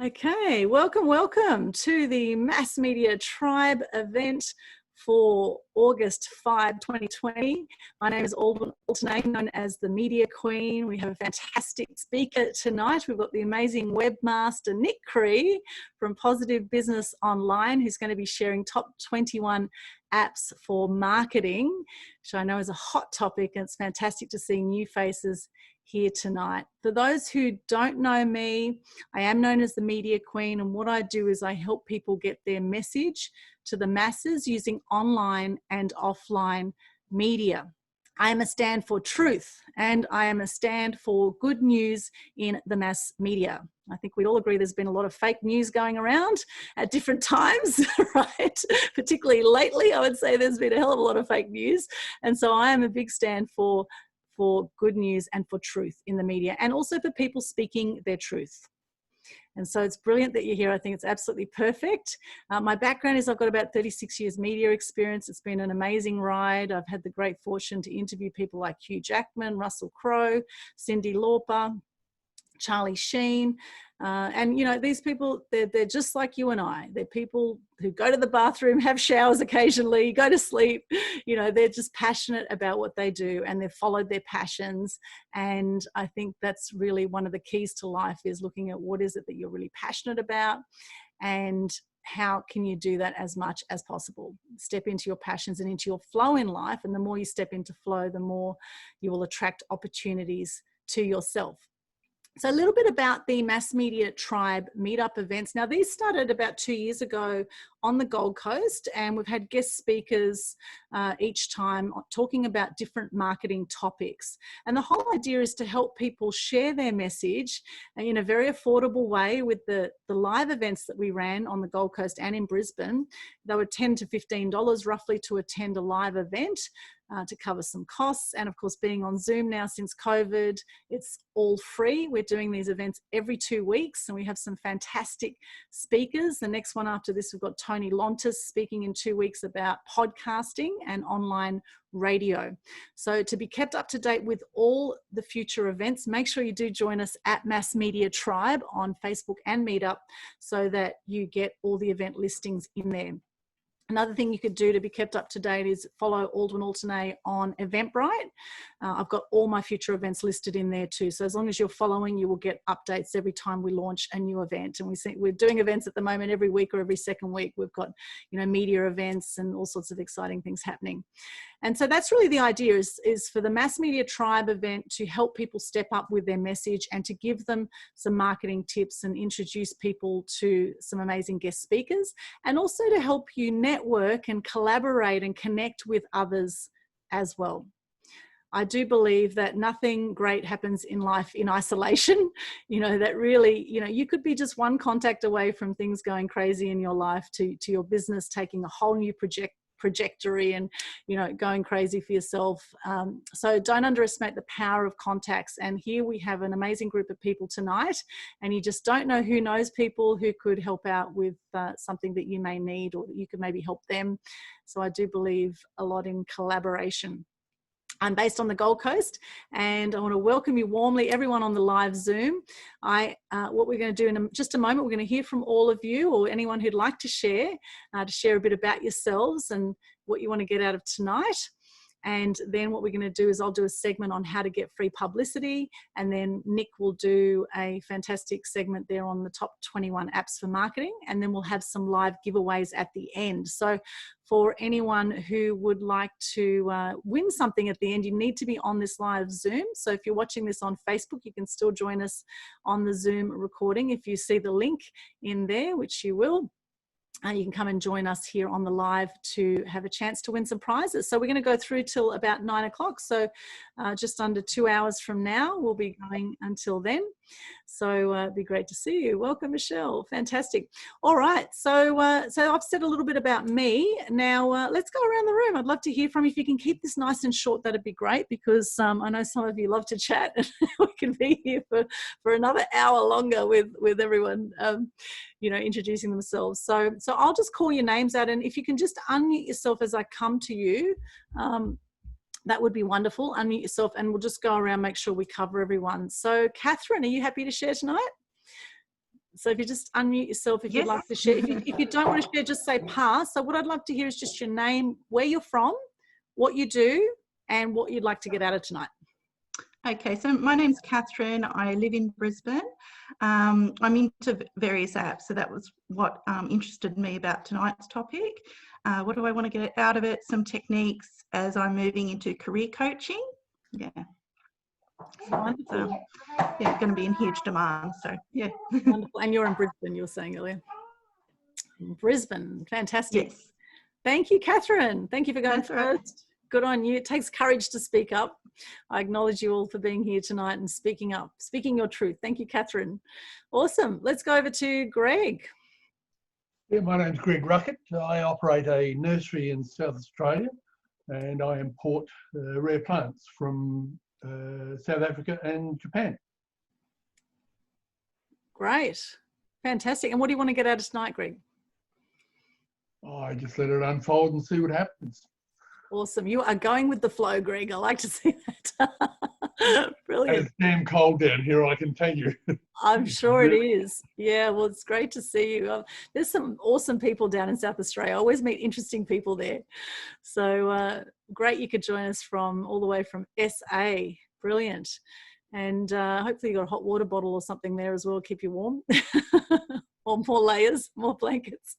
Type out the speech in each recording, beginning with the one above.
Okay, welcome to the Mass Media Tribe event for August 5, 2020. My name is Aldwyn Altuney, known as the Media Queen. We have a fantastic speaker tonight. We've got the amazing webmaster Nik Cree from Positive Business Online, who's going to be sharing top 21 apps for marketing, which I know is a hot topic, and it's fantastic to see new faces here tonight. For those who don't know me, I am known as the Media Queen, and what I do is I help people get their message to the masses using online and offline media. I am a stand for truth, and I am a stand for good news in the mass media. I think we'd all agree there's been a lot of fake news going around at different times, right? Particularly lately, I would say there's been a hell of a lot of fake news. And so I am a big stand for good news and for truth in the media, and also for people speaking their truth. And so it's brilliant that you're here. I think it's absolutely perfect. My background is I've got about 36 years media experience. It's been an amazing ride. I've had the great fortune to interview people like Hugh Jackman, Russell Crowe, Cyndi Lauper, Charlie Sheen. And you know, these people, they're just like you and I. They're people who go to the bathroom, have showers occasionally, go to sleep. You know, they're just passionate about what they do, and they've followed their passions. And I think that's really one of the keys to life, is looking at what is it that you're really passionate about, and how can you do that as much as possible. Step into your passions and into your flow in life. And the more you step into flow, the more you will attract opportunities to yourself. So a little bit about the Mass Media Tribe Meetup events. Now, these started about 2 years ago on the Gold Coast, and we've had guest speakers each time talking about different marketing topics. And the whole idea is to help people share their message in a very affordable way with the live events that we ran on the Gold Coast and in Brisbane. They were $10 to $15 roughly to attend a live event. To cover some costs, and of course being on Zoom now since COVID, it's all free. We're doing these events every 2 weeks, and we have some fantastic speakers. The next one after this, we've got Tony Lontis speaking in 2 weeks about podcasting and online radio. So to be kept up to date with all the future events, make sure you do join us at Mass Media Tribe on Facebook and Meetup, so that you get all the event listings in there. Another thing you could do to be kept up to date is follow Aldwyn Altuney on Eventbrite. I've got all my future events listed in there too. So as long as you're following, you will get updates every time we launch a new event. And we're doing events at the moment every week or every second week. We've got, you know, media events and all sorts of exciting things happening. And so that's really the idea, is for the Mass Media Tribe event to help people step up with their message and to give them some marketing tips and introduce people to some amazing guest speakers, and also to help you network and collaborate and connect with others as well. I do believe that nothing great happens in life in isolation. You know, that really, you know, you could be just one contact away from things going crazy in your life to your business taking a whole new trajectory and, you know, going crazy for yourself. So don't underestimate the power of contacts. And here we have an amazing group of people tonight, and you just don't know who knows people who could help out with something that you may need, or that you could maybe help them. So I do believe a lot in collaboration. I'm based on the Gold Coast, and I want to welcome you warmly, everyone on the live Zoom. What we're going to do in just a moment, we're going to hear from all of you, or anyone who'd like to share a bit about yourselves and what you want to get out of tonight. And then what we're going to do is I'll do a segment on how to get free publicity, and then Nik will do a fantastic segment there on the top 21 apps for marketing, and then we'll have some live giveaways at the end. So for anyone who would like to win something at the end, you need to be on this live Zoom. So if you're watching this on Facebook, you can still join us on the Zoom recording if you see the link in there, which you will. You can come and join us here on the live to have a chance to win some prizes. So we're going to go through till about 9 o'clock. So just under 2 hours from now, we'll be going until then. So it'd be great to see you. Welcome, Michelle. Fantastic. All right. So I've said a little bit about me. Now let's go around the room. I'd love to hear from you. If you can keep this nice and short, that'd be great, because I know some of you love to chat, and we can be here for another hour longer with everyone, you know, introducing themselves. So I'll just call your names out, and if you can just unmute yourself as I come to you, that would be wonderful. Unmute yourself, and we'll just go around, make sure we cover everyone. So Catherine, are you happy to share tonight? So if you just unmute yourself, if you'd like to share. If you don't want to share, just say pass. So what I'd love to hear is just your name, where you're from, what you do, and what you'd like to get out of tonight. Okay, so my name's Catherine. I live in Brisbane. I'm into various apps, so that was what interested me about tonight's topic. What do I want to get out of it? Some techniques as I'm moving into career coaching. Yeah. Wonderful. Yeah, going to be in huge demand. So yeah. Wonderful. And you're in Brisbane, you were saying earlier. Brisbane, fantastic. Yes. Thank you, Catherine. Thank you for going first. Right. Good on you. It takes courage to speak up. I acknowledge you all for being here tonight and speaking up, speaking your truth. Thank you, Catherine. Awesome. Let's go over to Greg. Yeah, my name's Greg Ruckett. I operate a nursery in South Australia, and I import rare plants from South Africa and Japan. Great. Fantastic. And what do you want to get out of tonight, Greg? I just let it unfold and see what happens. Awesome. You are going with the flow, Greg. I like to see that. Brilliant. It's damn cold down here, I can tell you. I'm sure it is. Yeah, well, it's great to see you. There's some awesome people down in South Australia. I always meet interesting people there. So great you could join us from all the way from SA. Brilliant. And hopefully you've got a hot water bottle or something there as well, keep you warm. Or more layers, more blankets.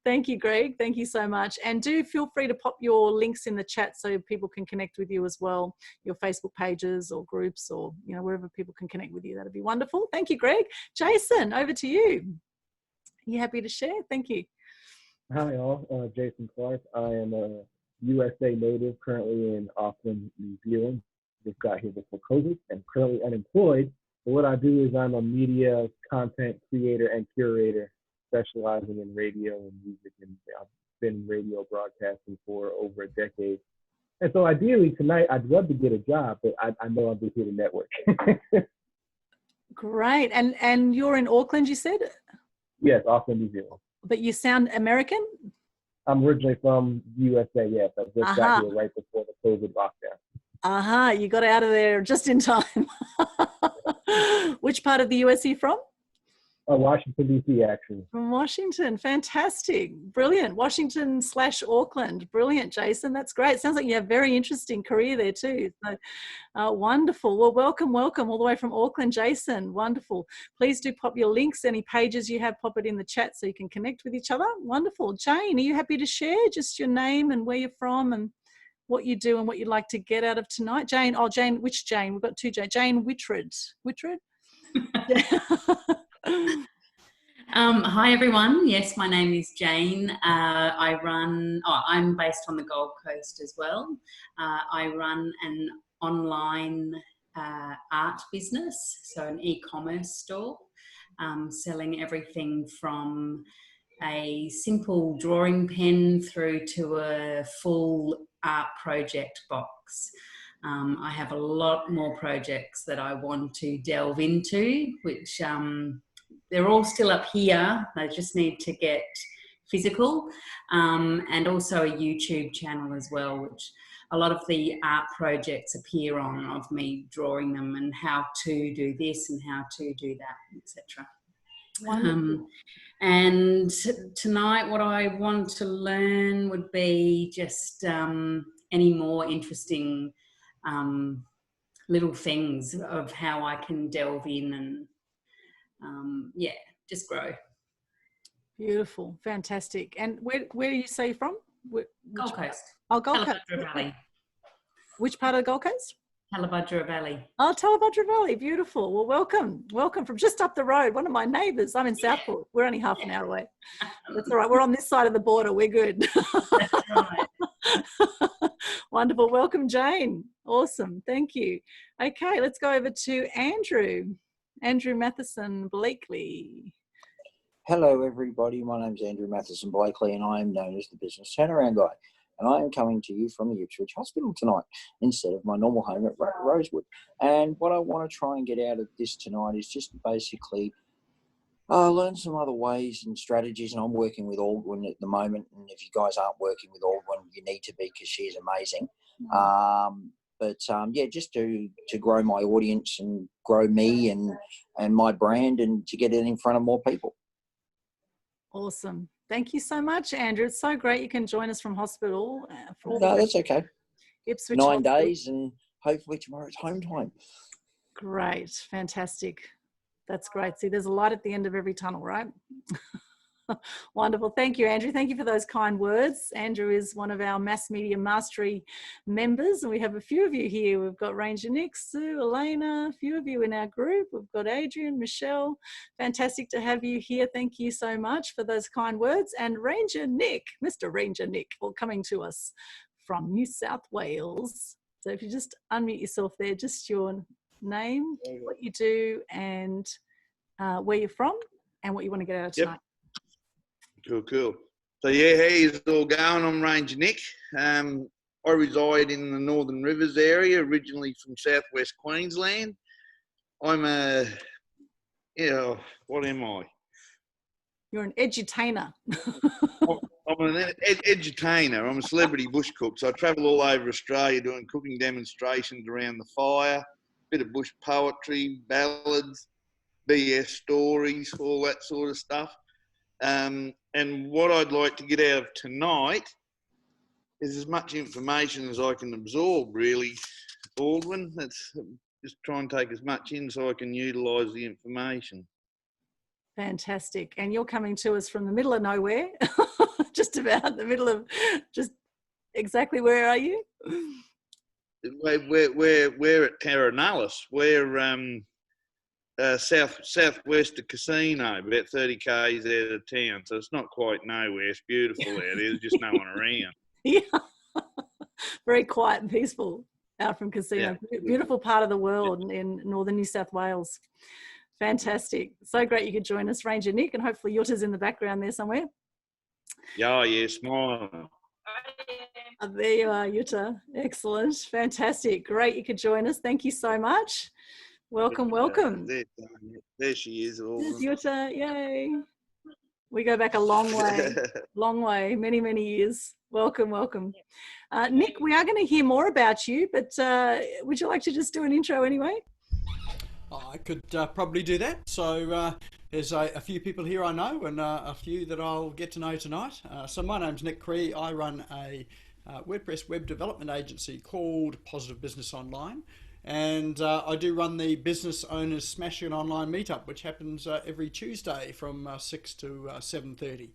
Thank you, Greg. Thank you so much. And do feel free to pop your links in the chat so people can connect with you as well, your Facebook pages or groups or, you know, wherever people can connect with you. That'd be wonderful. Thank you, Greg. Jason, over to you. Are you happy to share? Thank you. Hi, all. Jason Clark. I am a USA native, currently in Auckland, New Zealand. Just got here before COVID and currently unemployed. But what I do is I'm a media content creator and curator, specializing in radio and music, and I've been in radio broadcasting for over a decade. And so ideally tonight, I'd love to get a job, but I know I'm just here to network. Great. And you're in Auckland, you said? Yes, Auckland, New Zealand. But you sound American? I'm originally from USA, yes. I just got here right before the COVID lockdown. You got out of there just in time. Which part of the US are you from? Washington, D.C., actually. From Washington. Fantastic. Brilliant. Washington/Auckland. Brilliant, Jason. That's great. Sounds like you have a very interesting career there too. So, wonderful. Well, welcome all the way from Auckland, Jason. Wonderful. Please do pop your links, any pages you have, pop it in the chat so you can connect with each other. Wonderful. Jane, are you happy to share just your name and where you're from and what you do and what you'd like to get out of tonight? Jane, Jane, which Jane? We've got two Jane. Jane Whitred. Hi everyone. Yes, my name is Jane. I'm based on the Gold Coast as well. I run an online art business, so an e-commerce store, selling everything from a simple drawing pen through to a full art project box. I have a lot more projects that I want to delve into, which they're all still up here. They just need to get physical, and also a YouTube channel as well, which a lot of the art projects appear on, of me drawing them and how to do this and how to do that, etc. And tonight what I want to learn would be just any more interesting little things of how I can delve in and just grow. Beautiful, fantastic. And where do you say you're from? Gold Coast. Oh, Gold Coast. Valley. Which part of the Gold Coast? Talabudra Valley. Oh, Talabudra Valley, beautiful. Well, welcome from just up the road. One of my neighbours. I'm in Southport. We're only half an hour away. That's all right. We're on this side of the border. We're good. That's right. Wonderful. Welcome, Jane. Awesome. Thank you. Okay, let's go over to Andrew. Andrew Matheson Blakely. Hello, everybody. My name's Andrew Matheson Blakely, and I am known as the Business Turnaround Guy. And I am coming to you from the Ipswich Hospital tonight instead of my normal home at Rosewood. And what I want to try and get out of this tonight is just basically learn some other ways and strategies. And I'm working with Aldwyn at the moment. And if you guys aren't working with Aldwyn, you need to be, because she is amazing. But yeah, just to grow my audience and grow me and my brand, and to get it in front of more people. Awesome. Thank you so much, Andrew. It's so great you can join us from hospital. No, that's okay. Ipswich 9 Hospital. days, and hopefully tomorrow's home time. Great. Fantastic. That's great. See, there's a light at the end of every tunnel, right? Wonderful. Thank you, Andrew. Thank you for those kind words. Andrew is one of our Mass Media Mastery members, and we have a few of you here. We've got Ranger Nik, Sue, Elena, a few of you in our group. We've got Adrian, Michelle. Fantastic to have you here. Thank you so much for those kind words. And Ranger Nik, Mr. Ranger Nik, coming to us from New South Wales. So if you just unmute yourself there, just your name, what you do, and where you're from, and what you want to get out of tonight. Yep. Cool. So yeah, how is it all going? I'm Ranger Nik. I reside in the Northern Rivers area, originally from southwest Queensland. I'm a, what am I? You're an edutainer. I'm an edutainer. I'm a celebrity bush cook. So I travel all over Australia doing cooking demonstrations around the fire, bit of bush poetry, ballads, BS stories, all that sort of stuff. And what I'd like to get out of tonight is as much information as I can absorb, really, Aldwyn. That's just try and take as much in so I can utilise the information. Fantastic. And you're coming to us from the middle of nowhere, just about the middle of, just exactly where are you? We're at Terra Nullis. We're southwest of Casino, about 30 k's out of town. So it's not quite nowhere. It's beautiful out there. There's just no one around. Yeah. Very quiet and peaceful out from Casino. Yeah. Beautiful part of the world in northern New South Wales. Fantastic. So great you could join us, Ranger Nik, and hopefully Yutta's in the background there somewhere. Yeah, smiling. Oh, there you are, Yutta. Excellent. Fantastic. Great you could join us. Thank you so much. Welcome. There she is. There's Yutta. Yay. We go back a long way, many years. Welcome. Nik, we are going to hear more about you, but would you like to just do an intro anyway? I could probably do that. So there's a few people here I know, and a few that I'll get to know tonight. So my name's Nik Cree. I run a WordPress web development agency called Positive Business Online. And I do run the Business Owners Smashing It Online Meetup, which happens every Tuesday from 6 to 7:30.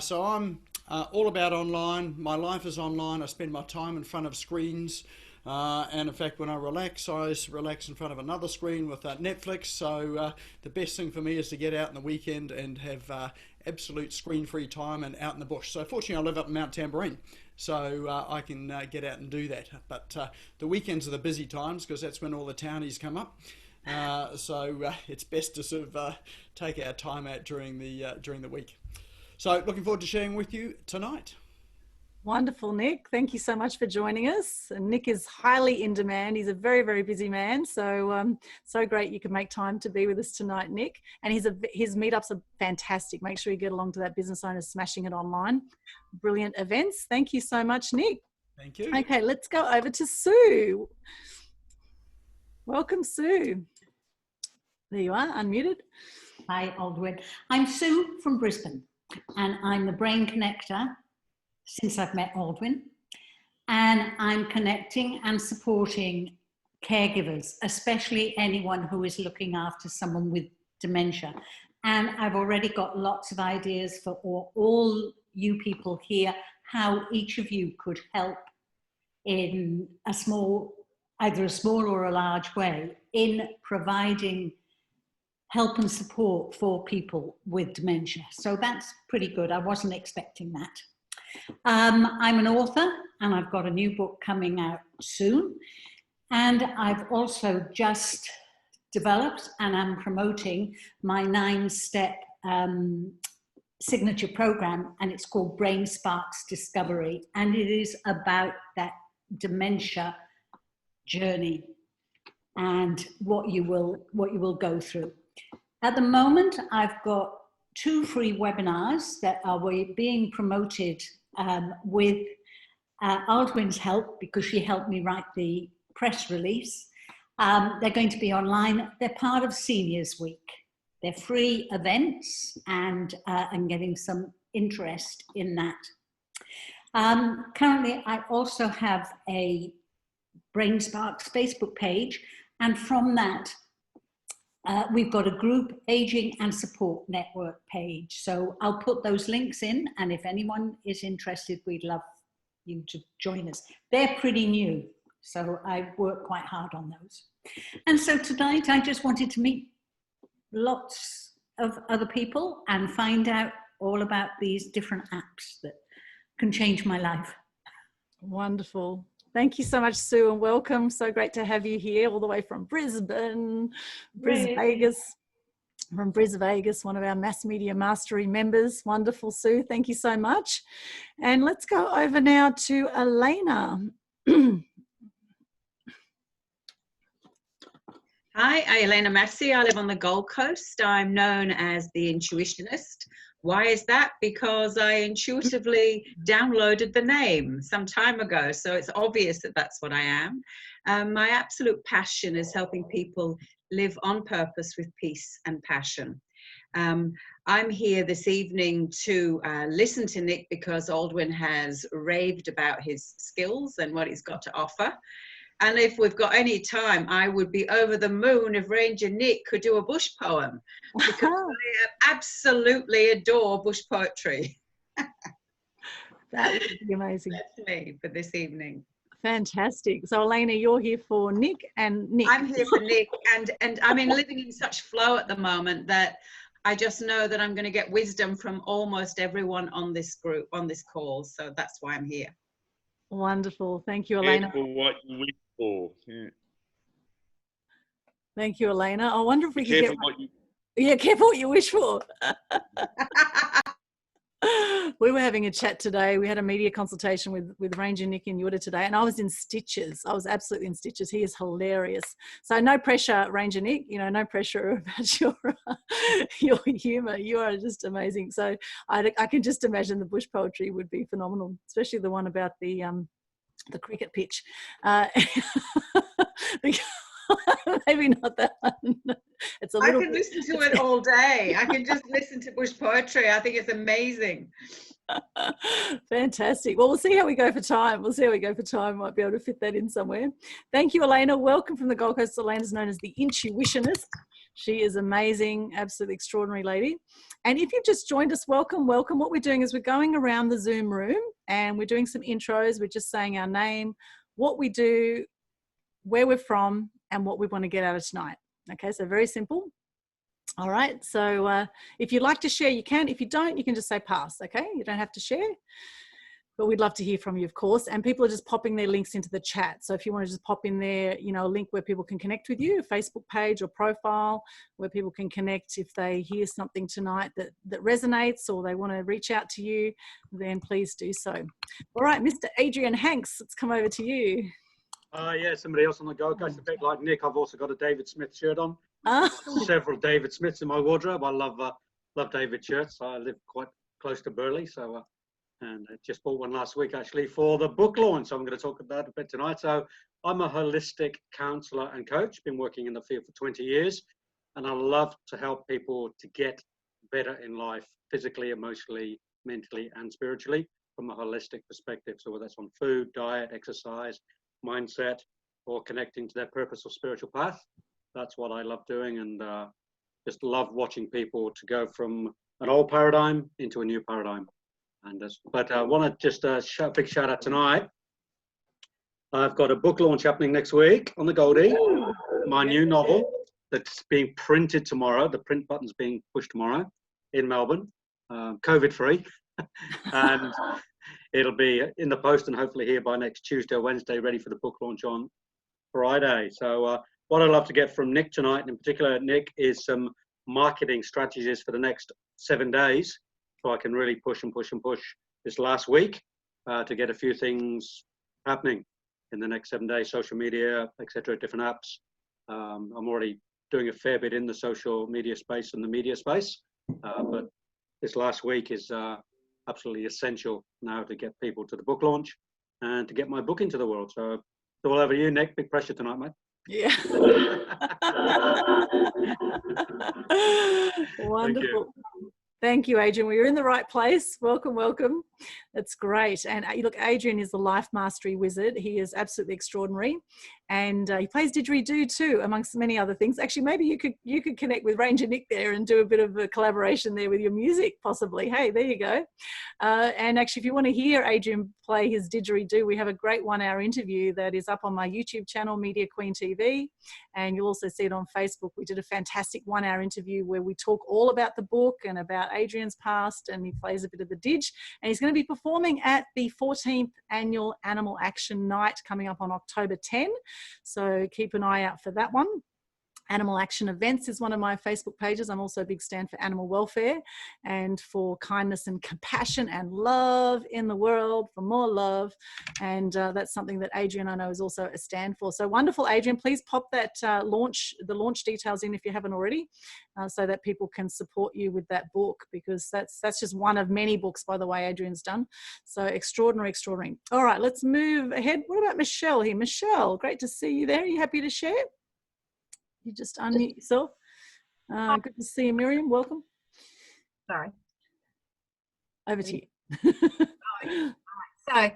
So I'm all about online. My life is online. I spend my time in front of screens. And in fact, when I relax in front of another screen with Netflix. So the best thing for me is to get out on the weekend and have absolute screen-free time and out in the bush. So fortunately, I live up in Mount Tamborine. So I can get out and do that. But the weekends are the busy times because that's when all the townies come up. So it's best to sort of take our time out during the week. So looking forward to sharing with you tonight. Wonderful, Nik. Thank you so much for joining us. And Nik is highly in demand. He's a very busy man. So so great you can make time to be with us tonight, Nik. And his meetups are fantastic. Make sure you get along to that Business Owners Smashing It Online. Brilliant events. Thank you so much, Nik. Thank you. Okay, let's go over to Sue. Welcome, Sue. There you are, unmuted. Hi, Aldwyn. I'm Sue from Brisbane, and I'm the brain connector since I've met Aldwyn, and I'm connecting and supporting caregivers, especially anyone who is looking after someone with dementia. And I've already got lots of ideas for all you people here, how each of you could help in either a small or a large way in providing help and support for people with dementia. So that's pretty good. I wasn't expecting that. I'm an author, and I've got a new book coming out soon. And I've also just developed and I'm promoting my 9-step signature program, and it's called Brain Sparks Discovery. And it is about that dementia journey and what you will go through. At the moment, I've got 2 free webinars that are being promoted with Aldwyn's help, because she helped me write the press release. They're going to be online. They're part of Seniors Week. They're free events, and I'm getting some interest in that. Currently, I also have a BrainSparks Facebook page, and from that, we've got a group aging and support network page. So I'll put those links in, and if anyone is interested, we'd love you to join us. They're pretty new, so I work quite hard on those. And so tonight, I just wanted to meet lots of other people and find out all about these different apps that can change my life. Wonderful. Thank you so much, Sue, and welcome. So great to have you here all the way from Brisbane, Vegas, one of our Mass Media Mastery members. Wonderful, Sue. Thank you so much. And let's go over now to Elena. Hi, I'm Elena Massey. I live on the Gold Coast. I'm known as the Intuitionist. Why is that? Because I intuitively downloaded the name some time ago, so it's obvious that that's what I am. My absolute passion is helping people live on purpose with peace and passion. I'm here this evening to listen to Nik because Aldwyn has raved about his skills and what he's got to offer. And if we've got any time, I would be over the moon if Ranger Nik could do a bush poem, because I absolutely adore bush poetry. That would be amazing. That's me for this evening. Fantastic. So Elena, you're here for Nik and Nik. I'm here for Nik, and I mean, living in such flow at the moment that I just know that I'm going to get wisdom from almost everyone on this group, on this call. So that's why I'm here. Wonderful. Thank you, Elena. Careful what you wish for. Yeah. Thank you, Elena. I wonder if we could Careful get... what you... Yeah, careful what you wish for. We were having a chat today. We had a media consultation with Ranger Nik in Yoda today, and I was in stitches. I was absolutely in stitches. He is hilarious. So no pressure, Ranger Nik, you know, no pressure about your humour. You are just amazing. So I can just imagine the bush poetry would be phenomenal, especially the one about the cricket pitch. Maybe not that one. It's a little. I can listen to it all day. I can just listen to bush poetry. I think it's amazing. Fantastic. Well, we'll see how we go for time. Might be able to fit that in somewhere. Thank you, Elena. Welcome from the Gold Coast. Elena is known as the Intuitionist. She is amazing, absolutely extraordinary lady. And if you've just joined us, welcome, welcome. What we're doing is we're going around the Zoom room and we're doing some intros. We're just saying our name, what we do, where we're from, and what we want to get out of tonight. Okay, so very simple. All right, so if you'd like to share, you can. If you don't, you can just say pass, okay? You don't have to share, but we'd love to hear from you, of course. And people are just popping their links into the chat. So if you want to just pop in there, you know, a link where people can connect with you, a Facebook page or profile, where people can connect if they hear something tonight that resonates or they want to reach out to you, then please do so. All right, Mr. Adrian Hanks, let's come over to you. Yeah, somebody else on the Gold Coast, a bit like Nik. I've also got a David Smith shirt on. Several David Smiths in my wardrobe. I love David shirts. I live quite close to Burleigh, so and I just bought one last week actually for the book launch. So I'm going to talk about it a bit tonight. So I'm a holistic counsellor and coach. Been working in the field for 20 years, and I love to help people to get better in life, physically, emotionally, mentally, and spiritually from a holistic perspective. So whether that's on food, diet, exercise, mindset, or connecting to their purpose or spiritual path, that's what I love doing, and just love watching people to go from an old paradigm into a new paradigm. And but I want to just big shout out tonight. I've got a book launch happening next week on the Goldie, my new novel that's being printed tomorrow. The print button's being pushed tomorrow in Melbourne, COVID free, and it'll be in the post and hopefully here by next Tuesday or Wednesday, ready for the book launch on Friday. So what I'd love to get from Nik tonight, and in particular Nik, is some marketing strategies for the next 7 days, so I can really push and push and push this last week to get a few things happening in the next 7 days, social media, etc., different apps. I'm already doing a fair bit in the social media space and the media space, but this last week is absolutely essential now to get people to the book launch and to get my book into the world. So So all over you, Nick. Big pressure tonight, mate. Yeah. Wonderful. Thank you, Adrian. Well, you're in the right place. Welcome, welcome. That's great. And look, Adrian is the life mastery wizard. He is absolutely extraordinary. And he plays didgeridoo too, amongst many other things. Actually, maybe you could connect with Ranger Nick there and do a bit of a collaboration there with your music, possibly. Hey, there you go. And actually, if you want to hear Adrian play his didgeridoo, we have a great 1-hour interview that is up on my YouTube channel, Media Queen TV. And you'll also see it on Facebook. We did a fantastic 1-hour interview where we talk all about the book and about Adrian's past, and he plays a bit of the didge. And he's going to be performing at the 14th Annual Animal Action Night coming up on October 10. So keep an eye out for that one. Animal Action Events is one of my Facebook pages. I'm also a big stand for animal welfare and for kindness and compassion and love in the world, for more love. And that's something that Adrian, I know, is also a stand for. So wonderful, Adrian. Please pop that the launch details in if you haven't already, so that people can support you with that book, because that's just one of many books, by the way, Adrian's done. So extraordinary, extraordinary. All right, let's move ahead. What about Michelle here? Michelle, great to see you there. Are you happy to share? You just unmute yourself. Good to see you, Miriam. Welcome. Sorry. Over to you. So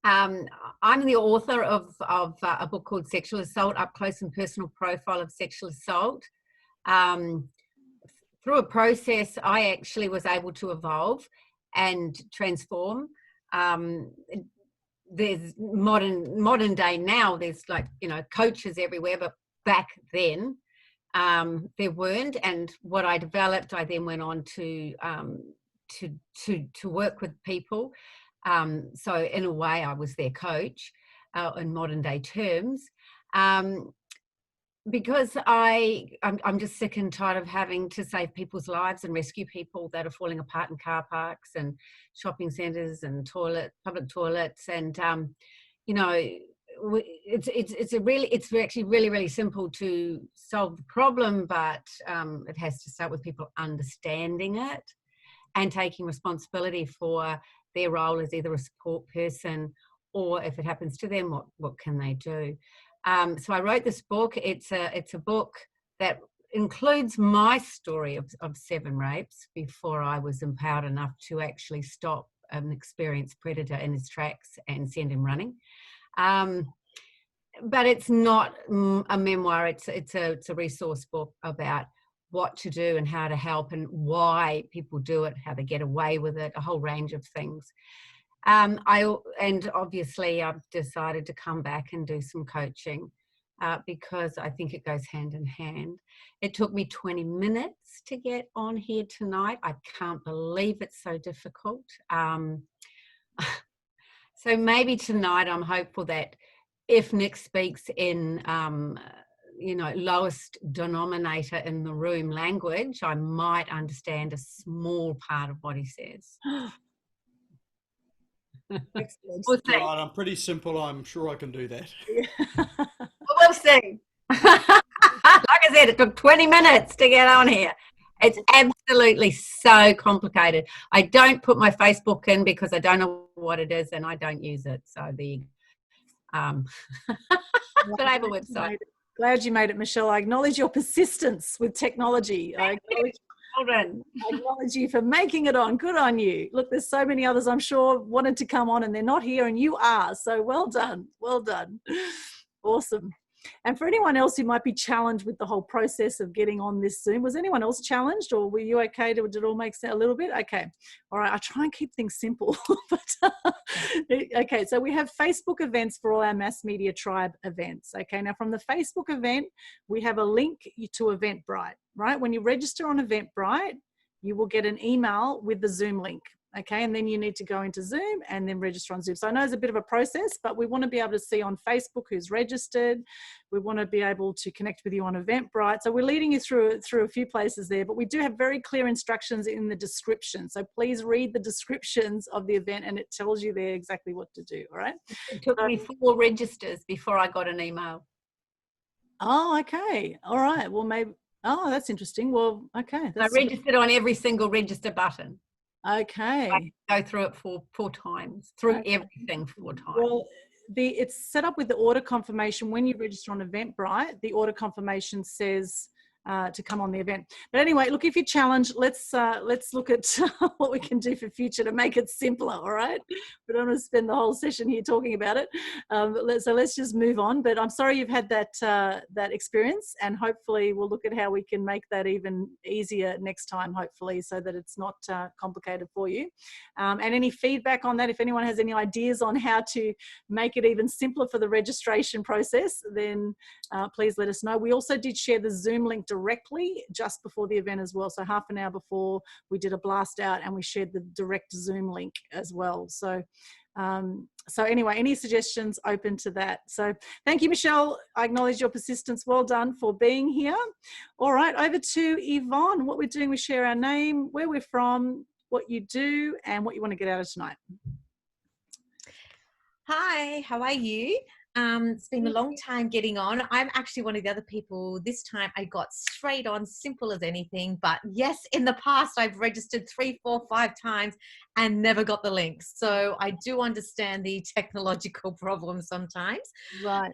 I'm the author of a book called Sexual Assault, Up Close and Personal Profile of Sexual Assault. Through a process, I actually was able to evolve and transform. There's modern day now, there's like, coaches everywhere, but back then there weren't. And what I developed, I then went on to work with people. So in a way, I was their coach in modern day terms, because I'm just sick and tired of having to save people's lives and rescue people that are falling apart in car parks and shopping centres and public toilets. And it's actually really simple to solve the problem, but it has to start with people understanding it and taking responsibility for their role as either a support person, or if it happens to them, what can they do? So I wrote this book. It's a book that includes my story of 7 rapes before I was empowered enough to actually stop an experienced predator in his tracks and send him running. But it's not a memoir. It's a resource book about what to do and how to help and why people do it, how they get away with it, a whole range of things. And obviously I've decided to come back and do some coaching because I think it goes hand in hand. It took me 20 minutes to get on here tonight. I can't believe it's so difficult. So maybe tonight I'm hopeful that if Nik speaks in, lowest denominator in the room language, I might understand a small part of what he says. Excellent. Right, I'm pretty simple. I'm sure I can do that. We'll see. Like I said, it took 20 minutes to get on here. It's absolutely so complicated. I don't put my Facebook in because I don't know what it is and I don't use it. So but I have a website. Glad you made it, Michelle. I acknowledge your persistence with technology. I acknowledge you for making it on. Good on you. Look, there's so many others I'm sure wanted to come on and they're not here, and you are. So well done. Well done. Awesome. And for anyone else who might be challenged with the whole process of getting on this Zoom, was anyone else challenged, or were you okay? Did it all make sense a little bit? Okay. All right. I try and keep things simple. Okay. So we have Facebook events for all our Mass Media Tribe events. Okay. Now from the Facebook event, we have a link to Eventbrite, right? When you register on Eventbrite, you will get an email with the Zoom link. Okay, and then you need to go into Zoom and then register on Zoom. So I know it's a bit of a process, but we want to be able to see on Facebook who's registered. We want to be able to connect with you on Eventbrite. So we're leading you through a few places there, but we do have very clear instructions in the description. So please read the descriptions of the event and it tells you there exactly what to do, all right? It took me 4 registers before I got an email. Oh, okay. All right. Well, maybe, oh, that's interesting. Well, okay. I registered on every single register button. Okay. I go through it four times, through everything 4 times. Well, it's set up with the order confirmation. When you register on Eventbrite, the order confirmation says to come on the event. But anyway, look, if you're challenged, let's look at what we can do for future to make it simpler. All right, we don't want to spend the whole session here talking about it. So let's just move on. But I'm sorry you've had that experience, and hopefully we'll look at how we can make that even easier next time, hopefully, so that it's not complicated for you. And any feedback on that, if anyone has any ideas on how to make it even simpler for the registration process, then please let us know. We also did share the Zoom link directly just before the event as well. So half an hour before, we did a blast out and we shared the direct Zoom link as well. So anyway, any suggestions, open to that. So thank you, Michelle. I acknowledge your persistence. Well done for being here. All right, over to Yvonne. What we're doing, we share our name, where we're from, what you do, and what you want to get out of tonight. Hi, how are you? It's been a long time getting on. I'm actually one of the other people. This time I got straight on, simple as anything. But yes, in the past, I've registered 3, 4, 5 times and never got the links. So I do understand the technological problems sometimes. Right.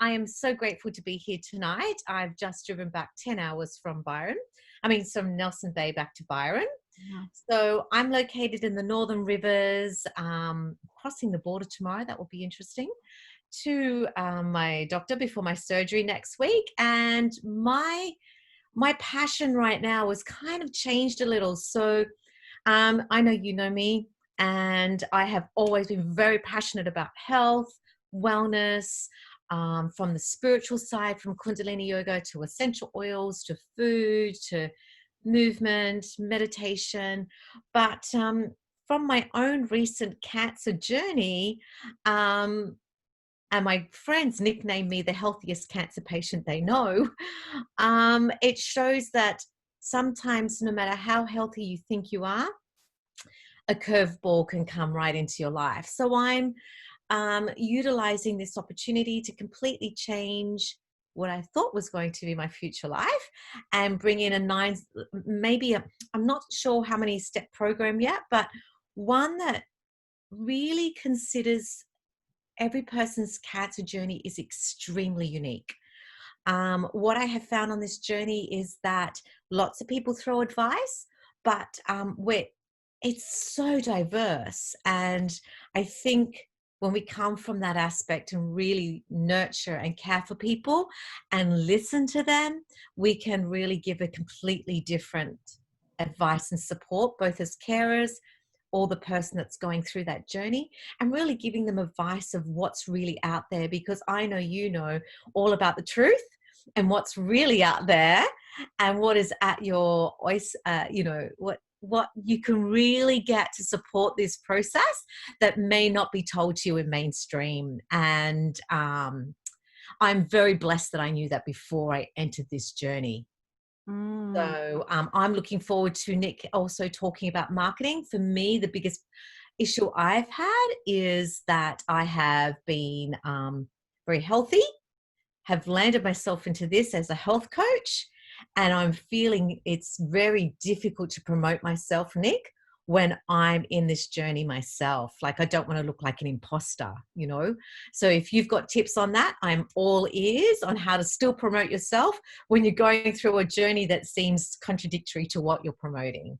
I am so grateful to be here tonight. I've just driven back 10 hours from from Nelson Bay back to Byron. Yeah. So I'm located in the Northern Rivers, crossing the border tomorrow. That will be interesting. To my doctor before my surgery next week, and my passion right now has kind of changed a little. So I know you know me, and I have always been very passionate about health, wellness, from the spiritual side, from Kundalini yoga to essential oils to food to movement, meditation. But from my own recent cancer journey, and my friends nickname me the healthiest cancer patient they know, it shows that sometimes no matter how healthy you think you are, a curveball can come right into your life. So I'm utilizing this opportunity to completely change what I thought was going to be my future life and bring in I'm not sure how many step program yet, but one that really considers every person's cancer journey is extremely unique. What I have found on this journey is that lots of people throw advice, but it's so diverse. And I think when we come from that aspect and really nurture and care for people and listen to them, we can really give a completely different advice and support, both as carers or the person that's going through that journey, and really giving them advice of what's really out there, because I know you know all about the truth and what's really out there and what is at your what you can really get to support this process that may not be told to you in mainstream. And I'm very blessed that I knew that before I entered this journey. So I'm looking forward to Nik also talking about marketing. For me, the biggest issue I've had is that I have been very healthy, have landed myself into this as a health coach, and I'm feeling it's very difficult to promote myself, Nik, when I'm in this journey myself. Like, I don't want to look like an imposter, you know? So if you've got tips on that, I'm all ears on how to still promote yourself when you're going through a journey that seems contradictory to what you're promoting.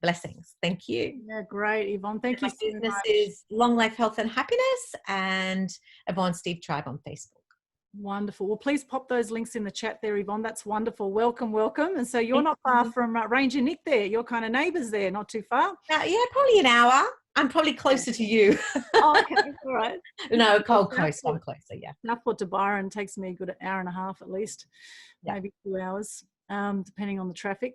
Blessings. Thank you. Yeah, great, Yvonne. Thank you so much. My business is Long Life, Health and Happiness, and Yvonne Steve Tribe on Facebook. Wonderful. Well, please pop those links in the chat there, Yvonne. That's wonderful. Welcome, welcome. And so you're not far from Ranger Nik there. You're kind of neighbours there, not too far. Yeah, probably an hour. I'm probably closer to you. Oh, okay, all right. No, Gold Coast, I'm closer, yeah. Southport to Byron takes me a good hour and a half at least, maybe 2 hours, depending on the traffic.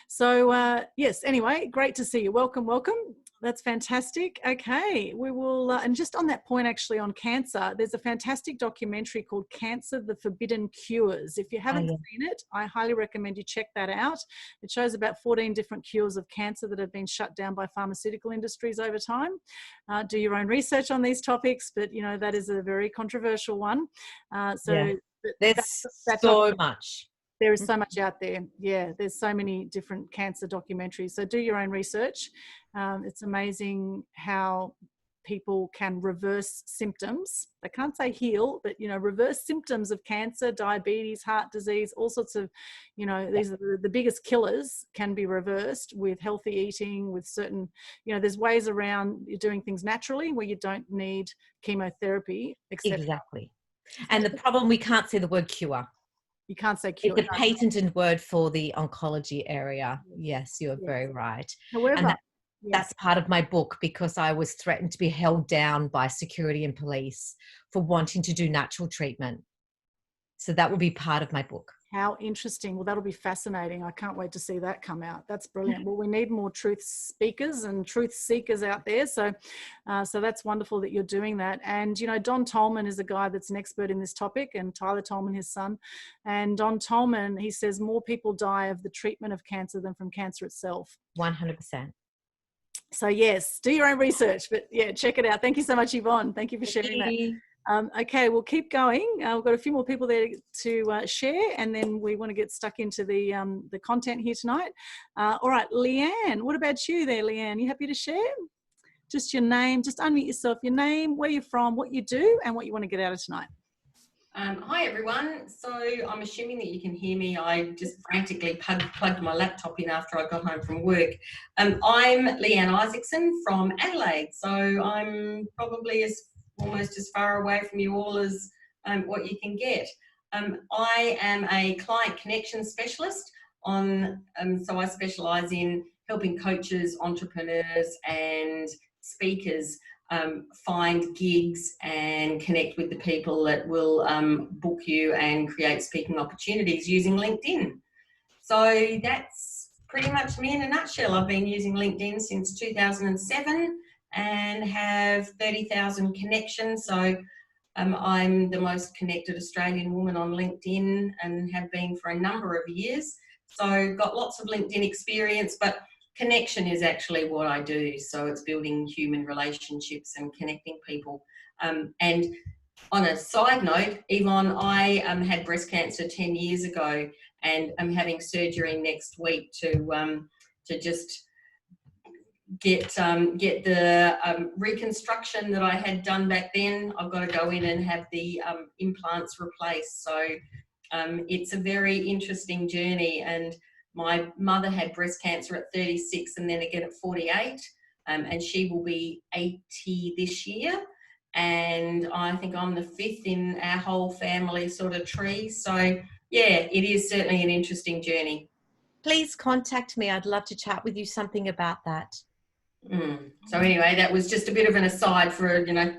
So, yes, anyway, great to see you. Welcome, welcome. That's fantastic. Okay, we will, and just on that point actually on cancer, there's a fantastic documentary called Cancer, the Forbidden Cures. If you haven't seen it, I highly recommend you check that out. It shows about 14 different cures of cancer that have been shut down by pharmaceutical industries over time. Do your own research on these topics, but you know, that is a very controversial one. There's so much. There is so much out there. Yeah, there's so many different cancer documentaries. So do your own research. It's amazing how people can reverse symptoms. They can't say heal, but, you know, reverse symptoms of cancer, diabetes, heart disease, all sorts of, you know, these are the biggest killers can be reversed with healthy eating, with certain, you know, there's ways around doing things naturally where you don't need chemotherapy, etc. Exactly. And the problem, we can't say the word cure. You can't say cure. It's a patented word for the oncology area. Yes, you're very right. However, and that's part of my book, because I was threatened to be held down by security and police for wanting to do natural treatment. So that will be part of my book. How interesting. Well, that'll be fascinating. I can't wait to see that come out. That's brilliant. Well, we need more truth speakers and truth seekers out there. So that's wonderful that you're doing that. And, you know, Don Tolman is a guy that's an expert in this topic, and Tyler Tolman, his son. And Don Tolman, he says more people die of the treatment of cancer than from cancer itself. 100%. So yes, do your own research, but yeah, check it out. Thank you so much, Yvonne. Thank you for sharing that. Okay, we'll keep going. We've got a few more people there to share, and then we want to get stuck into the content here tonight. All right, Leanne, what about you there, Leanne? You happy to share? Just your name, just unmute yourself, your name, where you're from, what you do, and what you want to get out of tonight. Hi everyone, so I'm assuming that you can hear me. I just frantically plugged my laptop in after I got home from work. I'm Leanne Isaacson from Adelaide, so I'm probably almost as far away from you all as what you can get. I am a client connection specialist so I specialise in helping coaches, entrepreneurs and speakers find gigs and connect with the people that will book you and create speaking opportunities using LinkedIn. So that's pretty much me in a nutshell. I've been using LinkedIn since 2007 and have 30,000 connections. So I'm the most connected Australian woman on LinkedIn and have been for a number of years. So got lots of LinkedIn experience, but connection is actually what I do. So it's building human relationships and connecting people. And on a side note, Yvonne, I had breast cancer 10 years ago, and I'm having surgery next week to just get the reconstruction that I had done back then. I've got to go in and have the implants replaced. So it's a very interesting journey. And my mother had breast cancer at 36 and then again at 48, and she will be 80 this year. And I think I'm the 5th in our whole family sort of tree. So yeah, it is certainly an interesting journey. Please contact me. I'd love to chat with you something about that. So anyway, that was just a bit of an aside for, you know,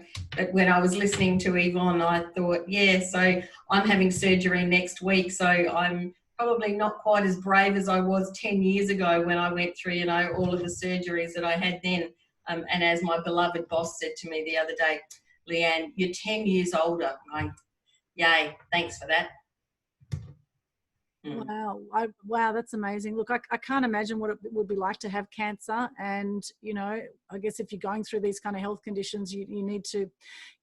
when I was listening to Yvonne, I thought, yeah, so I'm having surgery next week. So I'm probably not quite as brave as I was 10 years ago when I went through, you know, all of the surgeries that I had then. And as my beloved boss said to me the other day, Leanne, you're 10 years older. I'm going, yay, thanks for that. Wow. Wow, that's amazing. Look, I can't imagine what it would be like to have cancer. And, you know, I guess if you're going through these kind of health conditions, you need to,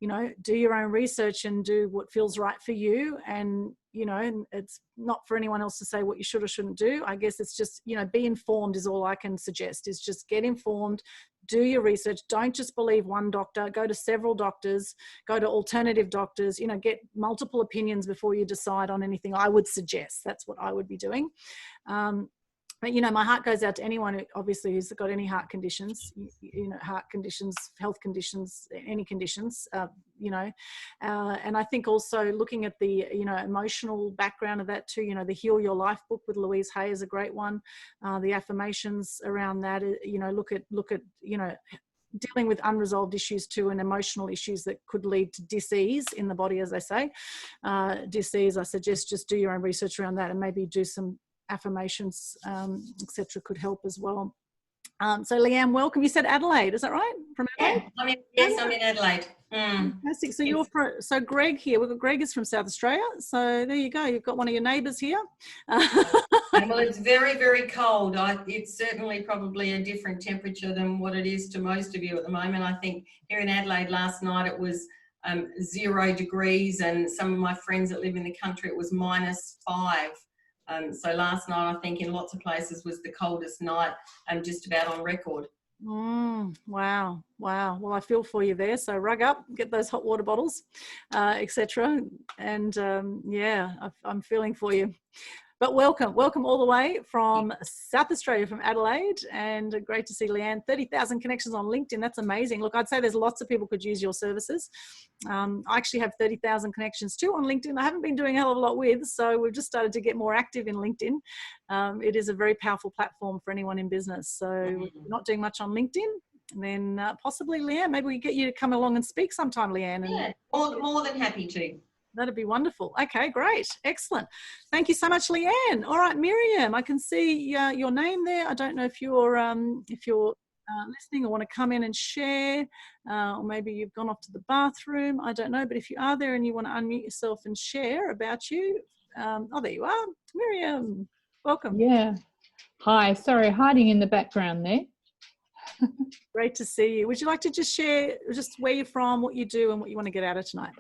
you know, do your own research and do what feels right for you. And, you know, it's not for anyone else to say what you should or shouldn't do. I guess it's just, you know, be informed is all I can suggest, is just get informed, do your research. Don't just believe one doctor, go to several doctors, go to alternative doctors, you know, get multiple opinions before you decide on anything. I would suggest that's what I would be doing. But, you know, my heart goes out to anyone who obviously has got any heart conditions, you know, heart conditions, health conditions, any conditions, you know, and I think also looking at the, you know, emotional background of that too, you know, the Heal Your Life book with Louise Hay is a great one. The affirmations around that, you know, look at, you know, dealing with unresolved issues too, and emotional issues that could lead to dis-ease in the body, as they say. Dis-ease, I suggest just do your own research around that and maybe do some affirmations, etc. could help as well. So Leanne, welcome. You said Adelaide, is that right? From Adelaide? Yeah, I'm in Adelaide. Fantastic. So so Greg here. We've got Greg is from South Australia. So there you go. You've got one of your neighbours here. Well, it's very, very cold. It's certainly probably a different temperature than what it is to most of you at the moment. I think here in Adelaide last night it was 0 degrees, and some of my friends that live in the country it was -5. So last night, I think in lots of places was the coldest night just about on record. Wow. Well, I feel for you there. So rug up, get those hot water bottles, etc. And yeah, I'm feeling for you. But welcome all the way from South Australia, from Adelaide, and great to see Leanne. 30,000 connections on LinkedIn. That's amazing. Look, I'd say there's lots of people could use your services. I actually have 30,000 connections too on LinkedIn. I haven't been doing a hell of a lot with, so we've just started to get more active in LinkedIn. It is a very powerful platform for anyone in business. So if you're not doing much on LinkedIn, then possibly, Leanne, maybe we get you to come along and speak sometime, Leanne. And yeah, more than happy to. That'd be wonderful. Okay, great. Excellent. Thank you so much, Leanne. All right, Miriam, I can see your name there. I don't know if you're listening or want to come in and share, or maybe you've gone off to the bathroom. I don't know, but if you are there and you want to unmute yourself and share about you. Oh, there you are. Miriam, welcome. Yeah. Hi. Sorry, hiding in the background there. Great to see you. Would you like to just share just where you're from, what you do, and what you want to get out of tonight?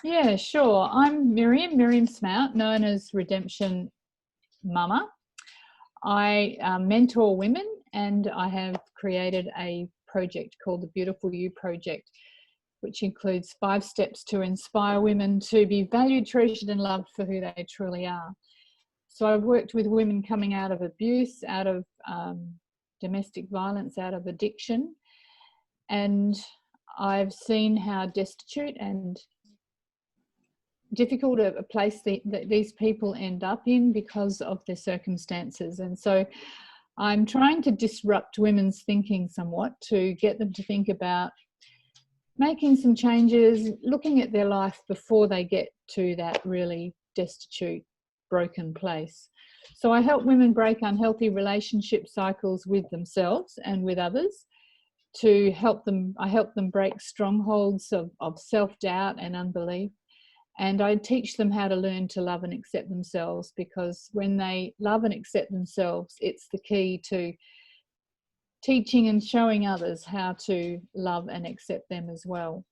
Yeah, sure. I'm Miriam Smout, known as Redemption Mama. I mentor women, and I have created a project called the Beautiful You Project, which includes 5 steps to inspire women to be valued, treasured and loved for who they truly are. So I've worked with women coming out of abuse, out of domestic violence, out of addiction, and I've seen how destitute and difficult a place that these people end up in because of their circumstances. And so I'm trying to disrupt women's thinking somewhat to get them to think about making some changes, looking at their life before they get to that really destitute, broken place. So I help women break unhealthy relationship cycles with themselves and with others. I help them break strongholds of self-doubt and unbelief. And I teach them how to learn to love and accept themselves, because when they love and accept themselves, it's the key to teaching and showing others how to love and accept them as well.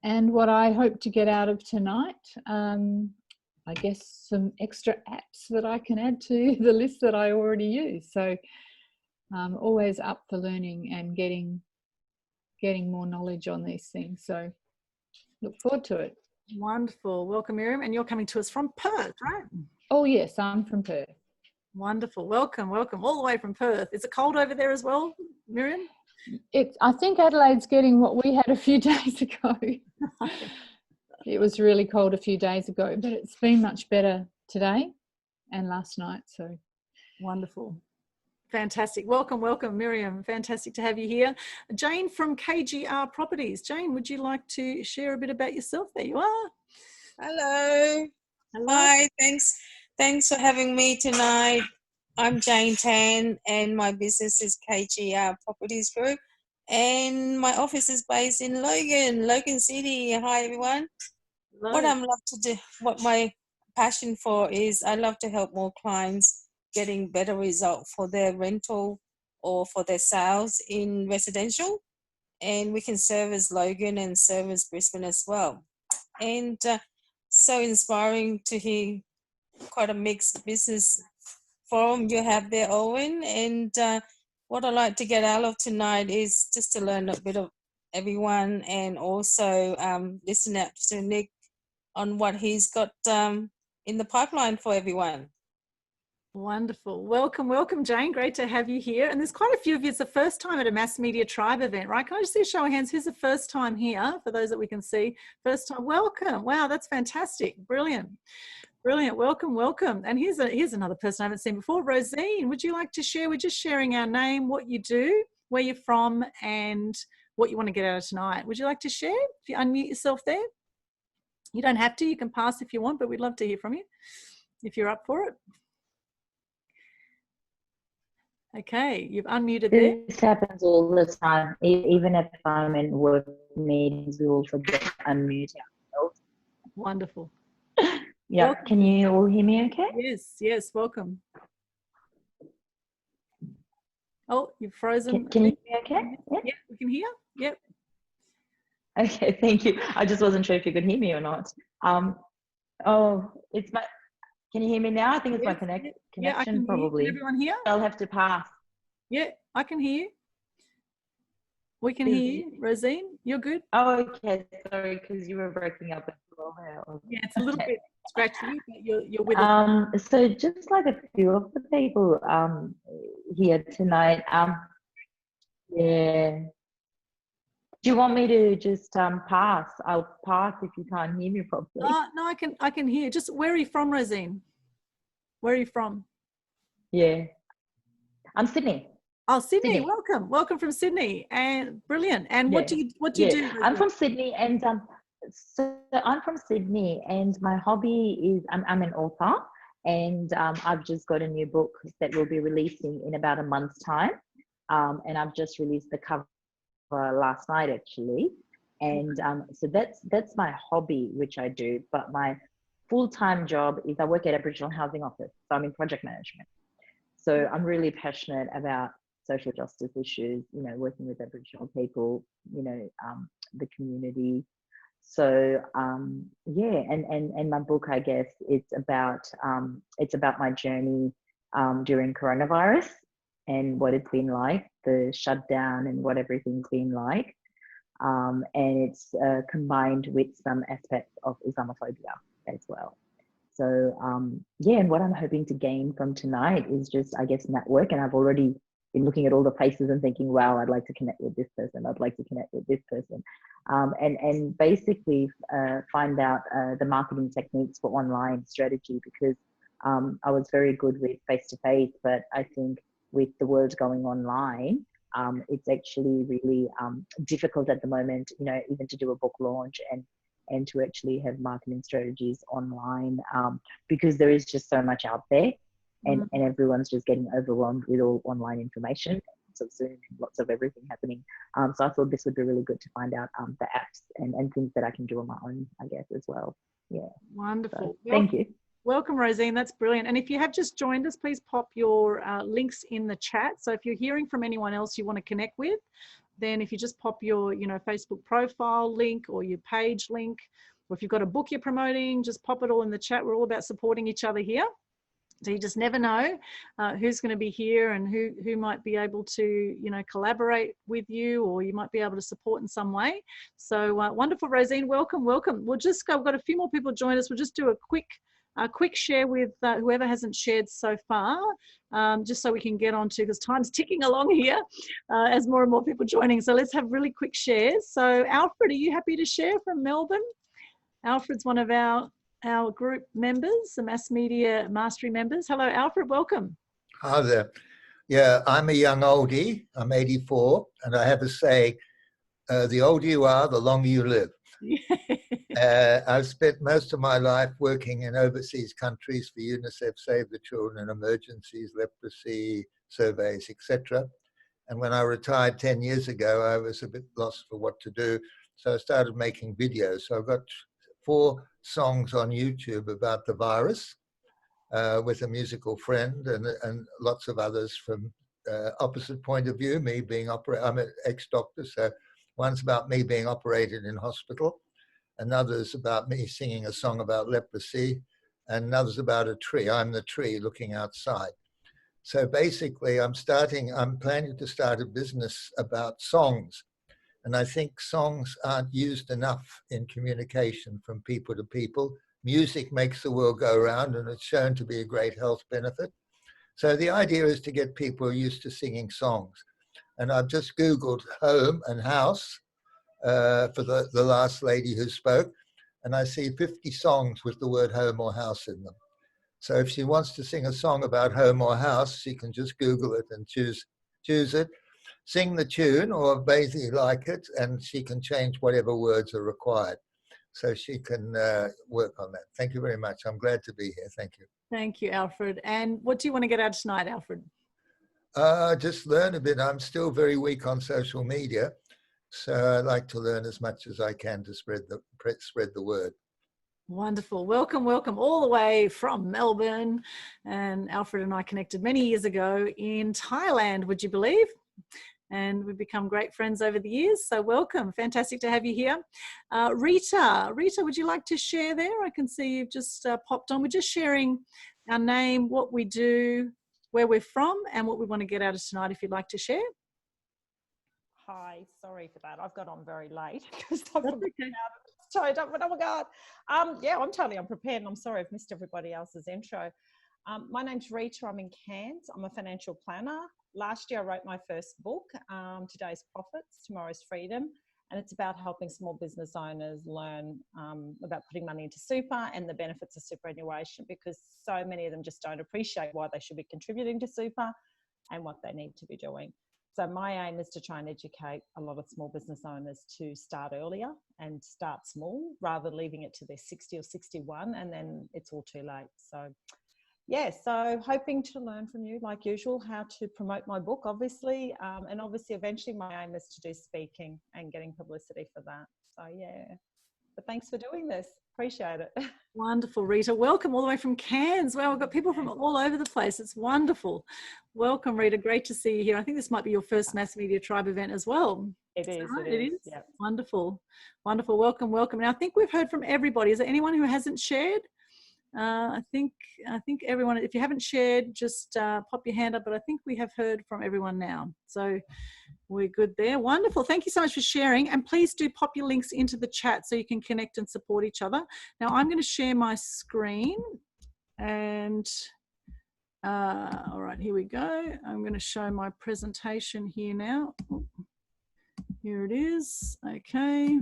And what I hope to get out of tonight, I guess some extra apps that I can add to the list that I already use. So I'm always up for learning and getting more knowledge on these things. So look forward to it. Wonderful. Welcome, Miriam. And you're coming to us from Perth, right? Oh, yes, I'm from Perth. Wonderful. Welcome all the way from Perth. Is it cold over there as well, Miriam? I think Adelaide's getting what we had a few days ago. It was really cold a few days ago, but it's been much better today and last night. So wonderful. Fantastic. Welcome, Miriam. Fantastic to have you here. Jane from KGR Properties. Jane, would you like to share a bit about yourself? There you are. Hello. Hello. Hi, thanks for having me tonight. I'm Jane Tan and my business is KGR Properties Group, and my office is based in Logan City. Hi everyone. Hello. What my passion for is I love to help more clients getting better result for their rental or for their sales in residential, and we can service Logan and service Brisbane as well. And so inspiring to hear quite a mixed business forum you have there, Owen. And what I like to get out of tonight is just to learn a bit of everyone, and also listen out to Nik on what he's got in the pipeline for everyone. Wonderful. Welcome, Jane. Great to have you here. And there's quite a few of you. It's the first time at a Mass Media Tribe event, right? Can I just see a show of hands? Who's the first time here? For those that we can see. First time. Welcome. Wow, that's fantastic. Brilliant. Welcome. And here's another person I haven't seen before. Rosine, would you like to share? We're just sharing our name, what you do, where you're from, and what you want to get out of tonight. Would you like to share? If you unmute yourself there. You don't have to. You can pass if you want, but we'd love to hear from you if you're up for it. Okay, you've unmuted there. This happens all the time. Even if I'm in work meetings, we will forget to unmute ourselves. Wonderful. Yeah, welcome. Can you all hear me okay? Yes, welcome. Oh, you've frozen. Can you hear me okay? Yeah, we can hear. Yep. Okay, thank you. I just wasn't sure if you could hear me or not. Can you hear me now? I think it's my connection I can probably. hear. Can everyone hear? I'll have to pass. Yeah, I can hear you. We can hear you. Rosine, you're good? Oh, okay. Sorry, because you were breaking up as well. Yeah, it's a little bit scratchy, but you're with us. So just like a few of the people here tonight, yeah. Do you want me to just pass? I'll pass if you can't hear me properly. No, I can hear. Just where are you from, Rosine? Where are you from? Yeah, I'm Sydney. Oh, Sydney. Welcome from Sydney. And brilliant. And Yeah. what do you do? I'm from Sydney, and so I'm from Sydney, and my hobby is I'm an author, and I've just got a new book that we'll be releasing in about a month's time, and I've just released the cover last night actually, and so that's my hobby, which I do. But my full-time job is I work at Aboriginal Housing Office, so I'm in project management. So I'm really passionate about social justice issues, you know, working with Aboriginal people, you know, the community. So yeah, and my book, I guess, it's about my journey during coronavirus and what it's been like, the shutdown and what everything's been like, and it's combined with some aspects of Islamophobia as well. So yeah, and what I'm hoping to gain from tonight is just, I guess, network. And I've already been looking at all the places and thinking, wow, I'd like to connect with this person. I'd like to connect with this person. And basically find out the marketing techniques for online strategy, because I was very good with face-to-face, but I think with the world going online, it's actually really difficult at the moment, you know, even to do a book launch and to actually have marketing strategies online, because there is just so much out there, and everyone's just getting overwhelmed with all online information, lots of Zoom, lots of everything happening. So I thought this would be really good to find out the apps and things that I can do on my own, I guess, as well. Yeah. Wonderful. So, thank you. Welcome, Rosine. That's brilliant. And if you have just joined us, please pop your links in the chat. So if you're hearing from anyone else you want to connect with, then if you just pop your, you know, Facebook profile link or your page link, or if you've got a book you're promoting, just pop it all in the chat. We're all about supporting each other here. So you just never know who's going to be here and who might be able to, you know, collaborate with you, or you might be able to support in some way. So wonderful, Rosine. Welcome. We'll just go. We've got a few more people join us. We'll just do a quick share with whoever hasn't shared so far, just so we can get on to, because time's ticking along here as more and more people joining. So let's have really quick shares. So Alfred, are you happy to share from Melbourne? Alfred's one of our group members, the Mass Media Mastery members. Hello, Alfred, welcome. Hi there. Yeah, I'm a young oldie. I'm 84, and I have to say, the older you are, the longer you live. I've spent most of my life working in overseas countries for UNICEF, Save the Children, emergencies, leprosy, surveys, etc. And when I retired 10 years ago, I was a bit lost for what to do. So I started making videos. So I've got 4 songs on YouTube about the virus with a musical friend and lots of others from opposite point of view, me being operated. I'm an ex-doctor, so one's about me being operated in hospital, another's about me singing a song about leprosy, and another's about a tree. I'm the tree looking outside. So basically I'm planning to start a business about songs. And I think songs aren't used enough in communication from people to people. Music makes the world go round, and it's shown to be a great health benefit. So the idea is to get people used to singing songs. And I've just Googled home and house for the last lady who spoke, and I see 50 songs with the word home or house in them. So if she wants to sing a song about home or house, she can just Google it and choose it, sing the tune, or basically like it, and she can change whatever words are required. So she can work on that. Thank you very much. I'm glad to be here. Thank you. Thank you, Alfred. And what do you want to get out tonight, Alfred? Just learn a bit. I'm still very weak on social media, so I like to learn as much as I can to spread the word. Wonderful. Welcome all the way from Melbourne. And Alfred and I connected many years ago in Thailand, would you believe? And we've become great friends over the years. So welcome. Fantastic to have you here. Rita, would you like to share there? I can see you've just popped on. We're just sharing our name, what we do, where we're from and what we want to get out of tonight, if you'd like to share. Hi, sorry for that. I've got on very late because I've showed up. But oh my God. Yeah, I'm totally unprepared, and I'm sorry I've missed everybody else's intro. My name's Rita. I'm in Cairns. I'm a financial planner. Last year I wrote my first book, Today's Profits, Tomorrow's Freedom, and it's about helping small business owners learn about putting money into super and the benefits of superannuation, because so many of them just don't appreciate why they should be contributing to super and what they need to be doing. So my aim is to try and educate a lot of small business owners to start earlier and start small, rather than leaving it to their 60 or 61 and then it's all too late. So yeah, so hoping to learn from you, like usual, how to promote my book, obviously. And obviously, eventually my aim is to do speaking and getting publicity for that. So yeah, but thanks for doing this. Appreciate it. Wonderful, Rita. Welcome all the way from Cairns. Wow, we've got people from all over the place. It's wonderful. Welcome, Rita. Great to see you here. I think this might be your first Mass Media Tribe event as well. It is. Right? It is. Yep. Wonderful. Wonderful. Welcome, welcome. Now, I think we've heard from everybody. Is there anyone who hasn't shared? I think everyone, if you haven't shared, just pop your hand up, but I think we have heard from everyone now. So we're good there. Wonderful. Thank you so much for sharing. And please do pop your links into the chat so you can connect and support each other. Now I'm going to share my screen and all right, here we go. I'm going to show my presentation here now. Here it is. Okay.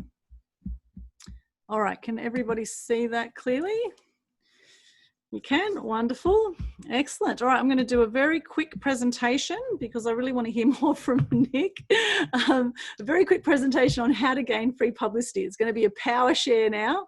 All right. Can everybody see that clearly? You can. Wonderful. Excellent. All right, I'm going to do a very quick presentation because I really want to hear more from Nik. A very quick presentation on how to gain free publicity. It's going to be a power share now.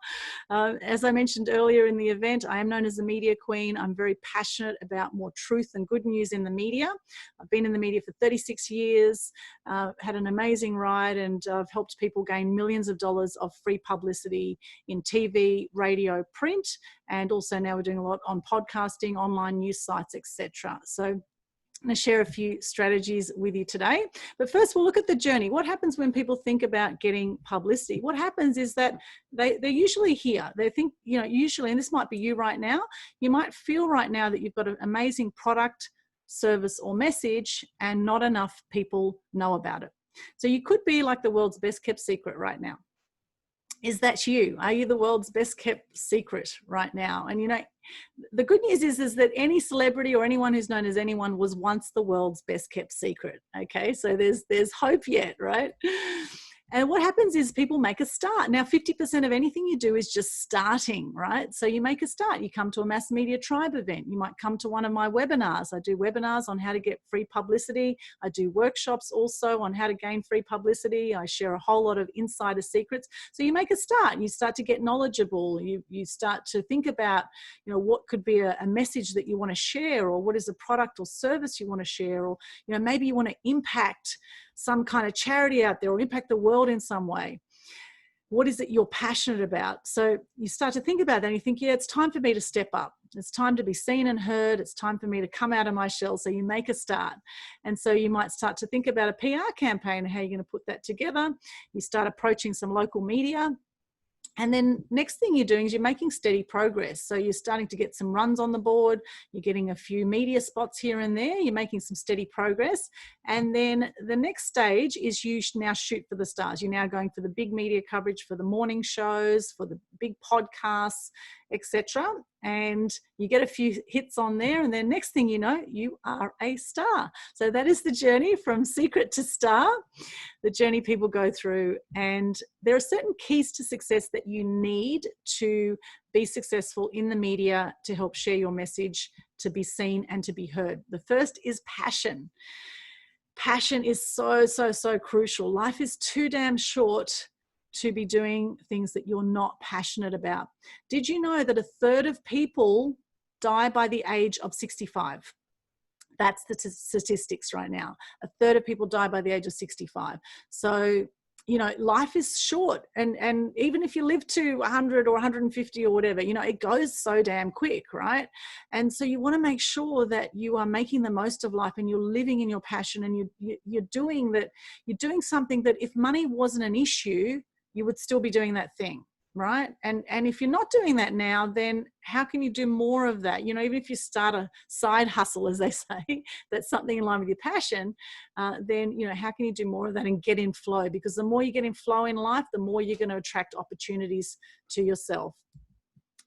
As I mentioned earlier in the event, I am known as the Media Queen. I'm very passionate about more truth and good news in the media. I've been in the media for 36 years, had an amazing ride, and I've helped people gain millions of dollars of free publicity in TV, radio, print, and also now we're doing a lot on podcasting, online news sites, etc. So I'm going to share a few strategies with you today. But first we'll look at the journey. What happens when people think about getting publicity? What happens is that they're usually here. They think, you know, usually, and this might be you right now, you might feel right now that you've got an amazing product, service or message and not enough people know about it. So you could be like the world's best kept secret right now. Is that you? Are you the world's best kept secret right now? And you know, the good news is that any celebrity or anyone who's known as anyone was once the world's best kept secret. Okay, so there's hope yet, right? And what happens is people make a start. Now, 50% of anything you do is just starting, right? So you make a start. You come to a Mass Media Tribe event. You might come to one of my webinars. I do webinars on how to get free publicity. I do workshops also on how to gain free publicity. I share a whole lot of insider secrets. So you make a start. You start to get knowledgeable. You start to think about, you know, what could be a message that you want to share, or what is a product or service you want to share, or, you know, maybe you want to impact some kind of charity out there or impact the world in some way. What is it you're passionate about? So you start to think about that and you think, yeah, it's time for me to step up. It's time to be seen and heard. It's time for me to come out of my shell. So you make a start. And so you might start to think about a PR campaign, how you're going to put that together. You start approaching some local media. And then next thing you're doing is you're making steady progress. So you're starting to get some runs on the board. You're getting a few media spots here and there. You're making some steady progress. And then the next stage is you now shoot for the stars. You're now going for the big media coverage, for the morning shows, for the big podcasts, etc. And you get a few hits on there, and then next thing you know, you are a star. So that is the journey from secret to star, the journey people go through. And there are certain keys to success that you need to be successful in the media to help share your message, to be seen and to be heard. The first is passion. Passion is so crucial. Life is too damn short to be doing things that you're not passionate about. Did you know that 1/3 of people die by the age of 65? That's the statistics right now. 1/3 of people die by the age of 65. So, you know, life is short. And even if you live to 100 or 150 or whatever, you know, it goes so damn quick, right? And so you want to make sure that you are making the most of life and you're living in your passion, and you're doing something that if money wasn't an issue, you would still be doing that thing. right? And if you're not doing that now, then how can you do more of that? You know, even if you start a side hustle, as they say, that's something in line with your passion, then, you know, how can you do more of that and get in flow? Because the more you get in flow in life, the more you're going to attract opportunities to yourself.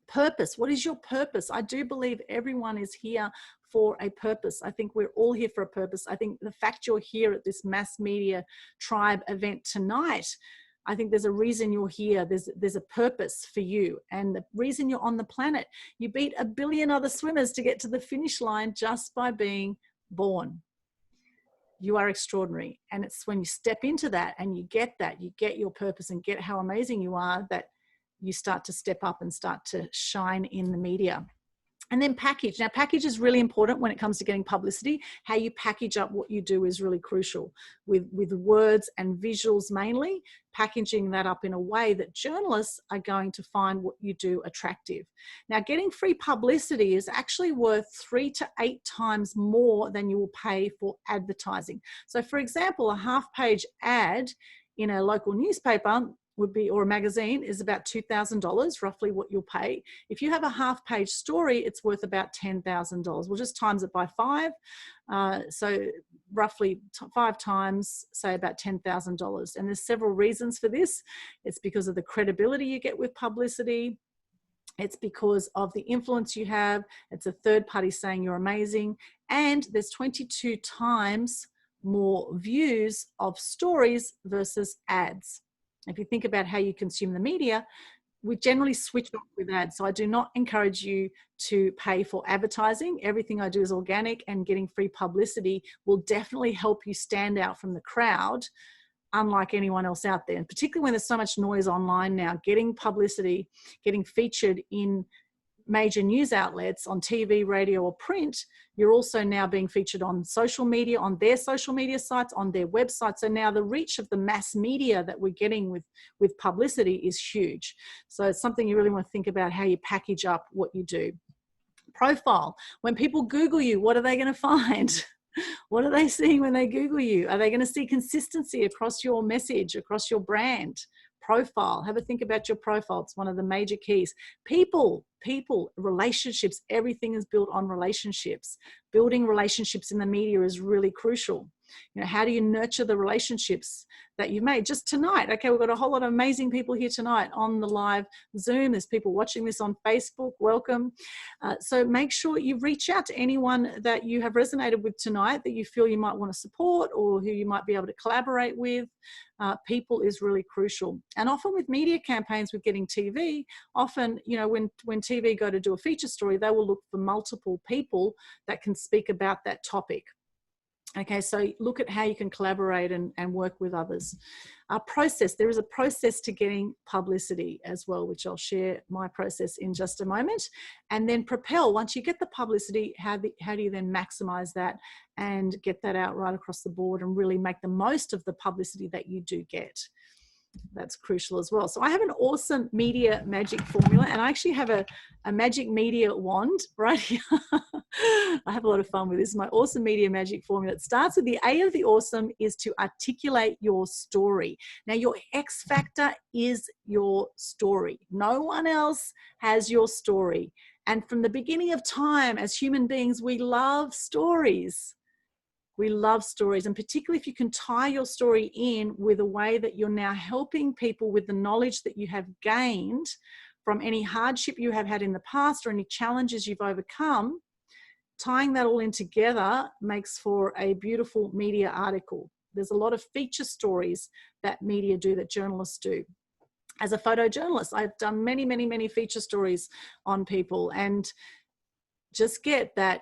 Purpose. What is your purpose? I do believe everyone is here for a purpose. I think we're all here for a purpose. I think the fact you're here at this Mass Media Tribe event tonight, I think there's a reason you're here. There's a purpose for you. And the reason you're on the planet, you beat 1 billion other swimmers to get to the finish line just by being born. You are extraordinary. And it's when you step into that and you get your purpose and get how amazing you are, that you start to step up and start to shine in the media. And then package. Now, package is really important when it comes to getting publicity. How you package up what you do is really crucial, with words and visuals mainly, packaging that up in a way that journalists are going to find what you do attractive. Now, getting free publicity is actually worth 3 to 8 times more than you will pay for advertising. So, for example, a half-page ad in a local newspaper would be, or a magazine, is about $2,000, roughly what you'll pay. If you have a half-page story, it's worth about $10,000. We'll just times it by 5. So roughly 5 times, say about $10,000. And there's several reasons for this. It's because of the credibility you get with publicity. It's because of the influence you have. It's a third party saying you're amazing. And there's 22 times more views of stories versus ads. If you think about how you consume the media, we generally switch off with ads. So I do not encourage you to pay for advertising. Everything I do is organic, and getting free publicity will definitely help you stand out from the crowd, unlike anyone else out there. And particularly when there's so much noise online now, getting publicity, getting featured in major news outlets on TV, radio, or print, you're also now being featured on social media, on their social media sites, on their websites. So now the reach of the mass media that we're getting with publicity is huge. So it's something you really want to think about, how you package up what you do. Profile. When people Google you, what are they going to find? What are they seeing when they Google you? Are they going to see consistency across your message, across your brand? Profile. Have a think about your profile. It's one of the major keys. People, relationships. Everything is built on relationships. Building relationships in the media is really crucial. You know, how do you nurture the relationships that you've made? Just tonight, okay, we've got a whole lot of amazing people here tonight on the live Zoom. There's people watching this on Facebook. Welcome. So make sure you reach out to anyone that you have resonated with tonight, that you feel you might want to support, or who you might be able to collaborate with. People is really crucial. And often with media campaigns, with getting TV, often, you know, when TV go to do a feature story, they will look for multiple people that can speak about that topic. Okay, so look at how you can collaborate and work with others. Process. There is a process to getting publicity as well, which I'll share my process in just a moment. And then propel. Once you get the publicity, how do you then maximize that and get that out right across the board and really make the most of the publicity that you do get? That's crucial as well. So I have an awesome media magic formula, and I actually have a magic media wand right here. I have a lot of fun with this. My awesome media magic formula. It starts with the A of the awesome is to articulate your story. Now, your X factor is your story. No one else has your story. And from the beginning of time, as human beings, we love stories. We love stories, and particularly if you can tie your story in with a way that you're now helping people with the knowledge that you have gained from any hardship you have had in the past or any challenges you've overcome. Tying that all in together makes for a beautiful media article. There's a lot of feature stories that media do, that journalists do. As a photojournalist, I've done many, many, many feature stories on people, and just get that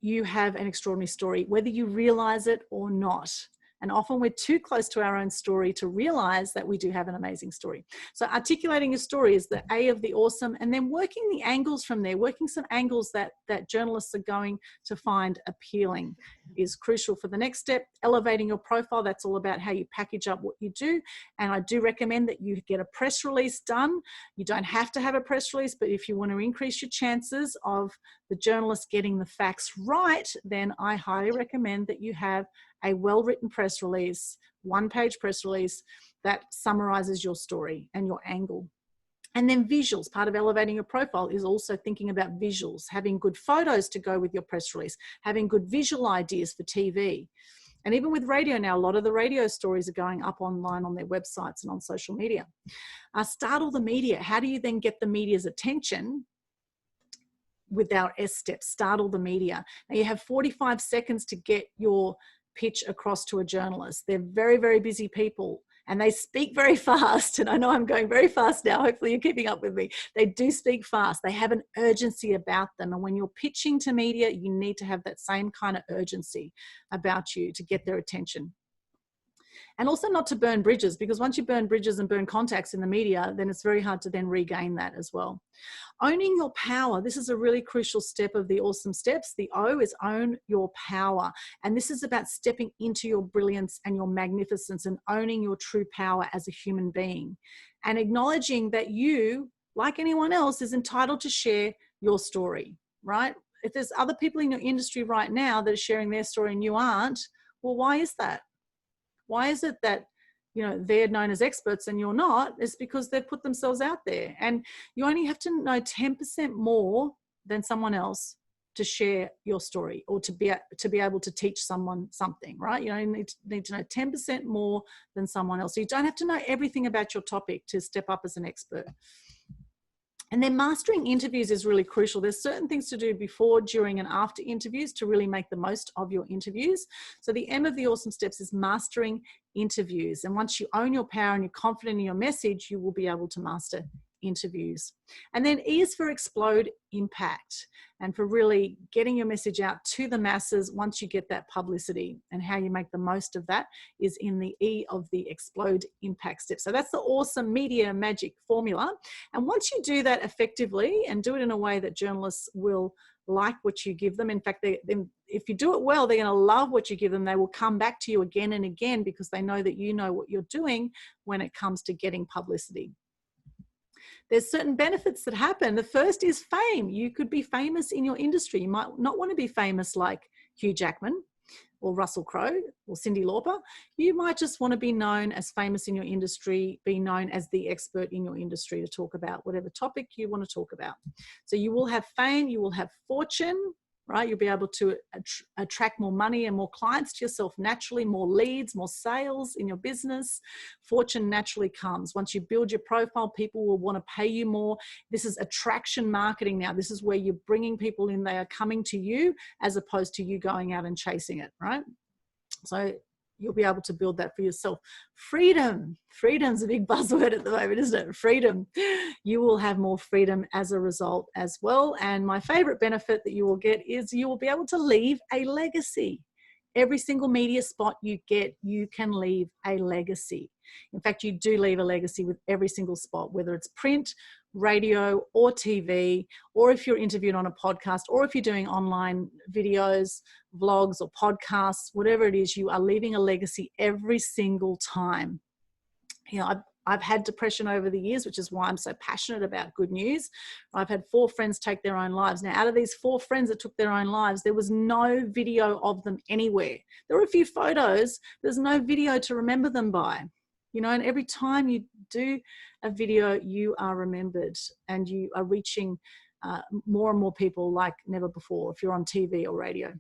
you have an extraordinary story, whether you realize it or not. And often we're too close to our own story to realize that we do have an amazing story. So articulating your story is the A of the awesome, and then working the angles from there, working some angles that journalists are going to find appealing is crucial for the next step. Elevating your profile, that's all about how you package up what you do. And I do recommend that you get a press release done. You don't have to have a press release, but if you want to increase your chances of the journalist getting the facts right, then I highly recommend that you have a well-written press release, one-page press release that summarizes your story and your angle. And then visuals, part of elevating your profile is also thinking about visuals, having good photos to go with your press release, having good visual ideas for TV. And even with radio now, a lot of the radio stories are going up online on their websites and on social media. Startle the media. How do you then get the media's attention? With our S steps, startle the media. Now you have 45 seconds to get your pitch across to a journalist. They're very, very busy people and they speak very fast. And I know I'm going very fast now. Hopefully you're keeping up with me. They do speak fast. They have an urgency about them. And when you're pitching to media, you need to have that same kind of urgency about you to get their attention. And also not to burn bridges, because once you burn bridges and burn contacts in the media, then it's very hard to then regain that as well. Owning your power. This is a really crucial step of the awesome steps. The O is own your power. And this is about stepping into your brilliance and your magnificence and owning your true power as a human being. And acknowledging that you, like anyone else, is entitled to share your story, right? If there's other people in your industry right now that are sharing their story and you aren't, well, why is that? Why is it that, you know, they're known as experts and you're not? It's because they've put themselves out there. And you only have to know 10% more than someone else to share your story or to be able to teach someone something, right? You only need to know 10% more than someone else. So you don't have to know everything about your topic to step up as an expert. And then mastering interviews is really crucial. There's certain things to do before, during, and after interviews to really make the most of your interviews. So the M of the awesome steps is mastering interviews. And once you own your power and you're confident in your message, you will be able to master interviews. And then E is for explode impact and for really getting your message out to the masses once you get that publicity. And how you make the most of that is in the E of the explode impact step. So that's the awesome media magic formula. And once you do that effectively and do it in a way that journalists will like what you give them, in fact, if you do it well, they're going to love what you give them. They will come back to you again and again because they know that you know what you're doing when it comes to getting publicity. There's certain benefits that happen. The first is fame. You could be famous in your industry. You might not want to be famous like Hugh Jackman or Russell Crowe or Cyndi Lauper. You might just want to be known as famous in your industry, be known as the expert in your industry to talk about whatever topic you want to talk about. So you will have fame, you will have fortune, right? You'll be able to attract more money and more clients to yourself naturally, more leads, more sales in your business. Fortune naturally comes. Once you build your profile, people will want to pay you more. This is attraction marketing now. This is where you're bringing people in. They are coming to you as opposed to you going out and chasing it, right? So you'll be able to build that for yourself. Freedom. Freedom's a big buzzword at the moment, isn't it? Freedom. You will have more freedom as a result as well. And my favorite benefit that you will get is you will be able to leave a legacy. Every single media spot you get, you can leave a legacy. In fact, you do leave a legacy with every single spot, whether it's print, radio, or TV, or if you're interviewed on a podcast, or if you're doing online videos, vlogs, or podcasts, whatever it is, you are leaving a legacy every single time. You know, I've had depression over the years, which is why I'm so passionate about good news. I've had 4 friends take their own lives. Now, out of these 4 friends that took their own lives, there was no video of them anywhere. There were a few photos. There's no video to remember them by. You know, and every time you do a video, you are remembered and you are reaching more and more people like never before if you're on TV or radio.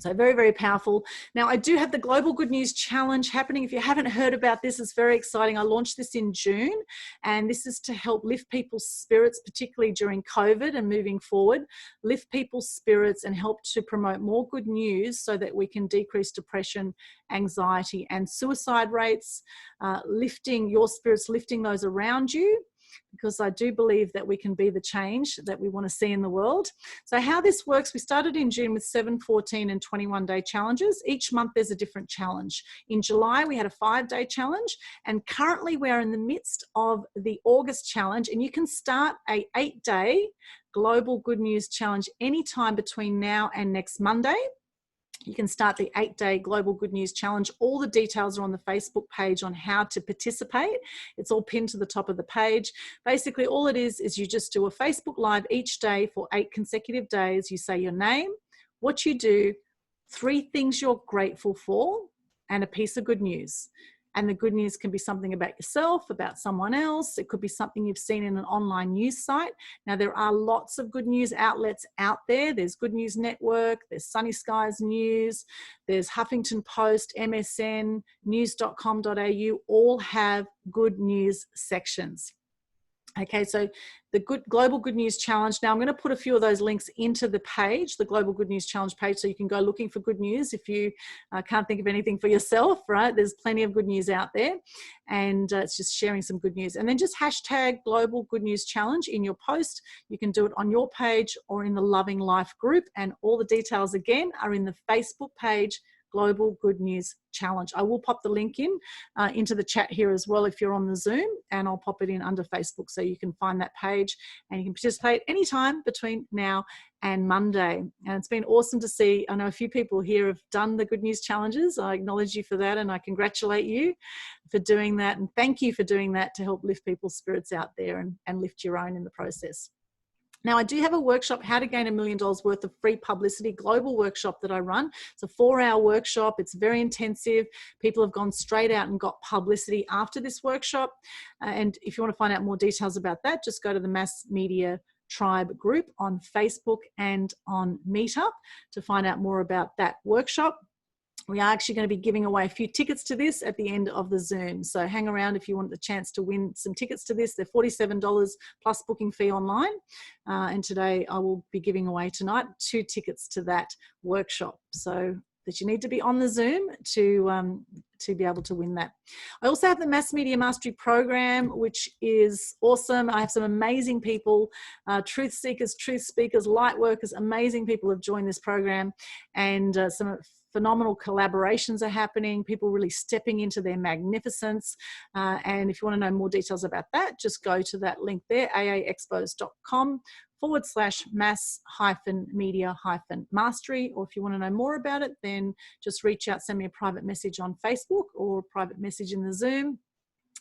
So very, very powerful. Now, I do have the Global Good News Challenge happening. If you haven't heard about this, it's very exciting. I launched this in June, and this is to help lift people's spirits, particularly during COVID and moving forward, lift people's spirits and help to promote more good news so that we can decrease depression, anxiety, and suicide rates, lifting your spirits, lifting those around you, because I do believe that we can be the change that we want to see in the world. So how this works, we started in June with 7, 14 and 21-day challenges. Each month there's a different challenge. In July, we had a 5-day challenge, and currently we are in the midst of the August challenge, and you can start a 8-day Global Good News Challenge anytime between now and next Monday. You can start the 8-day Global Good News Challenge. All the details are on the Facebook page on how to participate. It's all pinned to the top of the page. Basically, all it is you just do a Facebook Live each day for 8 consecutive days. You say your name, what you do, 3 things you're grateful for, and a piece of good news. And the good news can be something about yourself, about someone else. It could be something you've seen in an online news site. Now, there are lots of good news outlets out there. There's Good News Network, there's Sunny Skies News, there's Huffington Post, MSN, news.com.au, all have good news sections. Okay, so the Global Good News Challenge. Now I'm going to put a few of those links into the page, the Global Good News Challenge page, so you can go looking for good news if you can't think of anything for yourself, right? There's plenty of good news out there, and it's just sharing some good news. And then just hashtag Global Good News Challenge in your post. You can do it on your page or in the Loving Life group, and all the details again are in the Facebook page, Global Good News Challenge. I will pop the link in into the chat here as well if you're on the Zoom, and I'll pop it in under Facebook so you can find that page and you can participate anytime between now and Monday. And it's been awesome to see. I know a few people here have done the Good News Challenges. I acknowledge you for that, and I congratulate you for doing that, and thank you for doing that to help lift people's spirits out there and lift your own in the process. Now, I do have a workshop, How to Gain $1 Million Worth of Free Publicity, global workshop that I run. It's a 4-hour workshop. It's very intensive. People have gone straight out and got publicity after this workshop. And if you want to find out more details about that, just go to the Mass Media Tribe group on Facebook and on Meetup to find out more about that workshop. We are actually going to be giving away a few tickets to this at the end of the Zoom. So hang around if you want the chance to win some tickets to this. They're $47 plus booking fee online. And today I will be giving away tonight 2 tickets to that workshop. So that you need to be on the Zoom to be able to win that. I also have the Mass Media Mastery Program, which is awesome. I have some amazing people, truth seekers, truth speakers, light workers, amazing people have joined this program, and some phenomenal collaborations are happening, people really stepping into their magnificence. And if you want to know more details about that, just go to that link there, aaexpos.com/mass-media-mastery. Or if you want to know more about it, then just reach out, send me a private message on Facebook or a private message in the Zoom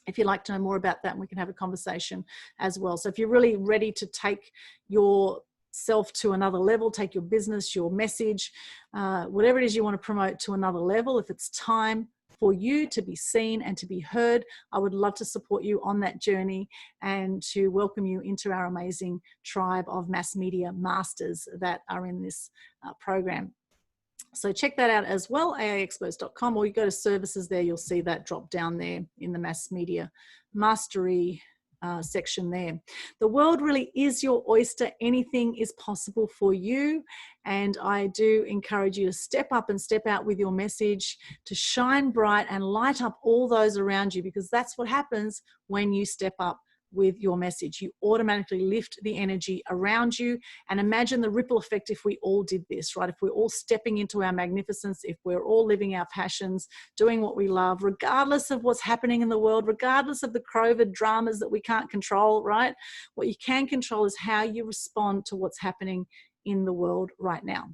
if you'd like to know more about that, and we can have a conversation as well. So if you're really ready to take your self to another level, take your business, your message, whatever it is you want to promote to another level, if it's time for you to be seen and to be heard, I would love to support you on that journey and to welcome you into our amazing tribe of mass media masters that are in this program. So check that out as well, aaexpos.com, or you go to services there, you'll see that drop down there in the Mass Media Mastery section there. The world really is your oyster. Anything is possible for you. And I do encourage you to step up and step out with your message, to shine bright and light up all those around you, because that's what happens when you step up with your message. You automatically lift the energy around you. And imagine the ripple effect if we all did this, right? If we're all stepping into our magnificence, if we're all living our passions, doing what we love, regardless of what's happening in the world, regardless of the COVID dramas that we can't control, right? What you can control is how you respond to what's happening in the world right now.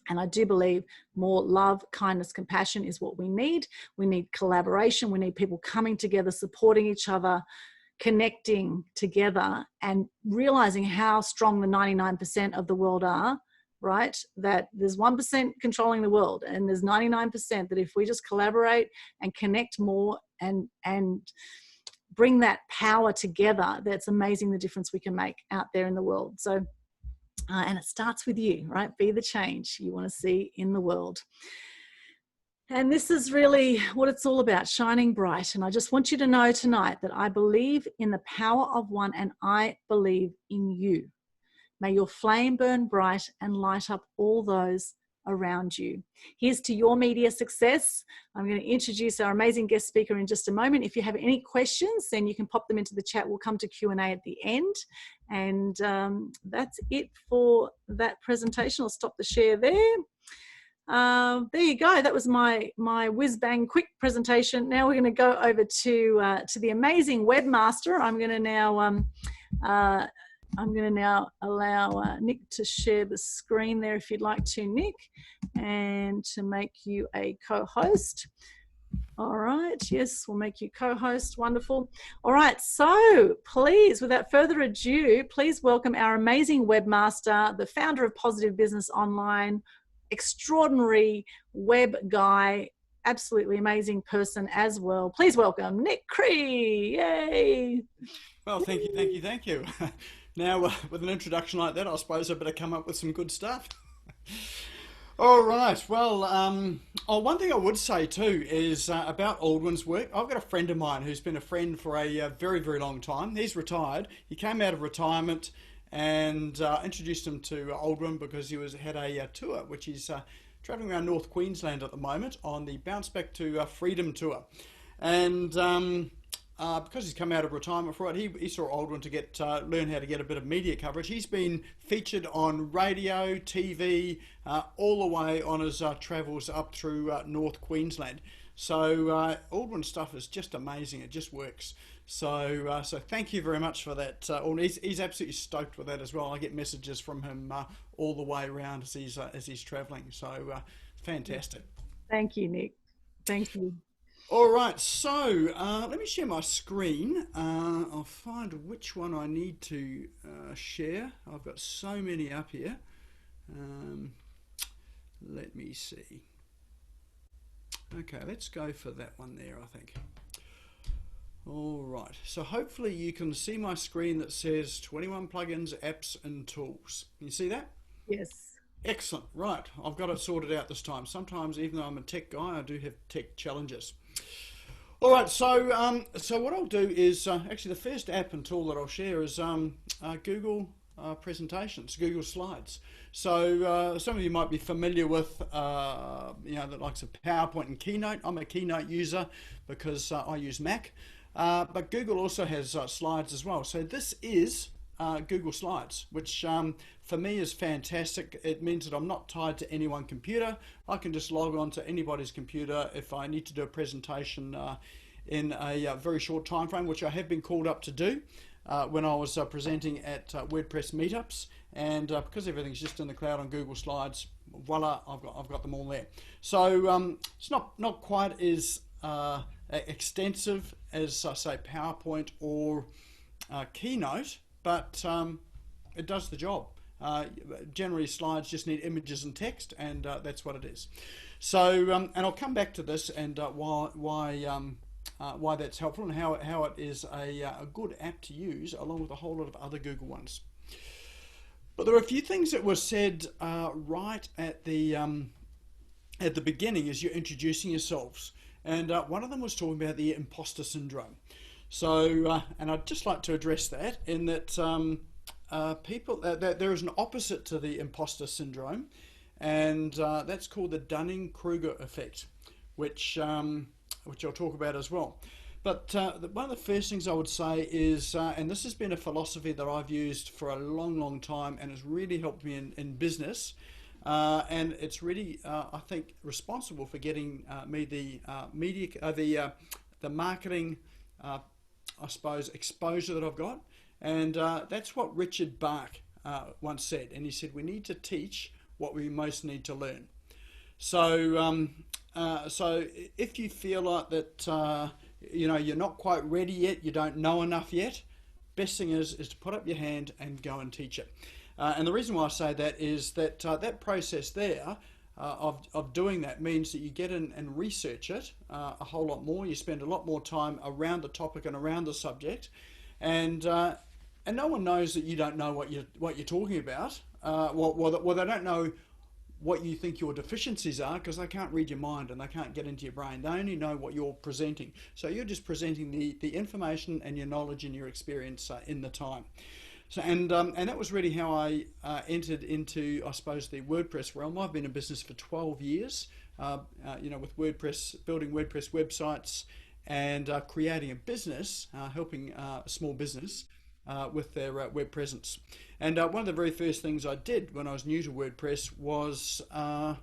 And I do believe more love, kindness, compassion is what we need. We need collaboration. We need people coming together, supporting each other, connecting together, and realizing how strong the 99% of the world are, right? That there's 1% controlling the world, and there's 99% that if we just collaborate and connect more and bring that power together, that's amazing the difference we can make out there in the world. So, and it starts with you, right? Be the change you want to see in the world. And this is really what it's all about, shining bright. And I just want you to know tonight that I believe in the power of one, and I believe in you. May your flame burn bright and light up all those around you. Here's to your media success. I'm going to introduce our amazing guest speaker in just a moment. If you have any questions, then you can pop them into the chat. We'll come to Q&A at the end. And that's it for that presentation. I'll stop the share there. There you go. That was my whiz bang quick presentation. Now we're going to go over to the amazing webmaster. I'm going to now allow Nik to share the screen there if you'd like to, Nik, and to make you a co-host. All right, yes, we'll make you co-host. Wonderful. All right, so please, without further ado, please welcome our amazing webmaster, the founder of Positive Business Online, extraordinary web guy, absolutely amazing person as well. Please welcome Nik Cree. Yay! Well, thank you. Now, with an introduction like that, I suppose I better come up with some good stuff. All right. Well, one thing I would say too is about Aldwyn's work. I've got a friend of mine who's been a friend for a very, very long time. He's retired. He came out of retirement and introduced him to Aldwyn because he had a tour, which he's travelling around North Queensland at the moment on the Bounce Back to Freedom tour. And because he's come out of retirement for it, he saw Aldwyn to learn how to get a bit of media coverage. He's been featured on radio, TV, all the way on his travels up through North Queensland. So Aldwyn's stuff is just amazing. It just works. So thank you very much for that. He's absolutely stoked with that as well. I get messages from him all the way around as he's travelling. So fantastic. Thank you, Nik. Thank you. All right, so let me share my screen. I'll find which one I need to share. I've got so many up here. Let me see. Okay, let's go for that one there, I think. All right, so hopefully you can see my screen that says 21 plugins, apps and tools. Can you see that? Yes. Excellent. Right, I've got it sorted out this time. Sometimes, even though I'm a tech guy, I do have tech challenges. All right, so what I'll do is actually the first app and tool that I'll share is Google presentations, Google Slides. So some of you might be familiar with the likes of PowerPoint and Keynote. I'm a Keynote user because I use Mac, but Google also has Slides as well. So this is Google Slides, which for me is fantastic. It means that I'm not tied to any one computer. I can just log on to anybody's computer if I need to do a presentation in a very short time frame, which I have been called up to do when I was presenting at WordPress meetups. And because everything's just in the cloud on Google Slides, voila, I've got them all there. So it's not quite as extensive as say PowerPoint or Keynote, but it does the job. Generally, slides just need images and text, and that's what it is. So, and I'll come back to this and why that's helpful and how it is a good app to use, along with a whole lot of other Google ones. But there are a few things that were said right at the beginning as you're introducing yourselves, and one of them was talking about the imposter syndrome. So, and I'd just like to address that in that there is an opposite to the imposter syndrome, and that's called the Dunning-Kruger effect, which I'll talk about as well. But one of the first things I would say is, and this has been a philosophy that I've used for a long time, and has really helped me in business, and it's really I think responsible for getting me the marketing I suppose exposure that I've got. And that's what Richard Bach once said, and he said we need to teach what we most need to learn. So so if you feel like that you're not quite ready yet, you don't know enough yet, best thing is to put up your hand and go and teach it. And the reason why I say that is that that process there of doing that means that you get in and research it a whole lot more. You spend a lot more time around the topic and around the subject, and no one knows that you don't know what you're talking about. Well, they don't know what you think your deficiencies are, because they can't read your mind and they can't get into your brain. They only know what you're presenting. So you're just presenting the information and your knowledge and your experience in the time. So and that was really how I entered into, I suppose, the WordPress realm. I've been in business for 12 years, with WordPress, building WordPress websites and creating a business, helping a small business with their web presence. And one of the very first things I did when I was new to WordPress was to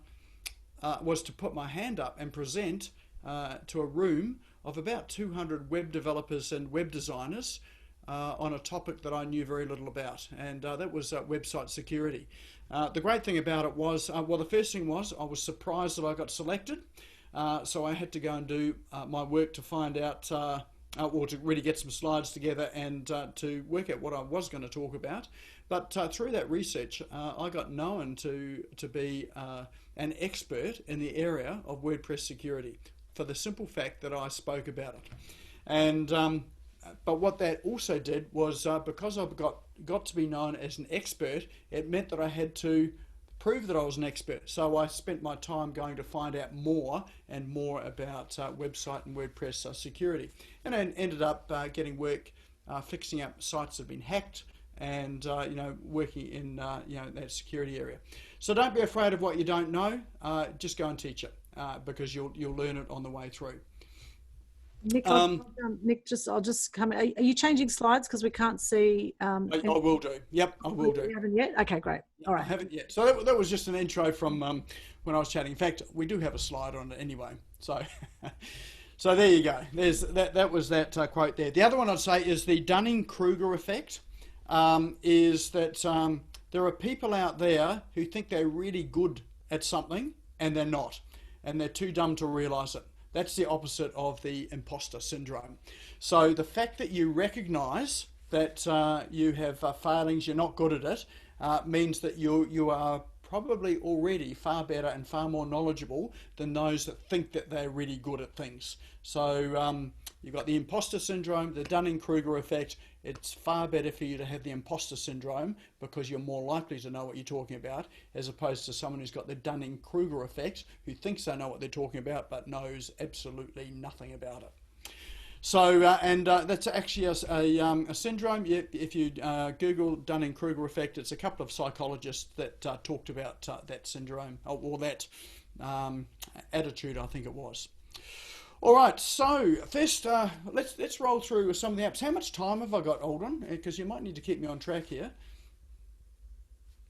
put my hand up and present to a room of about 200 web developers and web designers on a topic that I knew very little about, and that was website security. The great thing about it was, the first thing was I was surprised that I got selected, so I had to go and do my work to find out or to really get some slides together and to work out what I was going to talk about. But through that research, I got known to be an expert in the area of WordPress security for the simple fact that I spoke about it. And but what that also did was because I've got to be known as an expert, it meant that I had to prove that I was an expert. So I spent my time going to find out more and more about website and WordPress security, and I ended up getting work fixing up sites that have been hacked, and you know, working in you know, that security area. So don't be afraid of what you don't know. Just go and teach it because you'll learn it on the way through. Nick, Nick, I'll just come. Are you changing slides because we can't see? I will do. Yep, I will do. You haven't yet? Okay, great. All right. I haven't yet. So that was just an intro from when I was chatting. In fact, we do have a slide on it anyway. So, so there you go. There's that was that quote there. The other one I'd say is the Dunning-Kruger effect. Is that there are people out there who think they're really good at something and they're not, and they're too dumb to realise it. That's the opposite of the imposter syndrome. So the fact that you recognise that you have failings, you're not good at it, means that you are probably already far better and far more knowledgeable than those that think that they're really good at things. So you've got the imposter syndrome, the Dunning-Kruger effect. It's far better for you to have the imposter syndrome because you're more likely to know what you're talking about, as opposed to someone who's got the Dunning-Kruger effect, who thinks they know what they're talking about but knows absolutely nothing about it. So, and that's actually a syndrome. If you Google Dunning-Kruger effect, it's a couple of psychologists that talked about that syndrome, or that attitude, I think it was. All right, so first let's roll through some of the apps. How much time have I got, Aldwyn? Because you might need to keep me on track here.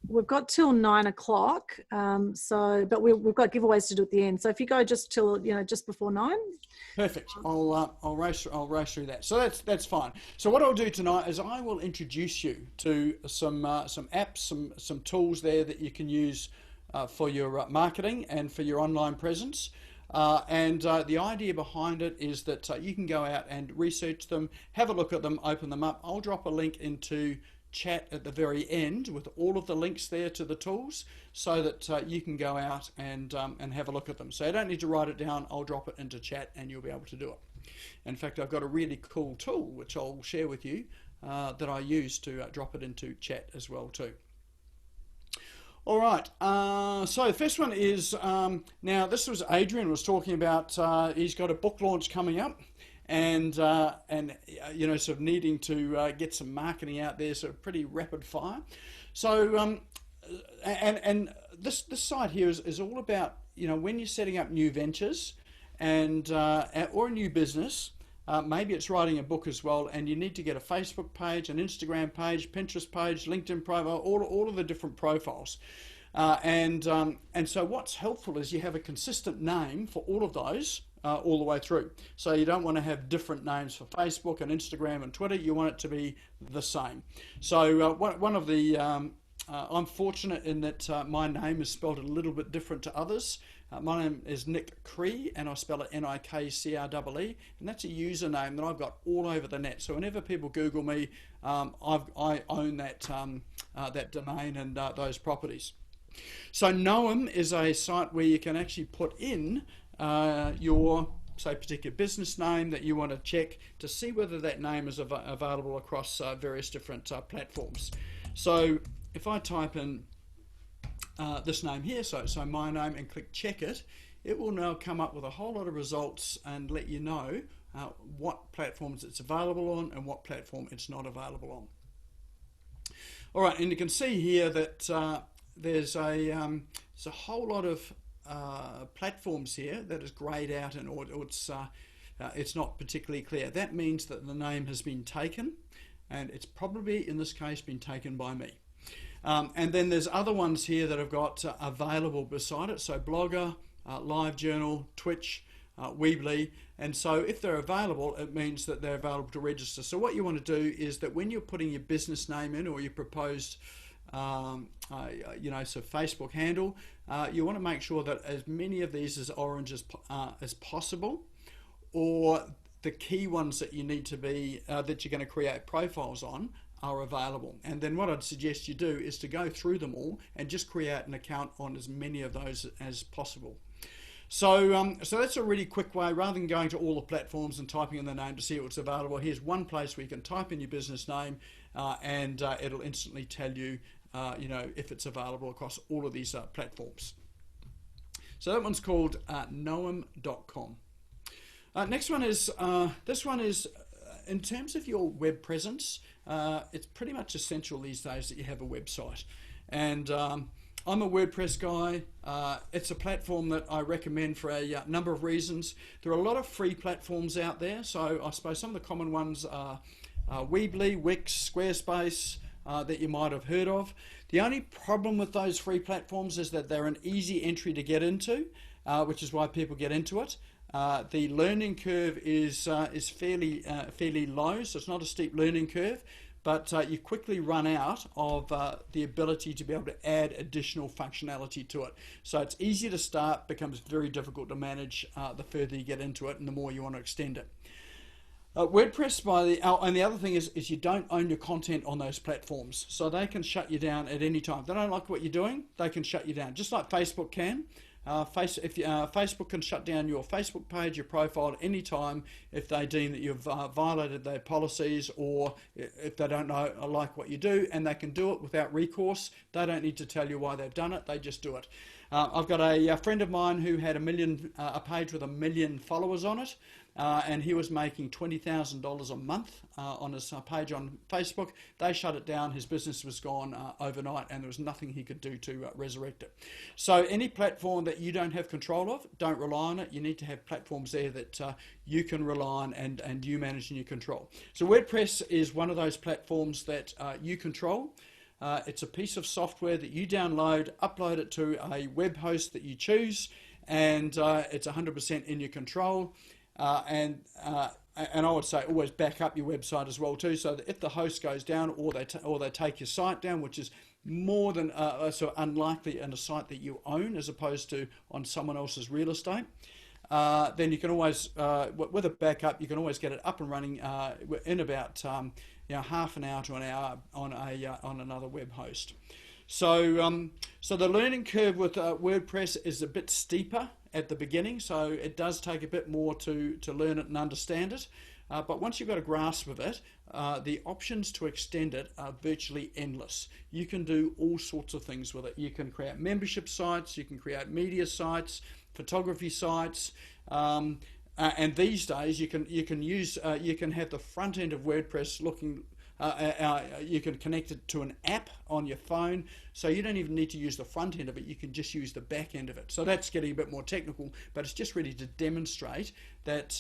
We've got till 9 o'clock, but we've got giveaways to do at the end. So if you go just till just before 9. Perfect. I'll race through that. So that's fine. So what I'll do tonight is I will introduce you to some apps, some tools there that you can use for your marketing and for your online presence. And the idea behind it is that you can go out and research them, have a look at them, open them up. I'll drop a link into chat at the very end with all of the links there to the tools, so that you can go out and have a look at them. So you don't need to write it down. I'll drop it into chat and you'll be able to do it. In fact, I've got a really cool tool which I'll share with you that I use to drop it into chat as well too. All right, so the first one is, now this was Adrian was talking about, he's got a book launch coming up, and you know, sort of needing to get some marketing out there, sort of pretty rapid fire. So and this site here is all about, you know, when you're setting up new ventures and or a new business. Maybe it's writing a book as well, and you need to get a Facebook page, an Instagram page, Pinterest page, LinkedIn profile, all of the different profiles. And so what's helpful is you have a consistent name for all of those all the way through. So you don't want to have different names for Facebook and Instagram and Twitter. You want it to be the same. So one of the I'm fortunate in that my name is spelled a little bit different to others. My name is Nik Cree, and I spell it Nikree, and that's a username that I've got all over the net. So whenever people Google me, I own that that domain and those properties. So Noam is a site where you can actually put in your, say, particular business name that you want to check to see whether that name is available across various different platforms. So if I type in this name here, so my name, and click check it, it will now come up with a whole lot of results and let you know what platforms it's available on and what platform it's not available on. All right, and you can see here that there's a whole lot of platforms here that is grayed out, and or it's not particularly clear. That means that the name has been taken, and it's probably in this case been taken by me. And then there's other ones here that have got available beside it, so Blogger, LiveJournal, Twitch, Weebly, and so if they're available, it means that they're available to register. So what you want to do is that when you're putting your business name in, or your proposed you know, so Facebook handle, you want to make sure that as many of these as orange as possible, or the key ones that you need to be, that you're going to create profiles on are available. And then what I'd suggest you do is to go through them all and just create an account on as many of those as possible. So, so that's a really quick way. Rather than going to all the platforms and typing in the name to see what's available, here's one place where you can type in your business name and it'll instantly tell you, you know, if it's available across all of these platforms. So that one's called noam.com. Next one is, this one is, in terms of your web presence, it's pretty much essential these days that you have a website. And I'm a WordPress guy. It's a platform that I recommend for a number of reasons. There are a lot of free platforms out there. So I suppose some of the common ones are Weebly, Wix, Squarespace, that you might have heard of. The only problem with those free platforms is that they're an easy entry to get into, which is why people get into it. The learning curve is fairly low, so it's not a steep learning curve, but you quickly run out of the ability to be able to add additional functionality to it. So it's easy to start, becomes very difficult to manage the further you get into it and the more you want to extend it. WordPress, and the other thing is you don't own your content on those platforms, so they can shut you down at any time. If they don't like what you're doing, they can shut you down, just like Facebook can. Facebook can shut down your Facebook page, your profile at any time if they deem that you've violated their policies, or if they don't like what you do, and they can do it without recourse. They don't need to tell you why they've done it, they just do it. I've got a friend of mine who had a page with 1 million followers on it, and he was making $20,000 a month on his page on Facebook. They shut it down, his business was gone overnight, and there was nothing he could do to resurrect it. So any platform that you don't have control of, don't rely on it. You need to have platforms there that you can rely on and you manage and you control. So WordPress is one of those platforms that you control. It's a piece of software that you download, upload it to a web host that you choose, and it's 100% in your control. And I would say always back up your website as well too, so that if the host goes down or they take your site down, which is more than so unlikely in a site that you own as opposed to on someone else's real estate, then you can always with a backup you can always get it up and running in about half an hour to an hour on another web host. So so the learning curve with WordPress is a bit steeper at the beginning, so it does take a bit more to learn it and understand it, but once you've got a grasp of it, the options to extend it are virtually endless. You can do all sorts of things with it. You can create membership sites, you can create media sites, photography sites, and these days you can have the front end of WordPress looking. You can connect it to an app on your phone, so you don't even need to use the front end of it, you can just use the back end of it. So that's getting a bit more technical, but it's just really to demonstrate that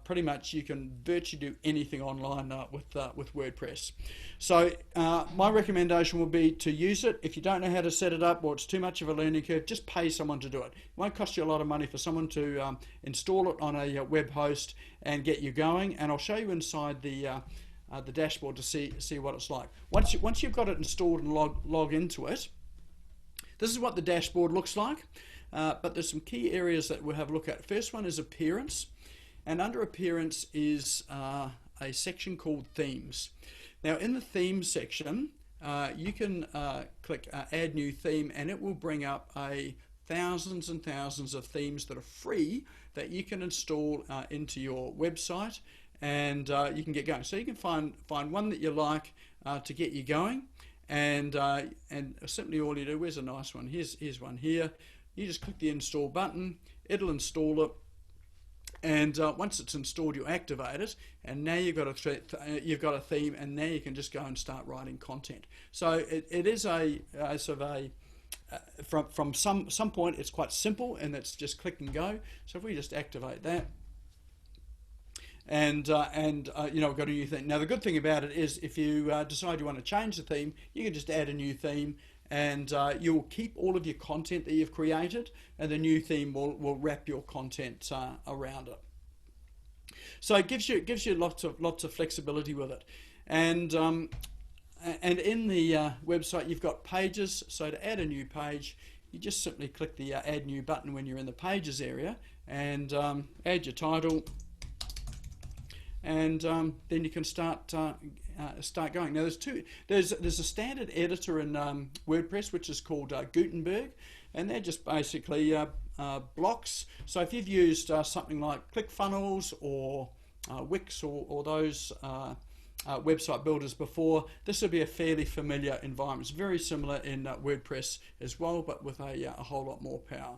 pretty much you can virtually do anything online with WordPress. So my recommendation would be to use it. If you don't know how to set it up or it's too much of a learning curve, just pay someone to do it. It won't cost you a lot of money for someone to install it on a web host and get you going, and I'll show you inside the dashboard to see what it's like. Once you've got it installed and log into it, this is what the dashboard looks like, but there's some key areas that we'll have a look at. First one is appearance, and under appearance is a section called themes. Now in the themes section you can click add new theme, and it will bring up thousands and thousands of themes that are free that you can install into your website, and you can get going. So you can find one that you like to get you going, and simply all you do, where's a nice one, here's one here, you just click the install button, it'll install it, and once it's installed you activate it, and now you've got a theme, and now you can just go and start writing content. So it is a sort of a from some point it's quite simple, and it's just click and go. So if we just activate that, and you know, we've got a new theme. Now the good thing about it is if you decide you want to change the theme, you can just add a new theme, and you'll keep all of your content that you've created, and the new theme will wrap your content around it. So it gives you lots of flexibility with it, and in the website you've got pages. So to add a new page, you just simply click the add new button when you're in the pages area, and add your title. and then you can start going. Now there's a standard editor in WordPress which is called Gutenberg, and they're just basically blocks. So if you've used something like ClickFunnels or Wix or those website builders before, this will be a fairly familiar environment. It's very similar in WordPress as well, but with a whole lot more power.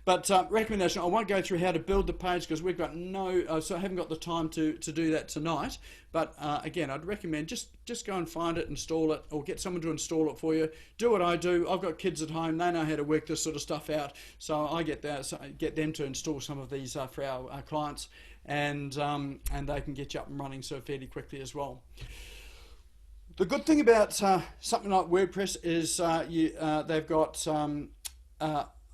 But recommendation, I won't go through how to build the page because we've got so I haven't got the time to do that tonight. But again, I'd recommend just go and find it, install it, or get someone to install it for you. Do what I do. I've got kids at home; they know how to work this sort of stuff out. So I get them to install some of these for our clients, and they can get you up and running so fairly quickly as well. The good thing about something like WordPress is they've got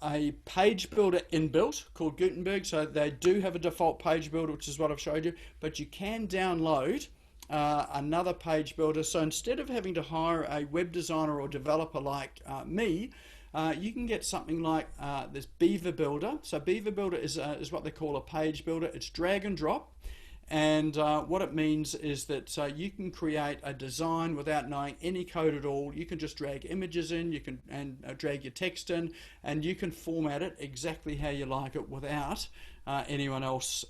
a page builder inbuilt called Gutenberg. So they do have a default page builder, which is what I've showed you, but you can download another page builder. So instead of having to hire a web designer or developer like me, you can get something like this Beaver Builder. So Beaver Builder is what they call a page builder. It's drag and drop. And what it means is that you can create a design without knowing any code at all. You can just drag images in, you can drag your text in, and you can format it exactly how you like it without anyone else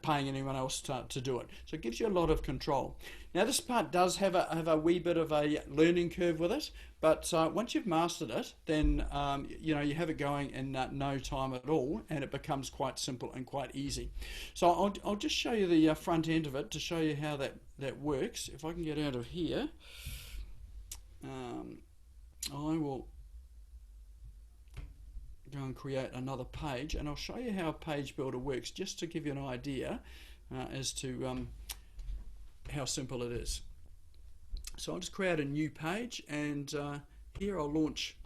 paying anyone else to do it. So it gives you a lot of control. Now this part does have a wee bit of a learning curve with it, but once you've mastered it, then you have it going in no time at all, and it becomes quite simple and quite easy. So I'll just show you the front end of it to show you how that works. If I can get out of here, I will go and create another page, and I'll show you how a page builder works, just to give you an idea as to how simple it is. So I'll just create a new page, and here I'll launch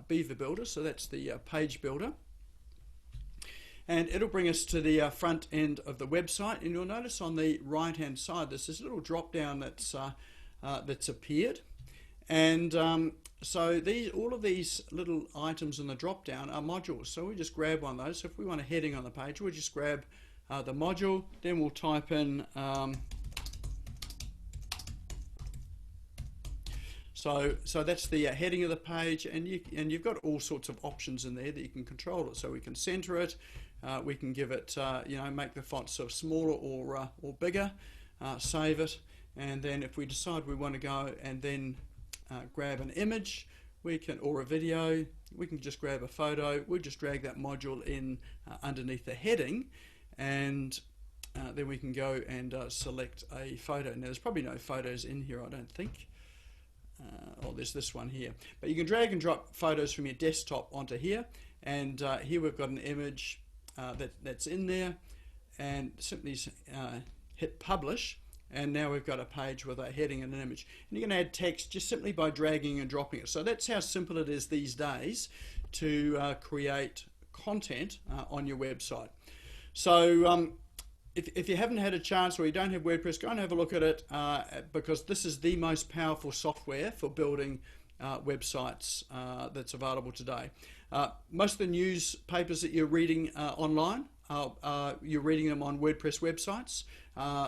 Beaver Builder. So that's the page builder, and it'll bring us to the front end of the website. And you'll notice on the right hand side there's this little drop down that's appeared, and so all of these little items in the drop down are modules. So we just grab one of those. So if we want a heading on the page, we'll just grab the module, then we'll type in So that's the heading of the page, and you've got all sorts of options in there that you can control it. So we can center it, we can give it, make the font sort of smaller or bigger, save it, and then if we decide we want to go and then grab an image, or a video, we can just grab a photo. We'll just drag that module in underneath the heading, and then we can go and select a photo. Now there's probably no photos in here, I don't think. There's this one here, but you can drag and drop photos from your desktop onto here, and here we've got an image that's in there, and simply hit publish, and now we've got a page with a heading and an image. And you can add text just simply by dragging and dropping it. So that's how simple it is these days to create content on your website. So if you haven't had a chance, or you don't have WordPress, go and have a look at it, because this is the most powerful software for building websites that's available today. Most of the newspapers that you're reading online, you're reading them on WordPress websites.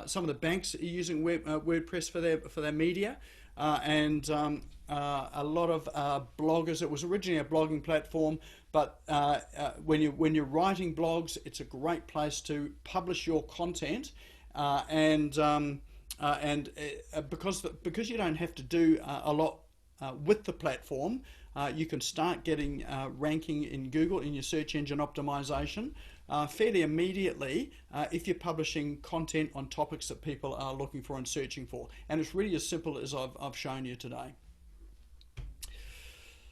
Some of the banks are using WordPress for their media, and a lot of bloggers. It was originally a blogging platform, but when you're writing blogs, it's a great place to publish your content, because you don't have to do a lot with the platform. You can start getting ranking in Google in your search engine optimization fairly immediately if you're publishing content on topics that people are looking for and searching for. And it's really as simple as I've shown you today.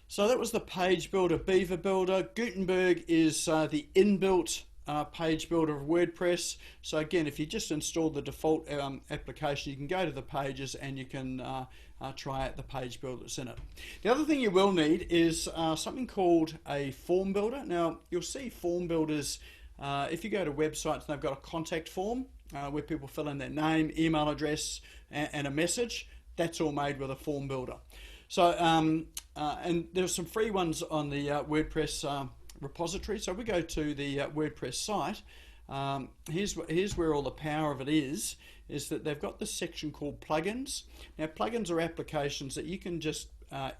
So that was the page builder, Beaver Builder. Gutenberg is the inbuilt page builder of WordPress. So again, if you just install the default application, you can go to the pages and you can try out the page builder that's in it. The other thing you will need is something called a form builder. Now you'll see form builders, if you go to websites, they've got a contact form where people fill in their name, email address, and a message. That's all made with a form builder. So and there's some free ones on the WordPress repository. So we go to the WordPress site, Here's where all the power of it is that they've got this section called plugins. Now, plugins are applications that you can just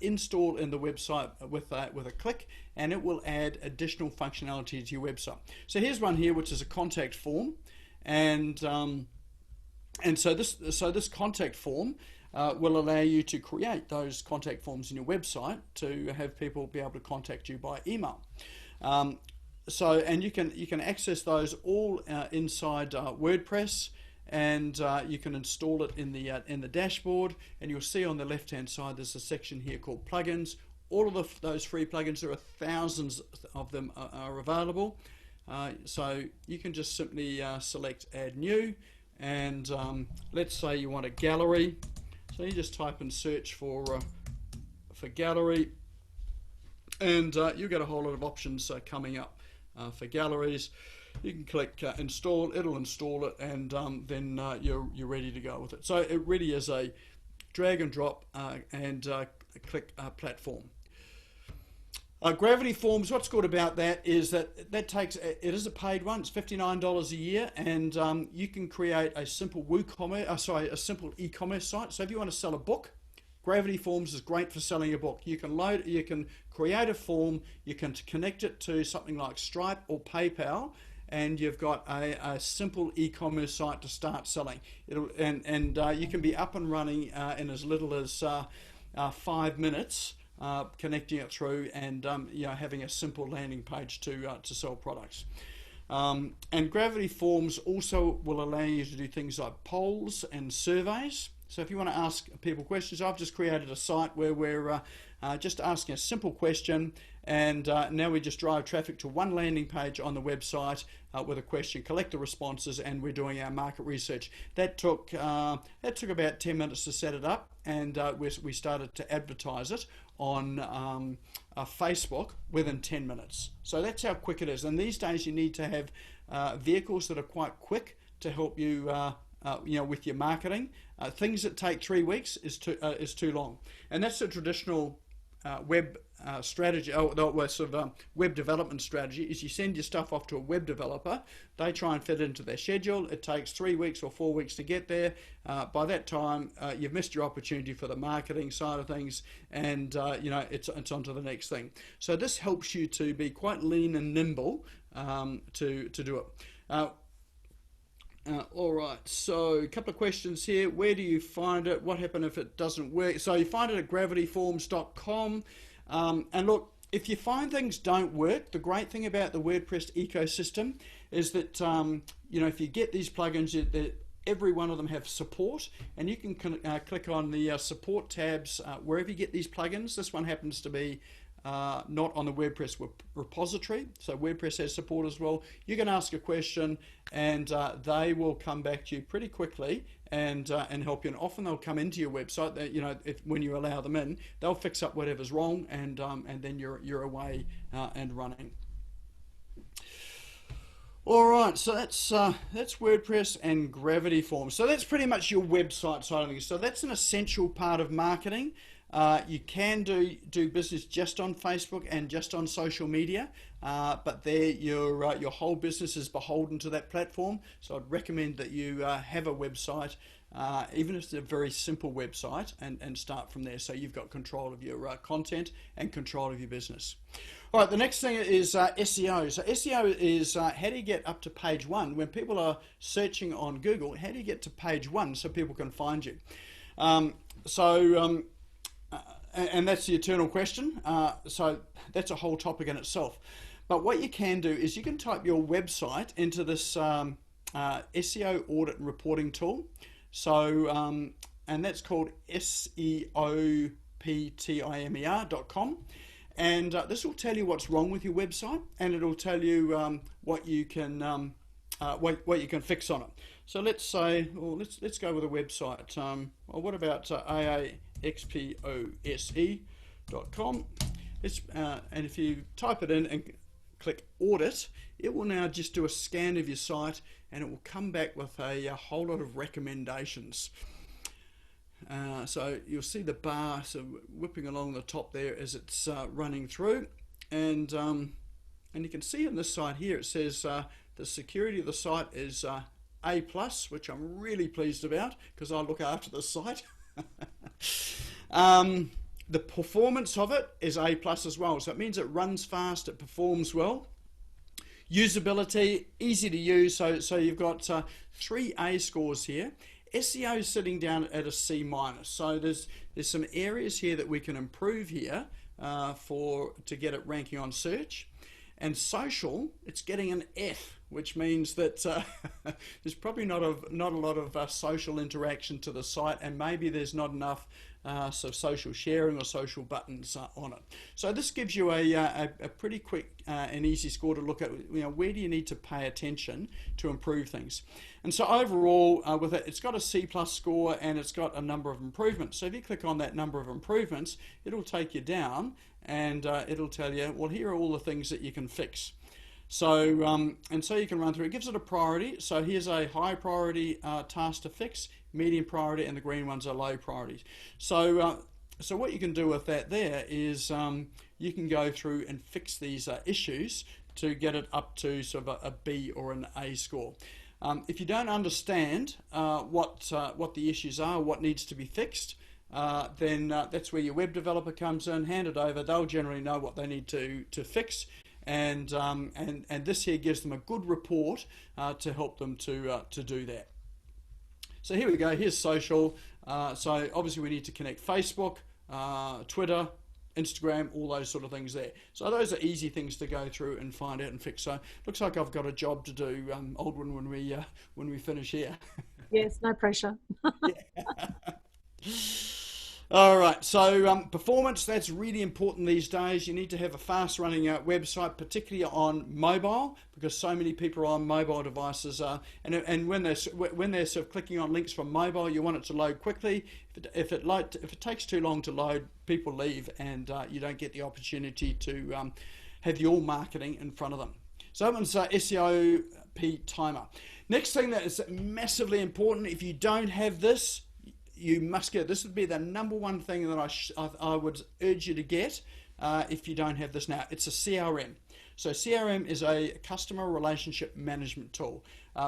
install in the website with a click, and it will add additional functionality to your website. So here's one here, which is a contact form, and so this contact form will allow you to create those contact forms in your website to have people be able to contact you by email. And you can access those all inside WordPress. And you can install it in the dashboard, and you'll see on the left hand side there's a section here called plugins. All of those free plugins, there are thousands of them are available, so you can just simply select add new, and let's say you want a gallery, so you just type in search for gallery, and you'll get a whole lot of options coming up for galleries. You can click install, it'll install it, and then you're ready to go with it. So it really is a drag and drop and click platform. Gravity Forms, what's good about that is that it is a paid one. It's $59 a year, and you can create a simple a simple e-commerce site. So if you want to sell a book, Gravity Forms is great for selling a book. You can create a form, you can connect it to something like Stripe or PayPal, and you've got a simple e-commerce site to start selling. You can be up and running in as little as 5 minutes, connecting it through and having a simple landing page to sell products. And Gravity Forms also will allow you to do things like polls and surveys. So if you want to ask people questions, I've just created a site where we're just asking a simple question, and now we just drive traffic to one landing page on the website with a question, collect the responses, and we're doing our market research. That took about 10 minutes to set it up, and we started to advertise it on Facebook within 10 minutes. So that's how quick it is. And these days you need to have vehicles that are quite quick to help you with your marketing. Things that take 3 weeks is too long, and that's a traditional web strategy, web development strategy. Is you send your stuff off to a web developer, they try and fit it into their schedule. It takes 3 weeks or 4 weeks to get there. By that time, you've missed your opportunity for the marketing side of things, and it's on to the next thing. So this helps you to be quite lean and nimble to do it. All right, so a couple of questions here. Where do you find it? What happens if it doesn't work? So you find it at gravityforms.com. And look, if you find things don't work, the great thing about the WordPress ecosystem is that if you get these plugins, every one of them have support, and you can click on the support tabs wherever you get these plugins. This one happens to be not on the WordPress repository, so WordPress has support as well. You can ask a question, and they will come back to you pretty quickly and help you. And often they'll come into your website. When you allow them in, they'll fix up whatever's wrong, and then you're away and running. All right, so that's WordPress and Gravity Forms. So that's pretty much your website side of things. So that's an essential part of marketing. You can do business just on Facebook and just on social media, but there your whole business is beholden to that platform. So I'd recommend that you have a website, even if it's a very simple website, and start from there, so you've got control of your content and control of your business. All right, the next thing is SEO. So SEO is how do you get up to page 1 when people are searching on Google? How do you get to page 1 so people can find you? And that's the eternal question. So that's a whole topic in itself. But what you can do is you can type your website into this SEO audit and reporting tool. So, and that's called SEOPTIMER.com. And this will tell you what's wrong with your website, and it'll tell you what you can fix on it. So let's say, let's go with a website. What about AEXPOSE.com? And if you type it in and click audit, it will now just do a scan of your site, and it will come back with a whole lot of recommendations. So you'll see the bar whipping along the top there as it's running through, and you can see on this side here it says The security of the site is A+, which I'm really pleased about because I look after the site. The performance of it is A+ as well, so it means it runs fast, it performs well. Usability, easy to use, so you've got 3 A scores here. SEO is sitting down at a C-, so there's some areas here that we can improve here to get it ranking on search. And social, it's getting an F, which means that there's probably not a lot of social interaction to the site, and maybe there's not enough sort of social sharing or social buttons on it. So this gives you a pretty quick and easy score to look at, where do you need to pay attention to improve things. And so overall with it, it's got a C+ score and it's got a number of improvements. So if you click on that number of improvements, it'll take you down and it'll tell you, well, here are all the things that you can fix. So, and so you can run through. It gives it a priority. So here's a high priority task to fix, medium priority, and the green ones are low priorities. So, so what you can do with that there is you can go through and fix these issues to get it up to sort of a B or an A score. If you don't understand what the issues are, what needs to be fixed, then that's where your web developer comes in, hand it over. They'll generally know what they need to fix. And this here gives them a good report to help them to do that. So here we go, here's social. So obviously we need to connect Facebook, Twitter, Instagram, all those sort of things there. So those are easy things to go through and find out and fix. So looks like I've got a job to do, Aldwyn, when we finish here. Yes, no pressure. All right, so performance, that's really important these days. You need to have a fast running website, particularly on mobile, because so many people are on mobile devices. And when they're sort of clicking on links from mobile, you want it to load quickly. If it takes too long to load, people leave and you don't get the opportunity to have your marketing in front of them. So that one's SEOP timer. Next thing that is massively important, if you don't have this, you must get it. This would be the number one thing that I would urge you to get if you don't have this now. It's a CRM. So CRM is a customer relationship management tool.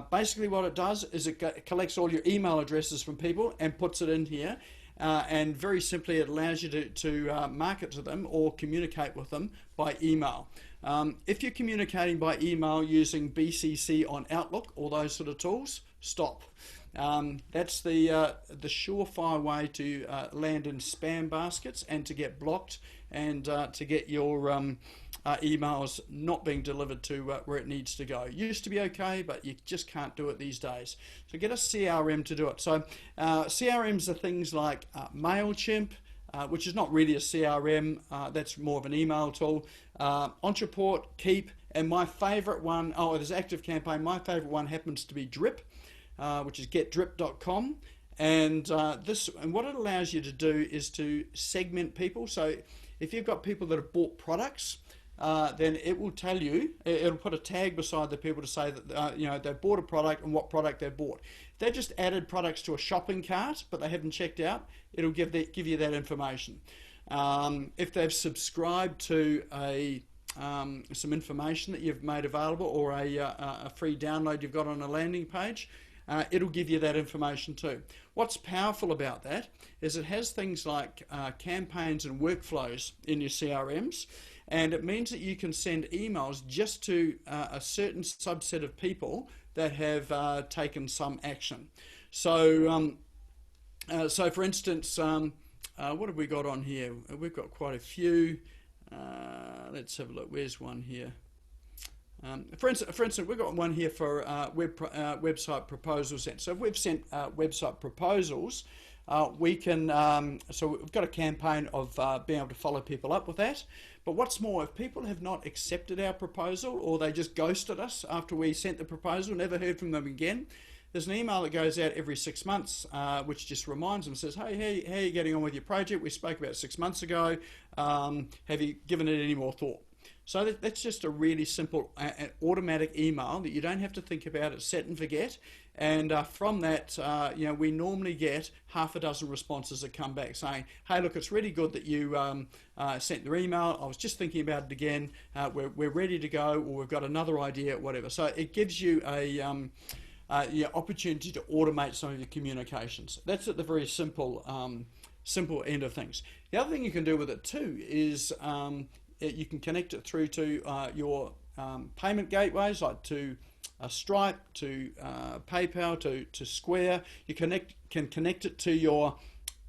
Basically what it does is it collects all your email addresses from people and puts it in here. And very simply it allows you to market to them or communicate with them by email. If you're communicating by email using BCC on Outlook, all those sort of tools, stop. That's the surefire way to land in spam baskets and to get blocked and to get your emails not being delivered to where it needs to go. Used to be okay, but you just can't do it these days. So get a CRM to do it. So CRMs are things like MailChimp, which is not really a CRM, that's more of an email tool. Entreport, Keep, and my favorite one, there's ActiveCampaign. My favorite one happens to be Drip, which is getdrip.com. And what it allows you to do is to segment people. So if you've got people that have bought products, then it will tell you, it'll put a tag beside the people to say that they've bought a product and what product they've bought. If they just added products to a shopping cart but they haven't checked out, it'll give you that information. If they've subscribed to some information that you've made available or a free download you've got on a landing page, it'll give you that information too. What's powerful about that is it has things like campaigns and workflows in your CRMs, and it means that you can send emails just to a certain subset of people that have taken some action. So, so for instance, what have we got on here? We've got quite a few. Let's have a look. Where's one here? For instance, we've got one here for website proposals. So if we've sent website proposals, we can, so we've got a campaign of being able to follow people up with that. But what's more, if people have not accepted our proposal or they just ghosted us after we sent the proposal, never heard from them again, there's an email that goes out every 6 months, which just reminds them, says, hey, how are you getting on with your project? We spoke about 6 months ago. Have you given it any more thought? So that's just a really simple automatic email that you don't have to think about it, set and forget. And from that, we normally get half a dozen responses that come back saying, hey, look, it's really good that you sent the email. I was just thinking about it again. We're ready to go, or we've got another idea, whatever. So it gives you a opportunity to automate some of your communications. That's at the very simple end of things. The other thing you can do with it too is you can connect it through to your payment gateways, like to Stripe, to PayPal, to Square. You can connect it to your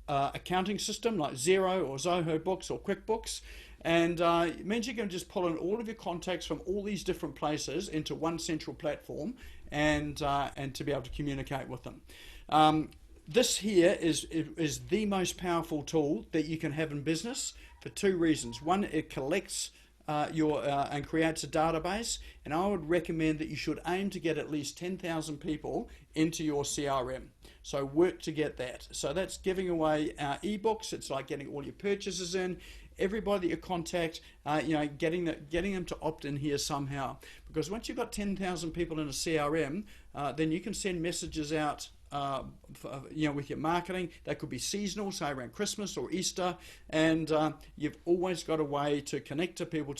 accounting system like Xero or Zoho Books or QuickBooks, and it means you can just pull in all of your contacts from all these different places into one central platform, and to be able to communicate with them. This here is the most powerful tool that you can have in business for two reasons. One, it collects and creates a database, and I would recommend that you should aim to get at least 10,000 people into your CRM. So work to get that. So that's giving away ebooks. It's like getting all your purchases in. Everybody that you contact, getting them to opt in here somehow. Because once you've got 10,000 people in a CRM, then you can send messages out with your marketing. They could be seasonal, say around Christmas or Easter, and you've always got a way to connect to people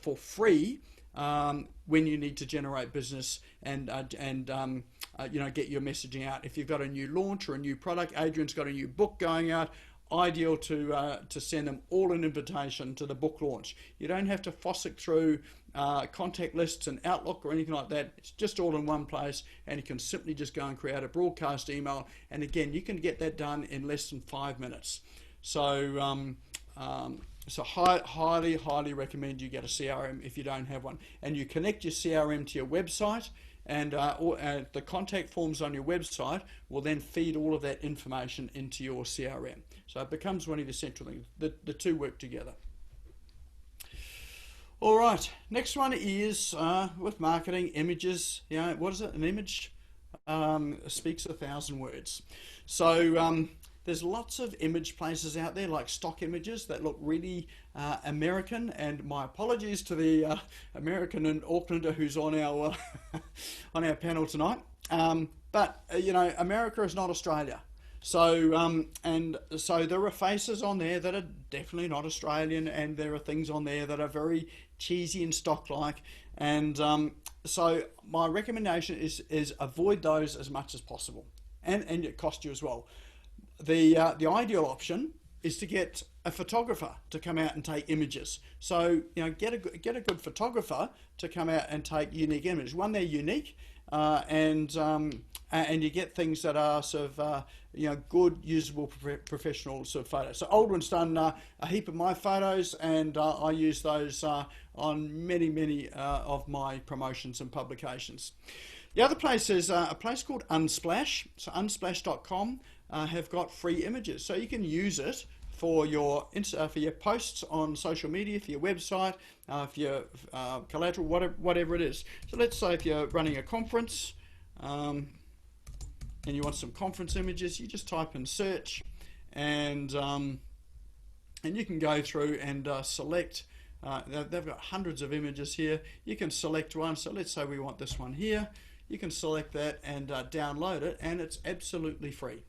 for free when you need to generate business and get your messaging out. If you've got a new launch or a new product, Adrian's got a new book going out. Ideal to send them all an invitation to the book launch. You don't have to fossick through contact lists and Outlook or anything like that. It's just all in one place, and you can simply just go and create a broadcast email, and again, you can get that done in less than 5 minutes. So highly recommend you get a CRM if you don't have one, and you connect your CRM to your website, and the contact forms on your website will then feed all of that information into your CRM. So it becomes one of your central things. The two work together. All right, next one is with marketing, images. What is it? An image speaks 1,000 words. So there's lots of image places out there, like stock images that look really American, and my apologies to the American and Aucklander who's on our on our panel tonight. But America is not Australia. So so there are faces on there that are definitely not Australian, and there are things on there that are very cheesy and stock-like, and so my recommendation is avoid those as much as possible, and it costs you as well. The ideal option is to get a photographer to come out and take images. So get a good photographer to come out and take unique images. One, they're unique, and you get things that are sort of good, usable, professional sort of photos. So Aldwyn's done a heap of my photos, and I use those on many of my promotions and publications. The other place is a place called Unsplash. So unsplash.com have got free images, so you can use it for your posts on social media, for your website, for your collateral, whatever it is. So let's say if you're running a conference and you want some conference images, you just type in search, and you can go through and select. They've got hundreds of images here. You can select one. So let's say we want this one here. You can select that and download it, and it's absolutely free.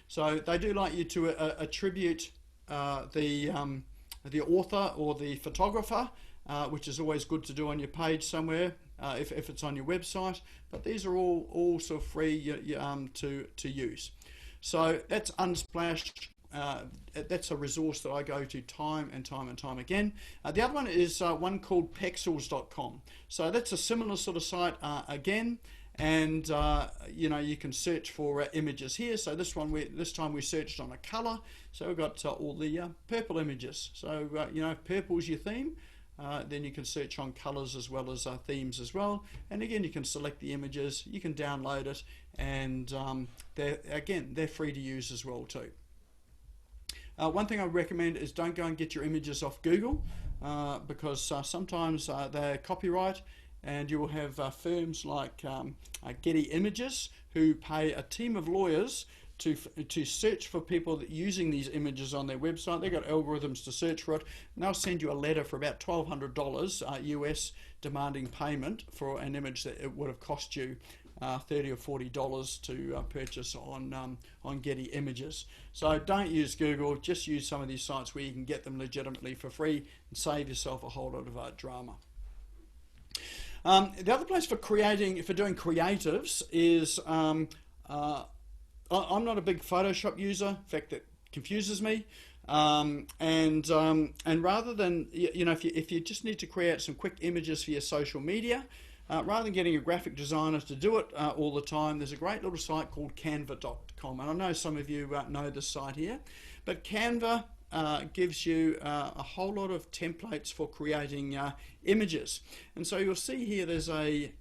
So they do like you to attribute the author or the photographer, which is always good to do on your page somewhere if it's on your website. But these are all sort of free to use. So that's Unsplash. That's a resource that I go to time and time again. The other one is one called Pexels.com. So that's a similar sort of site again. And you can search for images here. So this time we searched on a color, so we've got all the purple images. So if purple's your theme, then you can search on colors as well as themes as well. And again, you can select the images, you can download it, and they're free to use as well too. One thing I recommend is don't go and get your images off Google, because sometimes they're copyright. And you will have firms like Getty Images who pay a team of lawyers to search for people that are using these images on their website. They've got algorithms to search for it, and they'll send you a letter for about $1,200 US, demanding payment for an image that it would have cost you $30 or $40 to purchase on Getty Images. So don't use Google, just use some of these sites where you can get them legitimately for free and save yourself a whole lot of drama. The other place for doing creatives is, I'm not a big Photoshop user. In fact, that confuses me. And rather than, if you just need to create some quick images for your social media, rather than getting a graphic designer to do it all the time, there's a great little site called canva.com. And I know some of you know this site here, but Canva gives you a whole lot of templates for creating images. And so you'll see here there's a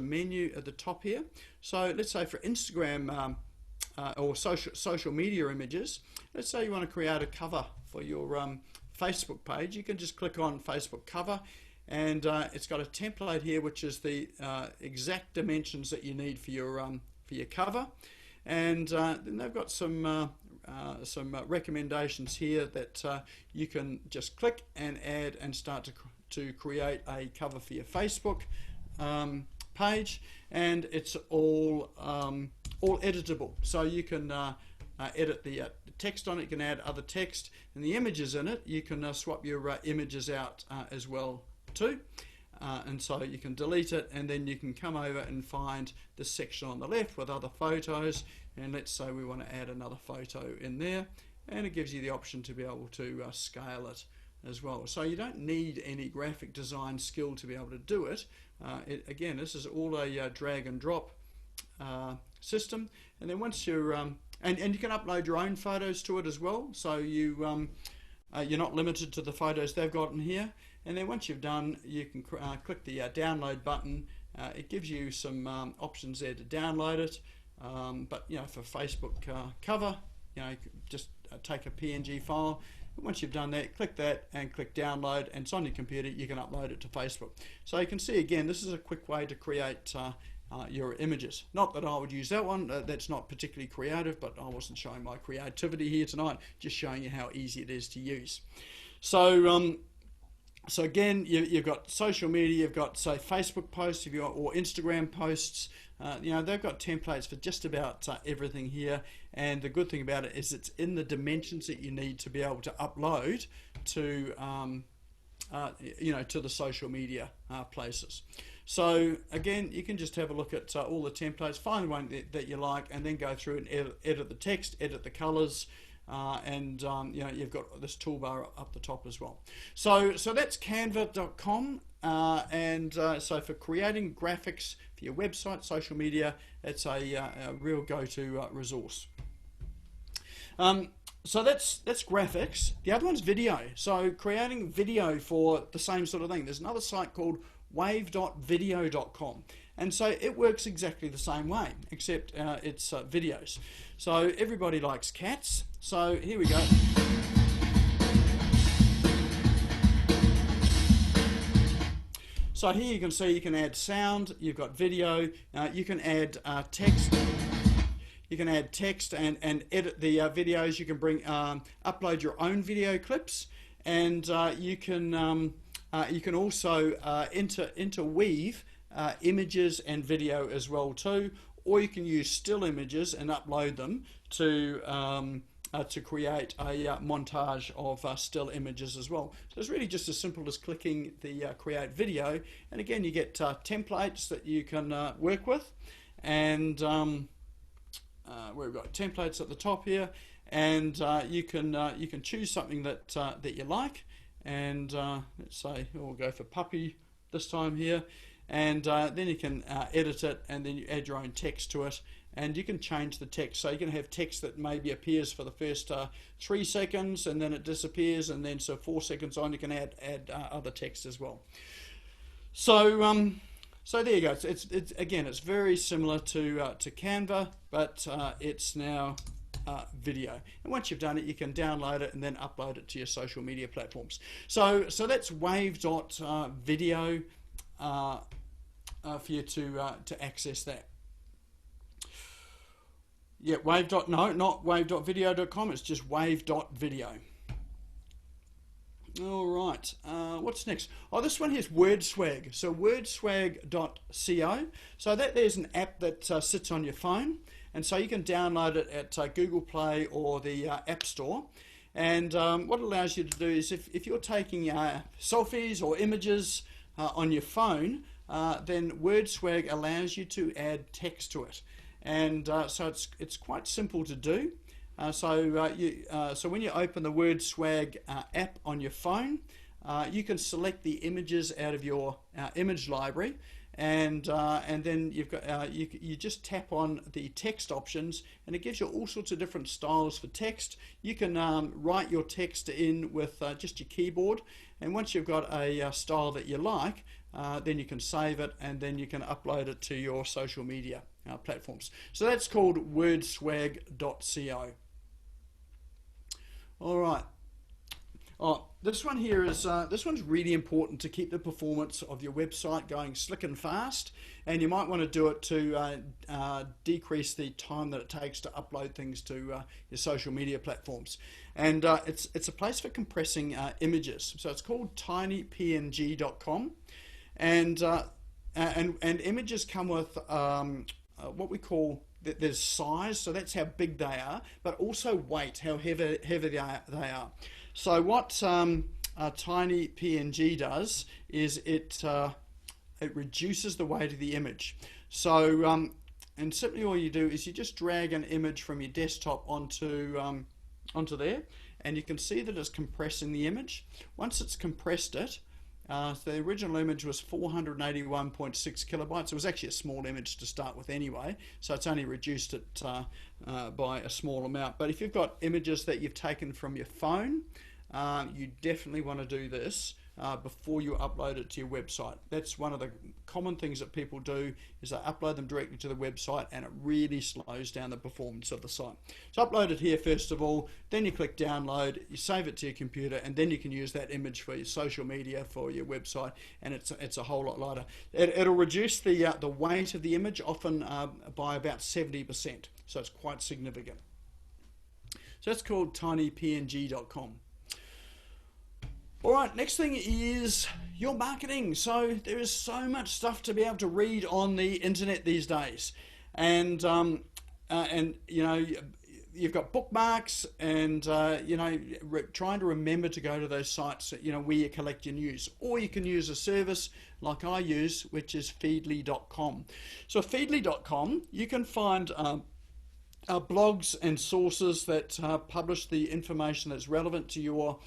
menu at the top here. So let's say for Instagram or social media images, let's say you want to create a cover for your Facebook page. You can just click on Facebook cover, and it's got a template here which is the exact dimensions that you need for your cover. And then they've got some recommendations here that you can just click and add and start to create a cover for your Facebook page, and it's all editable. So you can edit the text on it, you can add other text, and the images in it, you can swap your images out as well too. And so you can delete it, and then you can come over and find the section on the left with other photos, and let's say we want to add another photo in there, and it gives you the option to be able to scale it as well. So you don't need any graphic design skill to be able to do it. Again, this is all a drag and drop system, and then once you're and you can upload your own photos to it as well, so you're not limited to the photos they've got in here. And then once you've done, you can click the download button. It gives you some options there to download it, but for Facebook cover, just take a PNG file. Once you've done that, click that and click download, and it's on your computer. You can upload it to Facebook. So you can see again, this is a quick way to create your images. Not that I would use that one, that's not particularly creative, but I wasn't showing my creativity here tonight, just showing you how easy it is to use. So so again, you've got social media, you've got, say, Facebook posts, or Instagram posts. They've got templates for just about everything here, and the good thing about it is it's in the dimensions that you need to be able to upload to to the social media places. So again, you can just have a look at all the templates, find one that you like, and then go through and edit the text, edit the colors, and you've got this toolbar up the top as well. So that's canva.com, and so for creating graphics for your website, social media, it's a real go-to resource. So that's graphics. The other one's video. So creating video for the same sort of thing. There's another site called wave.video.com, and so it works exactly the same way, except it's videos. So everybody likes cats, so here we go. So here you can see you can add sound, you've got video, you can add text. You can add text and edit the videos. You can upload your own video clips, and you can also interweave images and video as well too, or you can use still images and upload them to create a montage of still images as well. So it's really just as simple as clicking the create video, and again you get templates that you can work with, and we've got templates at the top here, and you can choose something that you like, and let's say we'll go for puppy this time here, and then you can edit it, and then you add your own text to it, and you can change the text. So you can have text that maybe appears for the first 3 seconds, and then it disappears, and then so 4 seconds on you can add other text as well. So so there you go. It's again, it's very similar to Canva, but it's now video. And once you've done it, you can download it and then upload it to your social media platforms. So that's wave.video for you to access that. Yeah, no, not wave.video.com. It's just wave.video. All right. What's next? Oh, this one here's WordSwag. So wordswag.co. So there's an app that sits on your phone, and so you can download it at Google Play or the App Store. And what it allows you to do is if you're taking selfies or images on your phone, then WordSwag allows you to add text to it. And so it's quite simple to do. So when you open the WordSwag app on your phone, you can select the images out of your image library, and then you've got you just tap on the text options, and it gives you all sorts of different styles for text. You can write your text in with just your keyboard, and once you've got a style that you like, then you can save it, and then you can upload it to your social media platforms. So that's called wordswag.co. All right. Oh, this one here is this one's really important to keep the performance of your website going slick and fast, and you might want to do it to decrease the time that it takes to upload things to your social media platforms. And it's a place for compressing images. So it's called tinypng.com, and images come with what we call, there's size, so that's how big they are, but also weight, how heavy they are. So what tinypng does is it reduces the weight of the image. So and simply all you do is you just drag an image from your desktop onto there, and you can see that it's compressing the image. Once it's compressed it, so the original image was 481.6 kilobytes. It was actually a small image to start with anyway, so it's only reduced it by a small amount. But if you've got images that you've taken from your phone, you definitely want to do this before you upload it to your website. That's one of the common things that people do, is they upload them directly to the website, and it really slows down the performance of the site. So upload it here first of all, then you click download, you save it to your computer, and then you can use that image for your social media, for your website, and it's a whole lot lighter. It'll reduce the weight of the image often by about 70%, so it's quite significant. So that's called tinypng.com. All right, next thing is your marketing. So there is so much stuff to be able to read on the internet these days, and you know, you've got bookmarks, and you know, trying to remember to go to those sites, you know, where you collect your news. Or you can use a service like I use, which is feedly.com. So feedly.com, you can find blogs and sources that publish the information that's relevant to your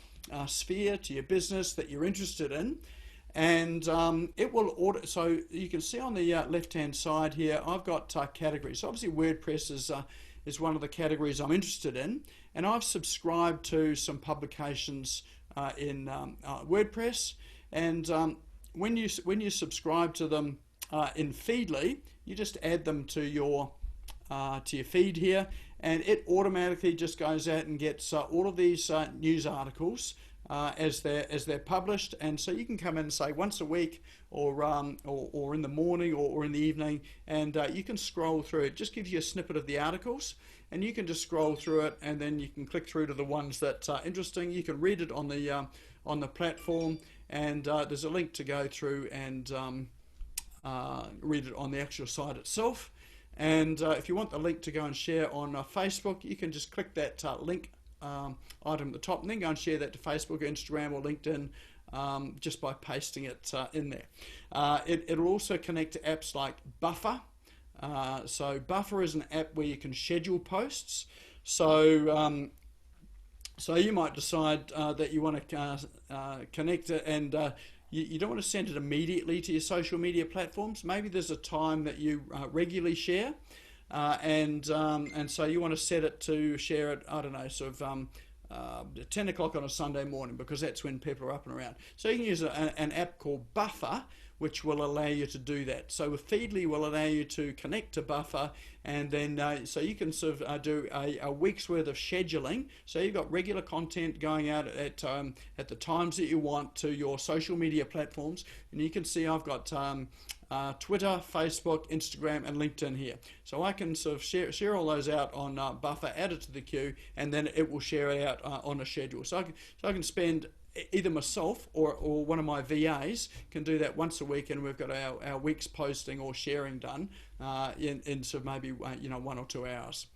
sphere, to your business that you're interested in, and it will order. So you can see on the left-hand side here, I've got categories. So obviously WordPress is one of the categories I'm interested in, and I've subscribed to some publications in WordPress, and when you subscribe to them in Feedly, you just add them to your feed here, and it automatically just goes out and gets all of these news articles as they're published. And so you can come in, say, once a week, or in the morning, or in the evening, and you can scroll through. It just gives you a snippet of the articles, and you can just scroll through it, and then you can click through to the ones that are interesting. You can read it on the platform, and there's a link to go through and read it on the actual site itself. And if you want the link to go and share on Facebook, you can just click that link item at the top, and then go and share that to Facebook, Instagram, or LinkedIn, just by pasting it in there. It'll also connect to apps like Buffer. So Buffer is an app where you can schedule posts. So so you might decide that you want to connect it, and you don't want to send it immediately to your social media platforms. Maybe there's a time that you regularly share, and so you want to set it to share it, I don't know, sort of 10 o'clock on a Sunday morning, because that's when people are up and around. So you can use an app called Buffer, which will allow you to do that. So with Feedly will allow you to connect to Buffer, and then so you can sort of do a week's worth of scheduling. So you've got regular content going out at the times that you want to your social media platforms, and you can see I've got Twitter, Facebook, Instagram, and LinkedIn here. So I can sort of share all those out on Buffer, add it to the queue, and then it will share it out on a schedule. So I can spend, either myself or one of my VAs can do that once a week, and we've got our week's posting or sharing done in sort of maybe 1 or 2 hours.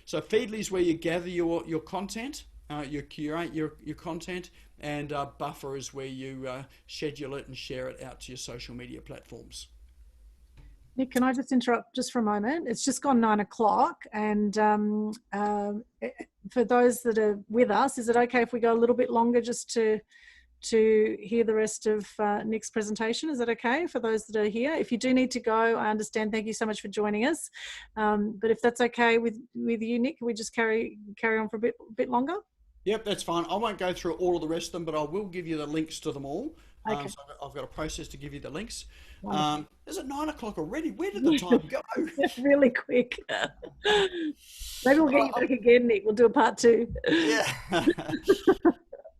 So Feedly is where you gather your content, you curate your content, and Buffer is where you schedule it and share it out to your social media platforms. Nik, can I just interrupt just for a moment? It's just gone 9 o'clock, and for those that are with us, is it okay if we go a little bit longer just to hear the rest of Nik's presentation? Is that okay for those that are here? If you do need to go, I understand. Thank you so much for joining us. But if that's okay with you, Nik, can we just carry on for a bit longer? Yep, that's fine. I won't go through all of the rest of them, but I will give you the links to them all. Okay. So I've got a process to give you the links. Is it 9 o'clock already? Where did the time go? It's really quick. Maybe we'll get you back again, Nik. We'll do a part 2. Yeah.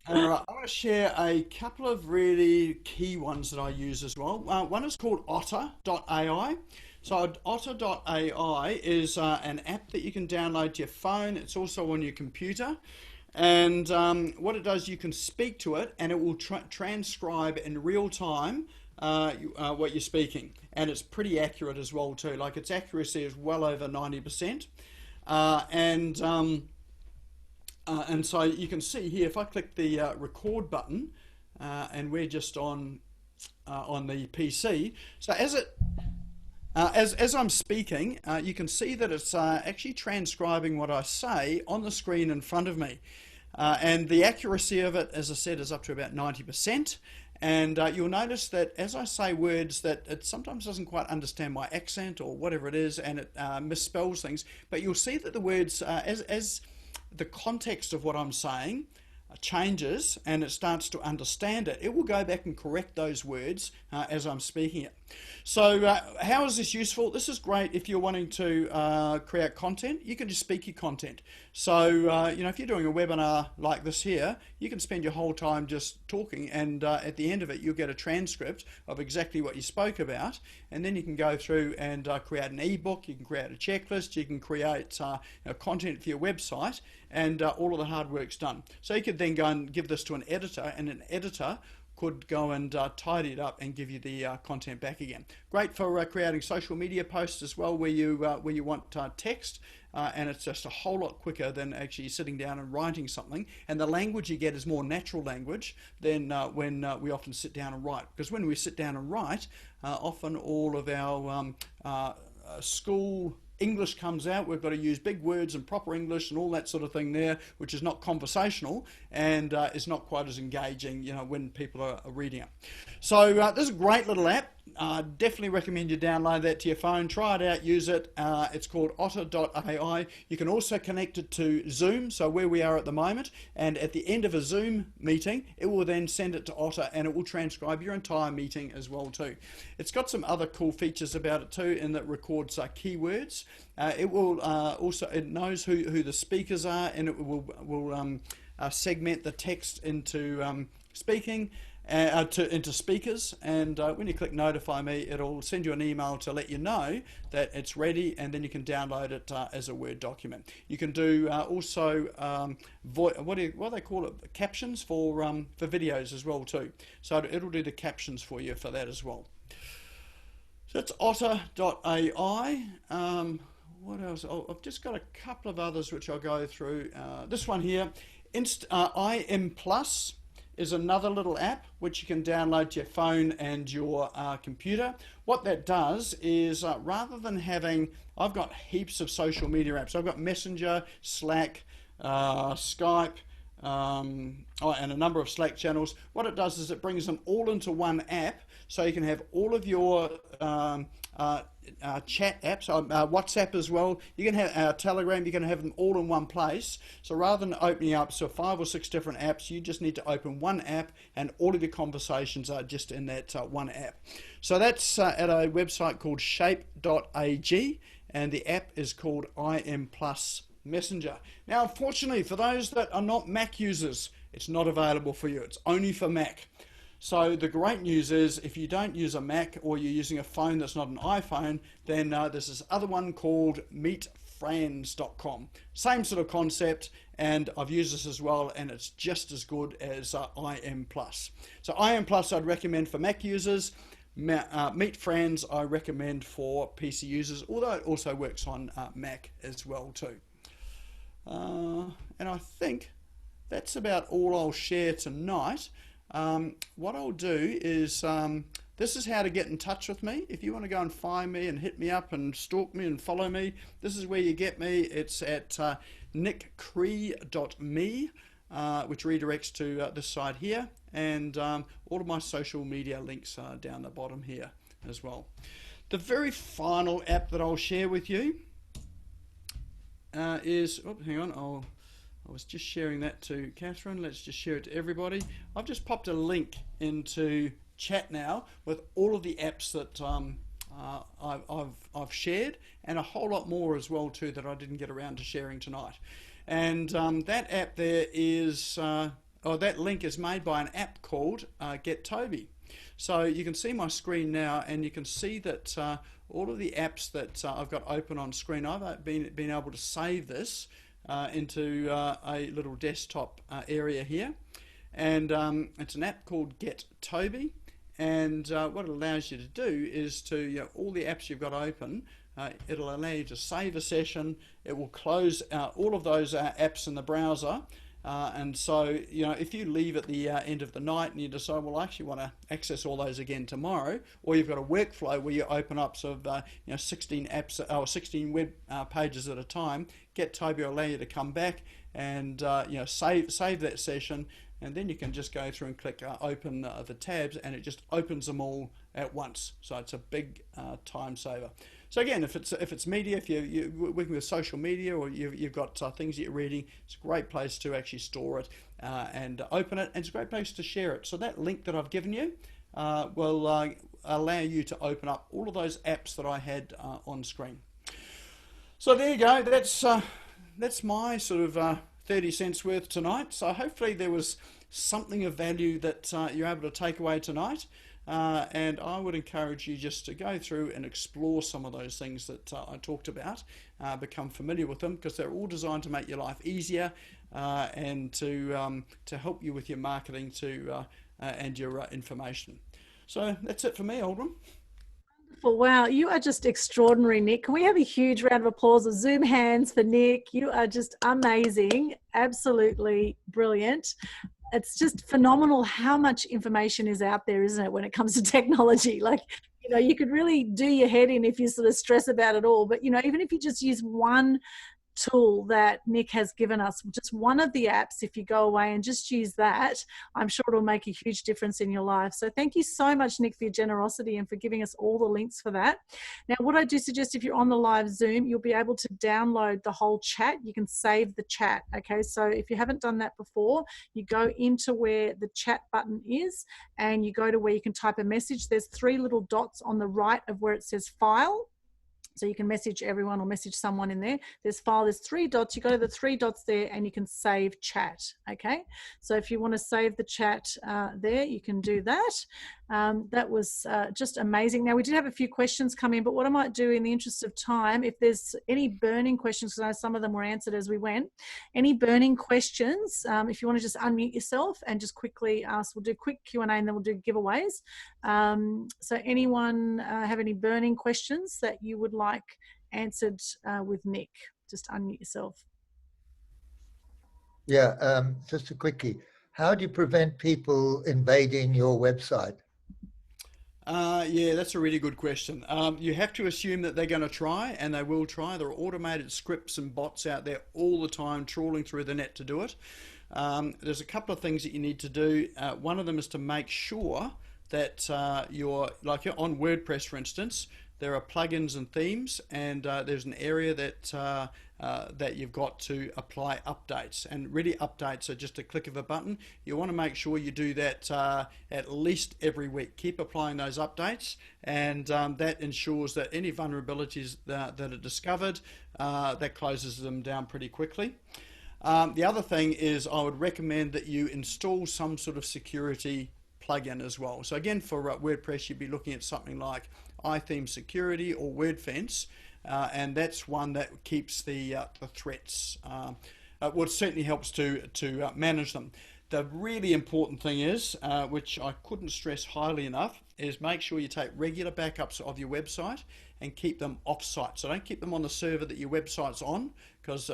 All right, I'm going to share a couple of really key ones that I use as well. One is called otter.ai. So otter.ai is an app that you can download to your phone. It's also on your computer. And what it does, you can speak to it, and it will transcribe in real time what you're speaking. And it's pretty accurate as well too. Like, its accuracy is well over 90%. And so you can see here, if I click the record button, and we're just on the PC. So as I'm speaking, you can see that it's actually transcribing what I say on the screen in front of me. And the accuracy of it, as I said, is up to about 90%. And you'll notice that as I say words, that it sometimes doesn't quite understand my accent or whatever it is, and it misspells things. But you'll see that the words, as the context of what I'm saying changes and it starts to understand it, it will go back and correct those words as I'm speaking it. So how is this useful? This is great if you're wanting to create content. You can just speak your content. So if you're doing a webinar like this here, you can spend your whole time just talking, and at the end of it you'll get a transcript of exactly what you spoke about, and then you can go through and create an ebook, you can create a checklist, you can create content for your website, and all of the hard work's done. So you could then go and give this to an editor, and an editor could go and tidy it up and give you the content back again. Great for creating social media posts as well, where you want text, and it's just a whole lot quicker than actually sitting down and writing something. And the language you get is more natural language than when we often sit down and write. Because when we sit down and write, often all of our school English comes out. We've got to use big words and proper English and all that sort of thing there, which is not conversational and is not quite as engaging, when people are reading it. So this is a great little app. Definitely recommend you download that to your phone. Try it out, use it. It's called otter.ai. You can also connect it to Zoom, so where we are at the moment, and at the end of a Zoom meeting, it will then send it to Otter, and it will transcribe your entire meeting as well too. It's got some other cool features about it too, in that it records keywords. It will it knows who the speakers are, and it will segment the text into speaking. Into speakers, and when you click notify me, it'll send you an email to let you know that it's ready, and then you can download it as a Word document. You can do also what do they call it, captions for videos as well too. So it'll do the captions for you for that as well. So it's otter.ai. What else? I've just got a couple of others which I'll go through. This one here, IM Plus, is another little app which you can download to your phone and your computer. What that does is rather than having, I've got heaps of social media apps. I've got Messenger, Slack, Skype, and a number of Slack channels. What it does is it brings them all into one app, so you can have all of your chat apps, WhatsApp as well. You can have Telegram. You can have them all in one place. So rather than opening up 5 or 6 different apps, you just need to open one app, and all of your conversations are just in that one app. So that's at a website called shape.ag, and the app is called IM Plus Messenger. Now, unfortunately, for those that are not Mac users, it's not available for you. It's only for Mac. So the great news is, if you don't use a Mac, or you're using a phone that's not an iPhone, then there's this other one called meetfriends.com. Same sort of concept, and I've used this as well, and it's just as good as IM Plus. So IM Plus I'd recommend for Mac users. Meet Friends I recommend for PC users, although it also works on Mac as well too. And I think that's about all I'll share tonight. What I'll do is, this is how to get in touch with me. If you want to go and find me and hit me up and stalk me and follow me, this is where you get me. It's at nikcree.me, which redirects to this side here, and all of my social media links are down the bottom here as well. The very final app that I'll share with you is, oh, hang on, I was just sharing that to Catherine. Let's just share it to everybody. I've just popped a link into chat now with all of the apps that I've shared, and a whole lot more as well too that I didn't get around to sharing tonight. And that app there is, that link is made by an app called Get Toby. So you can see my screen now, and you can see that all of the apps that I've got open on screen, I've been able to save this into a little desktop area here, and it's an app called Get Toby, and what it allows you to do is to, all the apps you've got open, it'll allow you to save a session. It will close all of those apps in the browser, and so if you leave at the end of the night and you decide, well, I actually want to access all those again tomorrow, or you've got a workflow where you open up 16 apps or 16 web pages at a time, Get Toby will allow you to come back and save that session, and then you can just go through and click open the tabs, and it just opens them all at once. So it's a big time saver. So again, if it's media, if you're working with social media, or you've got things that you're reading, it's a great place to actually store it and open it, and it's a great place to share it. So that link that I've given you will allow you to open up all of those apps that I had on screen. So there you go. That's my sort of 30 cents worth tonight. So hopefully there was something of value that you're able to take away tonight. And I would encourage you just to go through and explore some of those things that I talked about, become familiar with them, because they're all designed to make your life easier and to help you with your marketing and your information. So that's it for me, Aldwyn. Wow, you are just extraordinary, Nik. Can we have a huge round of applause or Zoom hands for Nik? You are just amazing, absolutely brilliant. It's just phenomenal how much information is out there, isn't it, when it comes to technology? Like, you could really do your head in if you sort of stress about it all. But, even if you just use one tool that Nik has given us, just one of the apps, if you go away and just use that, I'm sure it'll make a huge difference in your life. So thank you so much, Nik, for your generosity and for giving us all the links for that. Now, what I do suggest, if you're on the live Zoom, you'll be able to download the whole chat. You can save the chat. Okay, so if you haven't done that before, you go into where the chat button is, and you go to where you can type a message. There's 3 little dots on the right of where it says file. So you can message everyone or message someone in there. There's file, there's 3 dots. You go to the 3 dots there and you can save chat, okay? So if you want to save the chat there, you can do that. That was just amazing. Now, we did have a few questions come in, but what I might do in the interest of time, if there's any burning questions, because I know some of them were answered as we went, any burning questions, if you want to just unmute yourself and just quickly ask, we'll do quick Q&A and then we'll do giveaways. So anyone have any burning questions that you would like answered with Nik? Just unmute yourself. Yeah, just a quickie. How do you prevent people invading your website? Yeah, that's a really good question. You have to assume that they're going to try, and they will try. There are automated scripts and bots out there all the time trawling through the net to do it. There's a couple of things that you need to do. One of them is to make sure that you're, like on WordPress, for instance, there are plugins and themes, and there's an area that that you've got to apply updates, and really updates are just a click of a button. You want to make sure you do that at least every week. Keep applying those updates, and that ensures that any vulnerabilities that are discovered, that closes them down pretty quickly. The other thing is I would recommend that you install some sort of security plugin as well. So again, for WordPress, you'd be looking at something like iTheme Security or WordFence, and that's one that keeps the threats. Well, it certainly helps to manage them. The really important thing is, which I couldn't stress highly enough, is make sure you take regular backups of your website and keep them off-site. So don't keep them on the server that your website's on, because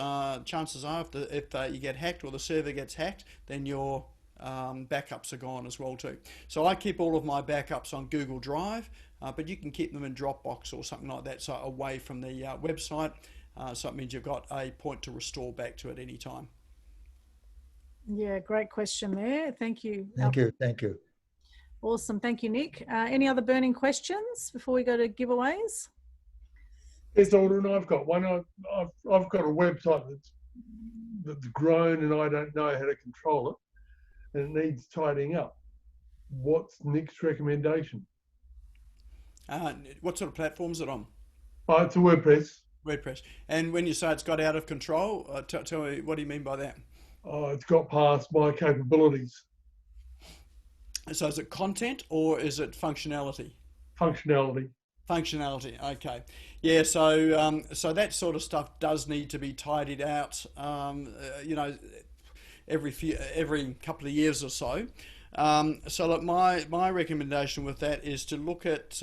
chances are if you get hacked or the server gets hacked, then your backups are gone as well too. So I keep all of my backups on Google Drive, but you can keep them in Dropbox or something like that, so away from the website. So it means you've got a point to restore back to at any time. Yeah, great question there. Thank you. Thank you. Thank you. Awesome. Thank you, Nick. Any other burning questions before we go to giveaways? Yes, Aldwyn, I've got one. I've got a website that's grown and I don't know how to control it, and it needs tidying up. What's Nick's recommendation? What sort of platform is it on? Oh, it's a WordPress. WordPress. And when you say it's got out of control, tell me, what do you mean by that? Oh, it's got past my capabilities. So is it content or is it functionality? Functionality. Functionality. Okay. Yeah. So so that sort of stuff does need to be tidied out. You know, every couple of years or so. So look, my recommendation with that is to look at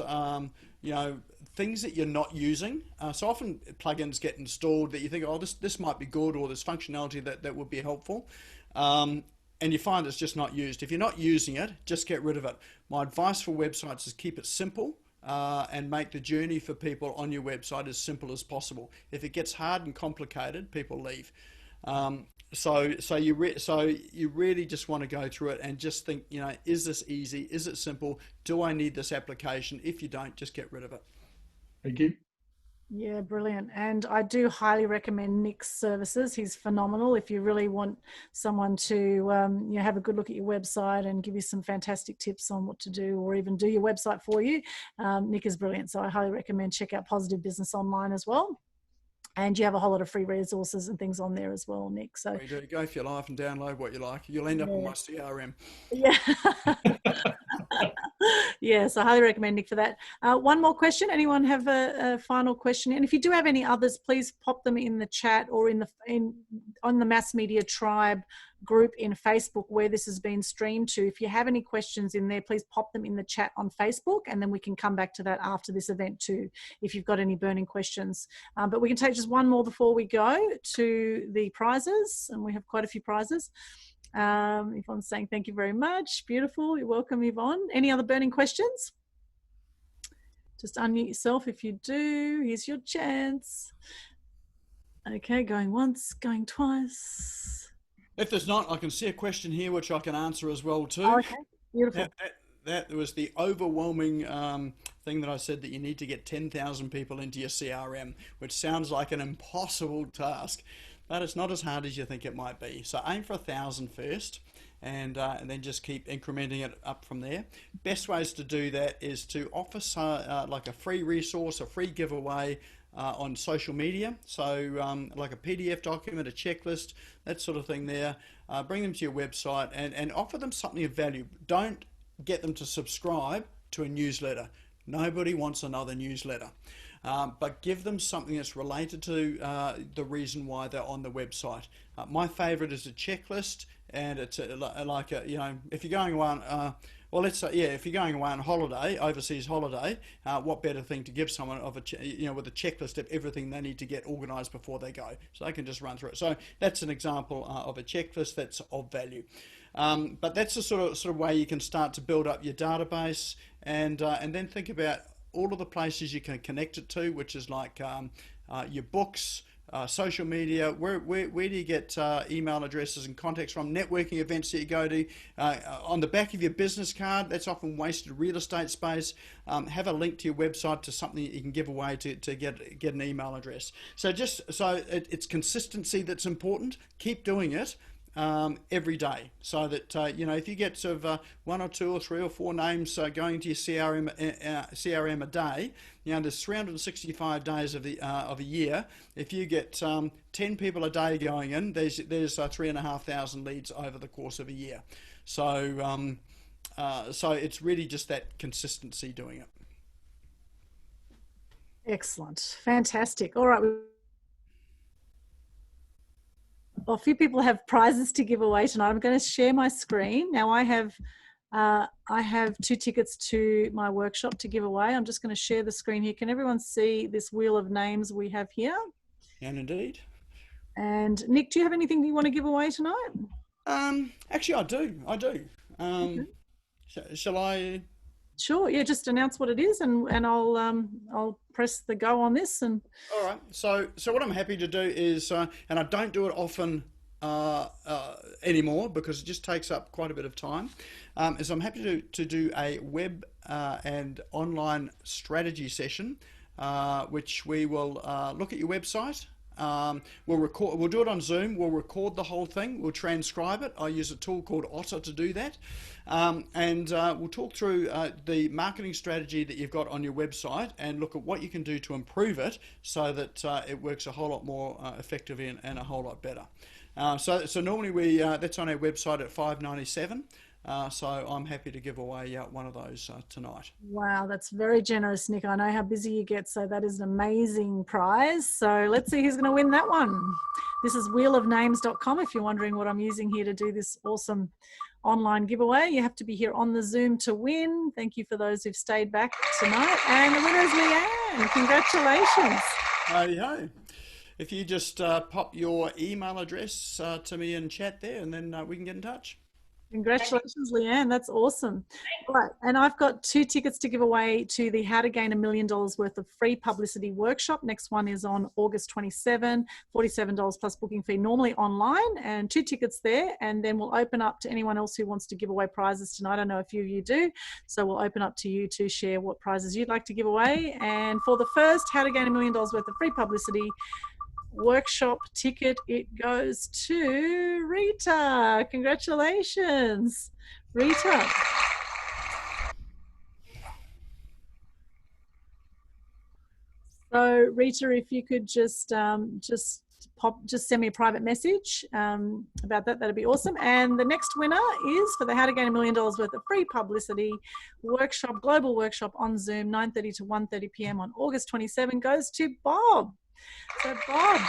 you know, things that you're not using. So often plugins get installed that you think, oh, this might be good, or there's functionality that would be helpful, and you find it's just not used. If you're not using it, just get rid of it. My advice for websites is keep it simple, and make the journey for people on your website as simple as possible. If it gets hard and complicated, people leave. So you really just want to go through it and just think, you know, is this easy? Is it simple? Do I need this application? If you don't, just get rid of it. Thank you. Yeah, brilliant. And I do highly recommend Nick's services. He's phenomenal. If you really want someone to you know, have a good look at your website and give you some fantastic tips on what to do, or even do your website for you, Nick is brilliant. So I highly recommend check out Positive Business Online as well. And you have a whole lot of free resources and things on there as well, Nick. So you do. Go for your life and download what you like. You'll end up on my CRM. Yeah. Yeah, so I highly recommend Nick for that. One more question. Anyone have a final question? And if you do have any others, please pop them in the chat or on the Mass Media Tribe group in Facebook where this has been streamed to. If you have any questions in there, please pop them in the chat on Facebook, and then we can come back to that after this event too, if you've got any burning questions. But we can take just one more before we go to the prizes, and we have quite a few prizes. Yvonne's saying thank you very much. Beautiful. You're welcome, Yvonne. Any other burning questions? Just unmute yourself if you do. Here's your chance. Okay, going once, going twice. If there's not, I can see a question here which I can answer as well too. Oh, okay, beautiful. That was the overwhelming thing that I said, that you need to get 10,000 people into your CRM, which sounds like an impossible task. But it's not as hard as you think it might be. So aim for 1,000 first, and then just keep incrementing it up from there. Best ways to do that is to offer like a free resource, a free giveaway on social media. So like a PDF document, a checklist, that sort of thing there. Bring them to your website and offer them something of value. Don't get them to subscribe to a newsletter. Nobody wants another newsletter. But give them something that's related to the reason why they're on the website. My favorite is a checklist, and it's like a, you know, if you're going away on, well, let's say, yeah, if you're going away on holiday, overseas holiday, what better thing to give someone of you know, with a checklist of everything they need to get organised before they go, so they can just run through it. So that's an example of a checklist that's of value. But that's the sort of way you can start to build up your database, and then think about all of the places you can connect it to, which is like your books, social media? Where do you get email addresses and contacts from? Networking events that you go to? On the back of your business card, that's often wasted real estate space. Have a link to your website to something that you can give away to get an email address. So it's consistency that's important. Keep doing it. Every day, so that if you get sort of 1 or 2 or 3 or 4 names going to your CRM a day, there's 365 days of a year. If you get 10 people a day going in, there's 3,500 leads over the course of a year. So it's really just that consistency doing it. Excellent, fantastic. All right. Well, a few people have prizes to give away tonight. I'm going to share my screen. Now I have 2 tickets to my workshop to give away. I'm just going to share the screen here. Can everyone see this wheel of names we have here? And indeed. And Nick, do you have anything you want to give away tonight? Actually, I do. Okay. Shall I? Sure. Yeah, just announce what it is, and I'll press the go on this. And all right. So what I'm happy to do is, and I don't do it often anymore because it just takes up quite a bit of time. Is I'm happy to do a web and online strategy session, which we will look at your website. We'll do it on Zoom. We'll record the whole thing. We'll transcribe it. I use a tool called Otter to do that. And we'll talk through the marketing strategy that you've got on your website and look at what you can do to improve it so that it works a whole lot more effectively and a whole lot better. So normally that's on our website at $5.97. So I'm happy to give away one of those tonight. Wow, that's very generous, Nick. I know how busy you get, so that is an amazing prize. So let's see who's going to win that one. This is wheelofnames.com if you're wondering what I'm using here to do this awesome online giveaway. You have to be here on the Zoom to win. Thank you for those who've stayed back tonight. And the winner is Leanne. Congratulations. Hey. If you just pop your email address to me in chat there, and then we can get in touch. Congratulations, Leanne. That's awesome. All right. And I've got 2 tickets to give away to the How to Gain $1 Million worth of free publicity workshop. Next one is on August 27, $47 plus booking fee, normally online, and 2 tickets there. And then we'll open up to anyone else who wants to give away prizes tonight. I know a few of you do. So we'll open up to you to share what prizes you'd like to give away. And for the first How to Gain $1 Million worth of free publicity workshop ticket, it goes to Rita. Congratulations, Rita. So Rita, if you could just send me a private message about that, that'd be awesome. And the next winner is for the How to Gain $1 Million worth of free publicity workshop, global workshop on Zoom, 9:30 to 1:30 p.m. on August 27, goes to Bob. So Bob,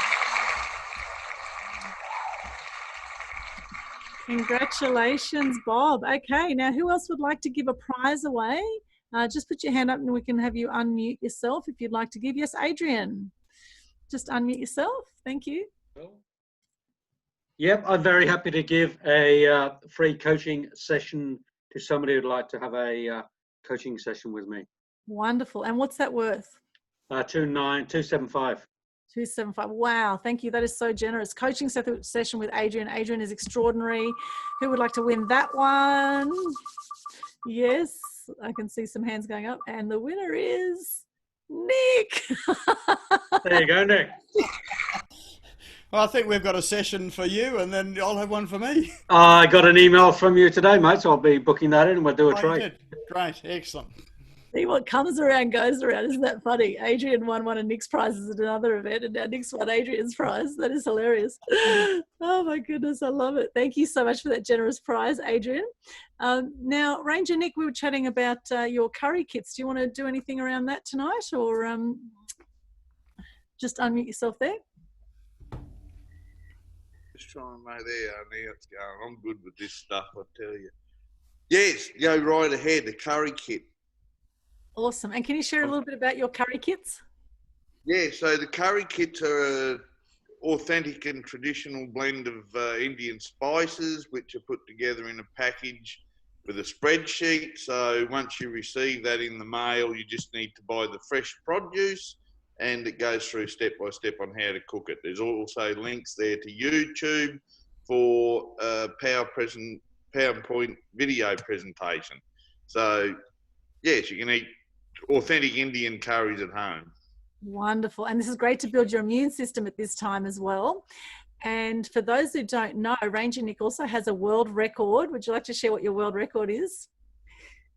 congratulations, Bob. Okay, now who else would like to give a prize away? Just put your hand up and we can have you unmute yourself if you'd like to give. Yes, Adrian, just unmute yourself. Thank you. Yep, I'm very happy to give a free coaching session to somebody who'd like to have a coaching session with me. Wonderful. And what's that worth? $275. 275. Wow, thank you. That is so generous. Coaching session with Adrian. Adrian is extraordinary. Who would like to win that one? Yes, I can see some hands going up. And the winner is Nick. There you go, Nick. Well, I think we've got a session for you, and then I'll have one for me. I got an email from you today, mate, so I'll be booking that in and we'll do a trade. Great, excellent. See, what comes around goes around. Isn't that funny? Adrian won one of Nick's prizes at another event, and now Nick's won Adrian's prize. That is hilarious. Oh my goodness, I love it. Thank you so much for that generous prize, Adrian. Now, Ranger Nick, we were chatting about your curry kits. Do you want to do anything around that tonight, or just unmute yourself there? Just trying to know there how it's going. I'm good with this stuff, I tell you. Yes, go right ahead, the curry kit. Awesome. And can you share a little bit about your curry kits? Yeah, so the curry kits are an authentic and traditional blend of Indian spices, which are put together in a package with a spreadsheet. So once you receive that in the mail, you just need to buy the fresh produce and it goes through step by step on how to cook it. There's also links there to YouTube for PowerPoint video presentation. So yes, you can eat authentic Indian curries at home. Wonderful. And this is great to build your immune system at this time as well. And for those who don't know, Ranger Nik also has a world record. Would you like to share what your world record is?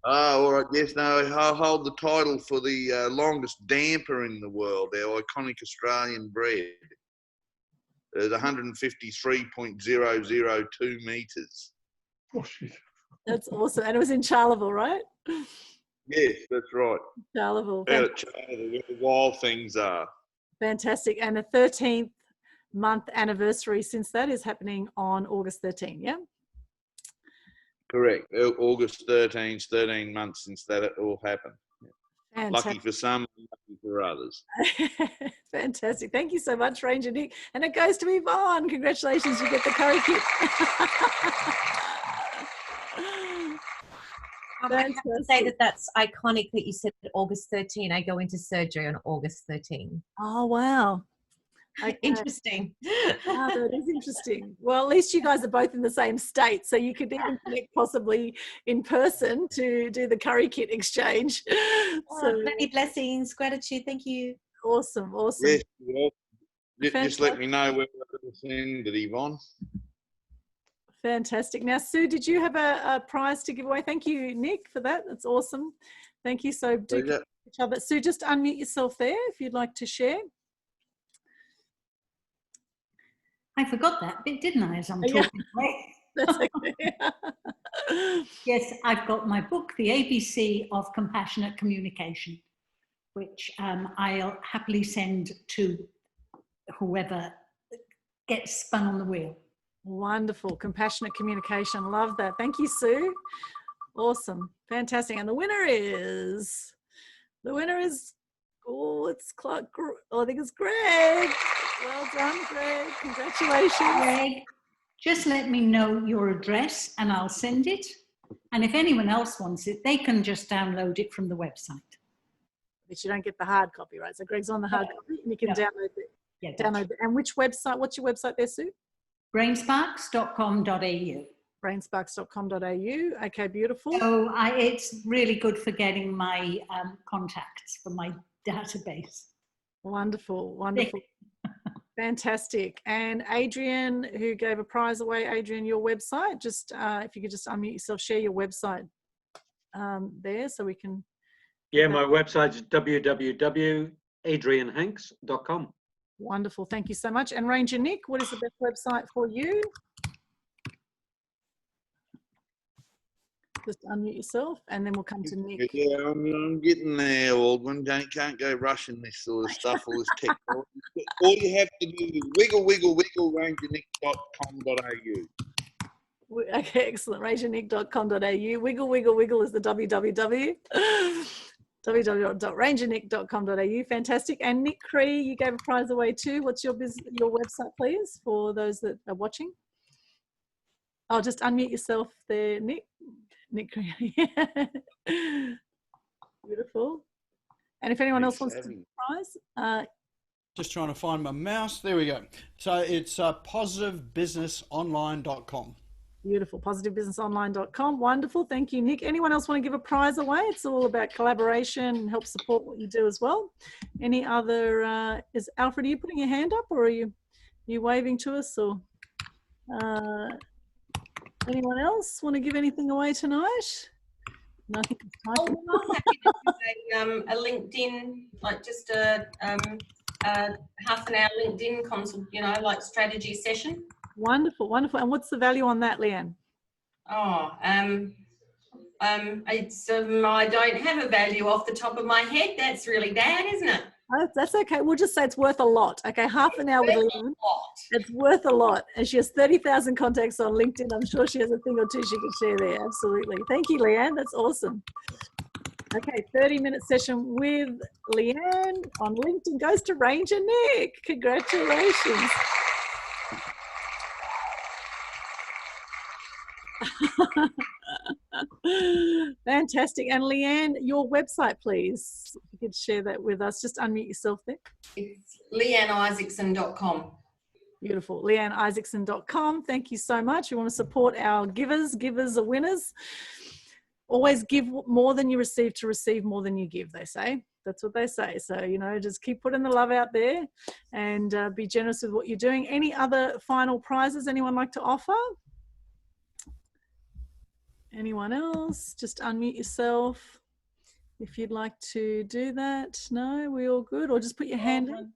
Oh, all right. Yes, no, I hold the title for the longest damper in the world, our iconic Australian bread. It's 153.002 metres. Oh, shit. That's awesome. And it was in Charleville, right? Yes, that's right. Charleville. Out at Charleville, where the wild things are. Fantastic. And the 13th month anniversary since that is happening on August 13, yeah? Correct. August 13, 13 months since that all happened. Fantastic. Lucky for some, lucky for others. Fantastic. Thank you so much, Ranger Nik. And it goes to Yvonne. Congratulations, you get the curry kit. I have to say that that's iconic that you said August 13. I go into surgery on August 13. Oh, wow. Okay. Interesting. Wow, that is interesting. Well, at least you guys are both in the same state, so you could even connect possibly in person to do the curry kit exchange. So many blessings, gratitude. Thank you. Awesome, awesome. Yes, well, just let me know when we're send it, Yvonne. Fantastic. Now, Sue, did you have a prize to give away? Thank you, Nik, for that. That's awesome. Thank you. So do each other. Sue, just unmute yourself there if you'd like to share. I forgot that bit, didn't I, as I'm talking away? That's okay. Yes, I've got my book, The ABC of Compassionate Communication, which I'll happily send to whoever gets spun on the wheel. Wonderful. Compassionate communication. Love that. Thank you, Sue. Awesome. Fantastic. And the winner is, oh, it's Clark. Oh, I think it's Greg. Well done, Greg. Congratulations. Greg, just let me know your address and I'll send it. And if anyone else wants it, they can just download it from the website. But you don't get the hard copy, right? So Greg's on the hard copy and you can download it. Yeah, download it. And which website, what's your website there, Sue? Brainsparks.com.au. Brainsparks.com.au. Okay, beautiful. So it's really good for getting my contacts for my database. Wonderful, wonderful. Fantastic. And Adrian, who gave a prize away, Adrian, your website, just if you could just unmute yourself, share your website there so we can. Yeah, my website is www.adrianhanks.com. Wonderful. Thank you so much. And Ranger Nik, what is the best website for you? Just unmute yourself and then we'll come to Nik. Yeah, I'm getting there, Aldwyn. Can't go rushing this sort of stuff, all this technology. All you have to do is wiggle, rangernik.com.au. Okay, excellent. rangernik.com.au. Wiggle is the www. www.rangernik.com.au. Fantastic. And Nik Cree, you gave a prize away too. What's your website, please, for those that are watching? I'll just unmute yourself there, Nik. Nik Cree. Beautiful. And if anyone else wants to give a prize, just trying to find my mouse. There we go. So it's positivebusinessonline.com. Beautiful. positivebusinessonline.com. Wonderful. Thank you, Nik. Anyone else want to give a prize away? It's all about collaboration and help support what you do as well. Any other, is Alfred, are you putting your hand up or are you waving to us, or anyone else want to give anything away tonight? No, I think it's time. I'm happy to do a LinkedIn, like just a half an hour LinkedIn consult, like strategy session. Wonderful, wonderful. And what's the value on that, Leanne? Oh, it's I don't have a value off the top of my head. That's really bad, isn't it? Oh, that's okay. We'll just say it's worth a lot. Okay, half an hour with Leanne. It's worth a lot. And she has 30,000 contacts on LinkedIn. I'm sure she has a thing or two she could share there. Absolutely. Thank you, Leanne. That's awesome. Okay, 30-minute session with Leanne on LinkedIn goes to Ranger Nik. Congratulations. Fantastic. And Leanne, your website, please. If you could share that with us. Just unmute yourself there. It's leanneIsaacson.com. Beautiful. leanneIsaacson.com. Thank you so much. We want to support our givers. Givers are winners. Always give more than you receive to receive more than you give, they say. That's what they say. So, you know, just keep putting the love out there and be generous with what you're doing. Any other final prizes anyone like to offer? Anyone else? Just unmute yourself if you'd like to do that. No, we all good? Or just put your hand in.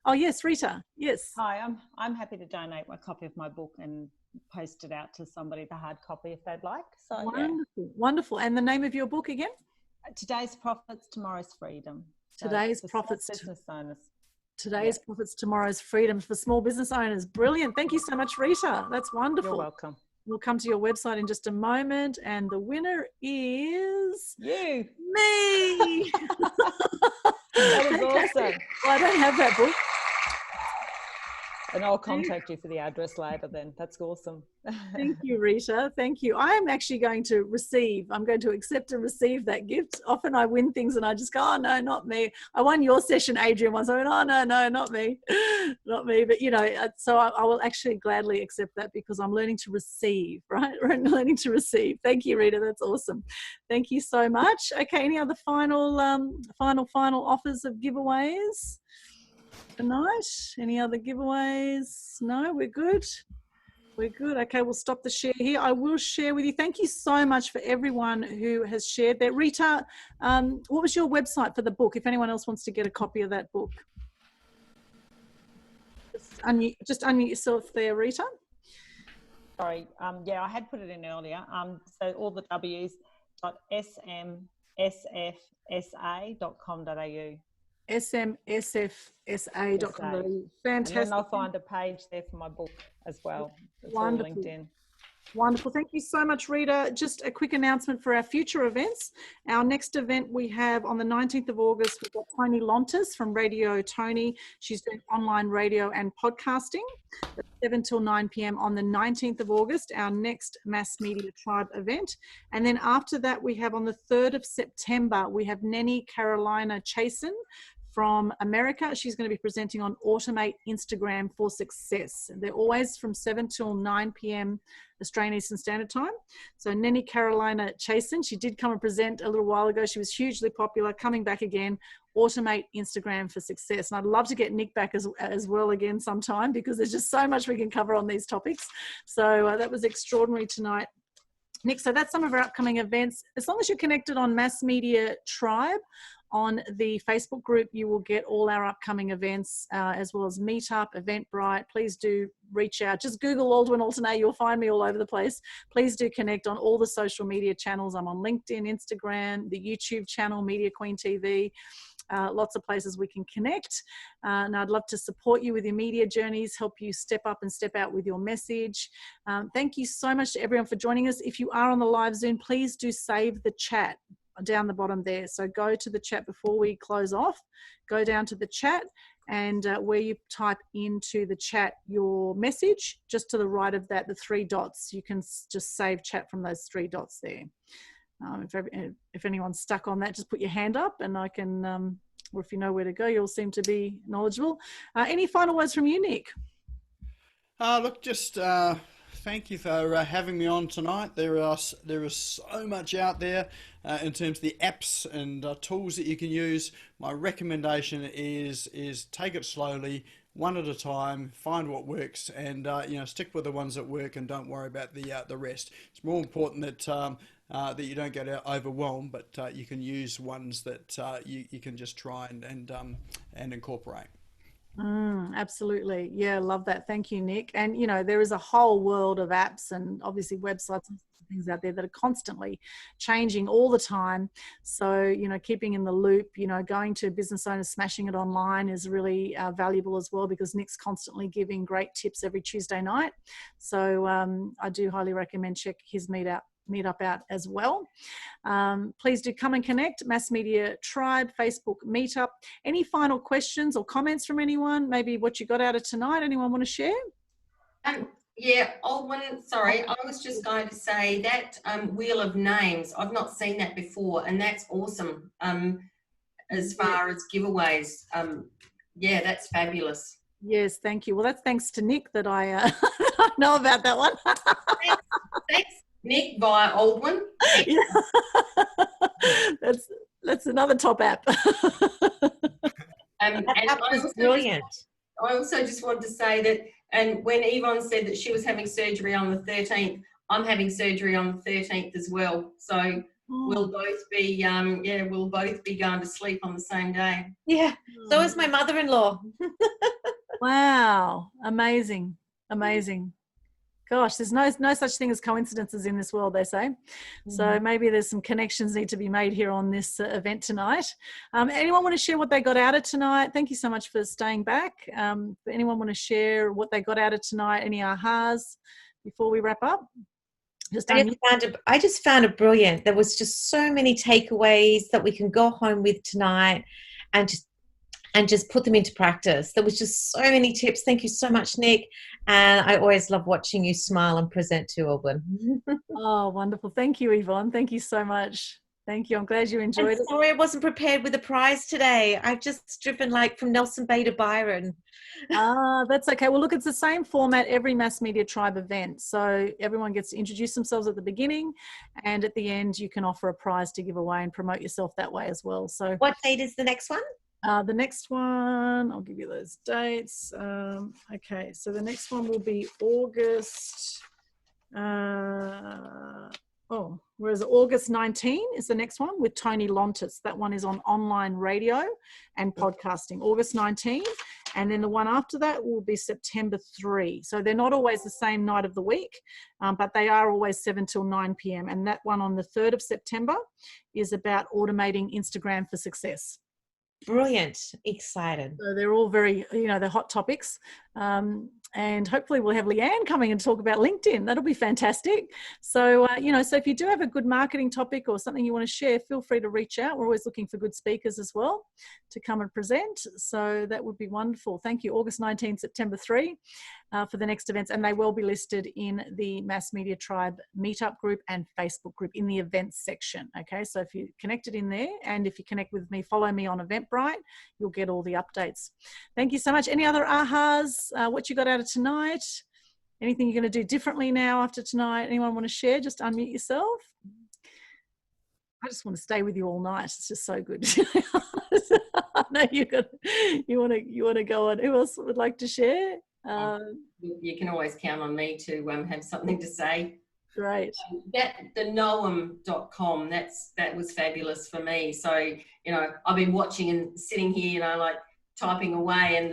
Oh, yes, Rita. Yes. Hi, I'm happy to donate my copy of my book and post it out to somebody, the hard copy, if they'd like. So, wonderful, wonderful. And the name of your book again? Today's Profits, Tomorrow's Freedom. So Today's Profits, business owners. Today's Profits, Tomorrow's Freedom for small business owners. Brilliant. Thank you so much, Rita. That's wonderful. You're welcome. We'll come to your website in just a moment. And the winner is... You. Me. That is awesome. Well, I don't have that book. And I'll contact you for the address later then. That's awesome. Thank you, Rita. Thank you. I am actually going to I'm going to accept and receive that gift. Often I win things and I just go, oh, no, not me. I won your session, Adrian, once. I went, oh, no, not me. Not me. But, you know, so I will actually gladly accept that because I'm learning to receive, right? I'm learning to receive. Thank you, Rita. That's awesome. Thank you so much. Okay, any other final offers of giveaways tonight? Any other giveaways? No, we're good. We're good. Okay, we'll stop the share here. I will share with you. Thank you so much for everyone who has shared that. Rita, what was your website for the book if anyone else wants to get a copy of that book? Just unmute yourself there, Rita. Sorry. Yeah, I had put it in earlier. So all the w's.smsfsa.com.au. smsfsa.com. Fantastic. And then I'll find a page there for my book as well. It's all linked in. Wonderful. Thank you so much, Rita. Just a quick announcement for our future events. Our next event we have on the 19th of August, we've got Tony Lontis from Radio Tony. She's doing online radio and podcasting. At 7 till 9 p.m. on the 19th of August, our next Mass Media Tribe event. And then after that, we have on the 3rd of September, we have Nenny Carolina Chasen from America. She's going to be presenting on Automate Instagram for Success. They're always from 7 till 9 p.m. Australian Eastern Standard Time. So Nenny Carolina Chasen, she did come and present a little while ago. She was hugely popular, coming back again. Automate Instagram for Success. And I'd love to get Nick back as well again sometime because there's just so much we can cover on these topics. So that was extraordinary tonight. Nick, so that's some of our upcoming events. As long as you're connected on Mass Media Tribe, on the Facebook group, you will get all our upcoming events as well as Meetup, Eventbrite. Please do reach out. Just Google Aldwyn Altuney. You'll find me all over the place. Please do connect on all the social media channels. I'm on LinkedIn, Instagram, the YouTube channel, Media Queen TV. Lots of places we can connect. And I'd love to support you with your media journeys, help you step up and step out with your message. Thank you so much to everyone for joining us. If you are on the live Zoom, please do save the chat down the bottom there. So go to the chat before we close off, go down to the chat, and where you type into the chat your message, just to the right of that, the 3 dots, you can just save chat from those 3 dots there. If anyone's stuck on that, just put your hand up and I can, or if you know where to go, you'll seem to be knowledgeable. Any final words from you, Nick? Look, just thank you for having me on tonight. There is so much out there in terms of the apps and tools that you can use. My recommendation is take it slowly, one at a time, find what works, and stick with the ones that work and don't worry about the rest. It's more important that that you don't get overwhelmed, but you can use ones that you can just try and incorporate. Absolutely. Yeah, love that. Thank you, Nick. And, there is a whole world of apps and obviously websites and things out there that are constantly changing all the time. So, keeping in the loop, going to business owners, smashing it online is really valuable as well, because Nick's constantly giving great tips every Tuesday night. So I do highly recommend check his meetup out as well. Please do come and connect. Mass Media Tribe, Facebook Meetup. Any final questions or comments from anyone? Maybe what you got out of tonight? Anyone want to share? Yeah, Aldwyn, sorry, I was just going to say that Wheel of Names, I've not seen that before, and that's awesome. as far as giveaways. Yeah, that's fabulous. Yes, thank you. Well, that's thanks to Nik that I know about that one. Thanks, Nik, via Aldwyn. Yeah. That's another top app. And That was brilliant. I also just wanted to say that, and when Yvonne said that she was having surgery on the 13th, I'm having surgery on the 13th as well. So we'll both be, we'll both be going to sleep on the same day. Yeah, so is my mother-in-law. Wow, amazing, amazing. Gosh, there's no such thing as coincidences in this world, they say. So maybe there's some connections need to be made here on this event tonight. Anyone want to share what they got out of tonight? Thank you so much for staying back. Anyone want to share what they got out of tonight? Any ahas before we wrap up? I just found it brilliant. There was just so many takeaways that we can go home with tonight and just put them into practice. There was just so many tips. Thank you so much, Nik. And I always love watching you smile and present to Aldwyn. Oh, wonderful. Thank you, Yvonne. Thank you so much. Thank you. I'm glad you enjoyed it. Sorry I wasn't prepared with a prize today. I've just driven like from Nelson Bay to Byron. That's okay. Well, look, it's the same format every Mass Media Tribe event. So everyone gets to introduce themselves at the beginning, and at the end you can offer a prize to give away and promote yourself that way as well. So what date is the next one? The next one, I'll give you those dates. Okay, so the next one will be August. Whereas August 19 is the next one with Tony Lontis. That one is on online radio and podcasting, August 19. And then the one after that will be September 3. So they're not always the same night of the week, but they are always 7 till 9 p.m. And that one on the 3rd of September is about automating Instagram for success. Brilliant. Excited. So they're all very, they're hot topics. And hopefully we'll have Leanne coming and talk about LinkedIn. That'll be fantastic. So, so if you do have a good marketing topic or something you want to share, feel free to reach out. We're always looking for good speakers as well to come and present. So that would be wonderful. Thank you. August 19, September 3 for the next events. And they will be listed in the Mass Media Tribe Meetup group and Facebook group in the events section. Okay, so if you're connected in there, and if you connect with me, follow me on Eventbrite, you'll get all the updates. Thank you so much. Any other ahas? What you got out of tonight? Anything you're going to do differently now after tonight? Anyone want to share? Just unmute yourself. I just want to stay with you all night. It's just so good. I know you want to go on. Who else would like to share? You can always count on me to have something to say. Great. The noam.com, that was fabulous for me. So, I've been watching and sitting here, like typing away,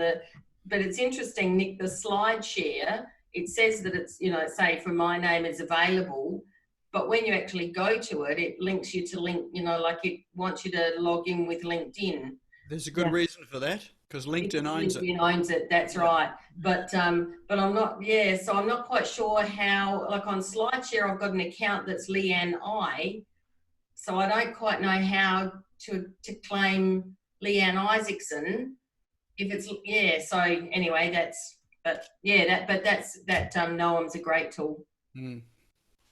but it's interesting, Nik, the slide share, it says that it's, say for my name it's available, but when you actually go to it, it links you to like it wants you to log in with LinkedIn. There's a good reason for that, because LinkedIn owns it. LinkedIn owns it, that's right. But I'm not, so I'm not quite sure how, like on SlideShare, I've got an account that's Leanne I, so I don't quite know how to claim Leanne Isaacson. If it's, so anyway, that Noam's a great tool.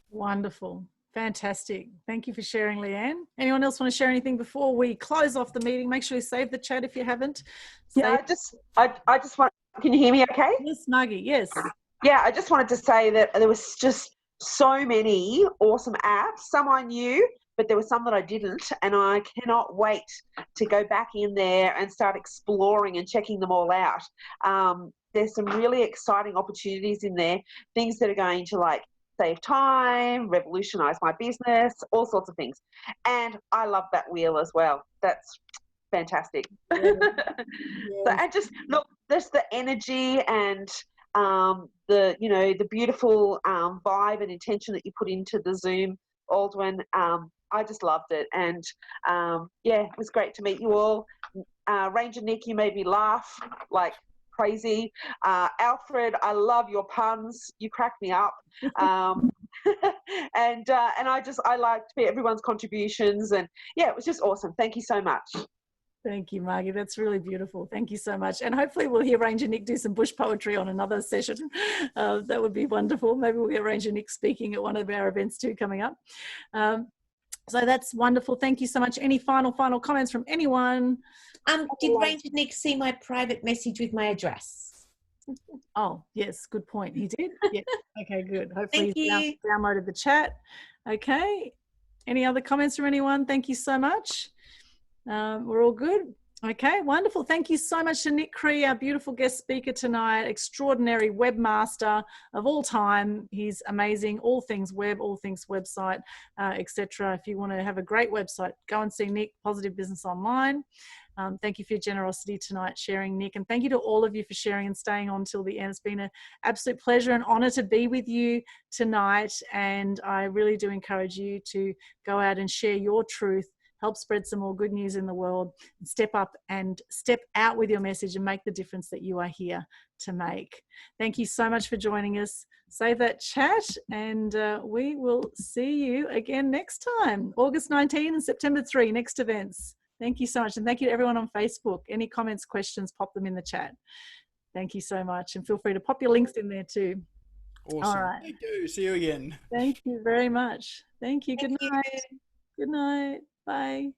Wonderful. Fantastic. Thank you for sharing, Leanne. Anyone else want to share anything before we close off the meeting? Make sure you save the chat if you haven't. Yeah, I just want, can you hear me okay? Yes, Maggie, yes. Yeah, I just wanted to say that there was just so many awesome apps. Some I knew, but there were some that I didn't, and I cannot wait to go back in there and start exploring and checking them all out. There's some really exciting opportunities in there, things that are going to like save time, revolutionize my business, all sorts of things. And I love that wheel as well. That's fantastic. Yeah. So, and just look, there's the energy and the beautiful vibe and intention that you put into the Zoom, Aldwyn. I just loved it, and it was great to meet you all. Ranger Nik, you made me laugh like crazy. Alfred, I love your puns. You crack me up. And I liked everyone's contributions, and it was just awesome. Thank you so much. Thank you, Margie. That's really beautiful. Thank you so much. And hopefully we'll hear Ranger Nik do some bush poetry on another session. That would be wonderful. Maybe we'll get Ranger Nik speaking at one of our events too coming up. So that's wonderful. Thank you so much. Any final comments from anyone? Did Ranger Nick see my private message with my address? Oh, yes, good point. He did? Yeah. Okay, good. Hopefully Thank he's you. downloaded the chat. Okay. Any other comments from anyone? Thank you so much. We're all good. Okay, wonderful. Thank you so much to Nik Cree, our beautiful guest speaker tonight, extraordinary webmaster of all time. He's amazing, all things web, all things website, etc. If you want to have a great website, go and see Nik, Positive Business Online. Thank you for your generosity tonight, sharing, Nik. And thank you to all of you for sharing and staying on till the end. It's been an absolute pleasure and honor to be with you tonight. And I really do encourage you to go out and share your truth, help spread some more good news in the world, and step up and step out with your message and make the difference that you are here to make. Thank you so much for joining us. Save that chat, and we will see you again next time. August 19 and September 3, next events. Thank you so much. And thank you to everyone on Facebook. Any comments, questions, pop them in the chat. Thank you so much. And feel free to pop your links in there too. Awesome. All right. Thank you. See you again. Thank you very much. Thank you. Good night. Good night. Bye.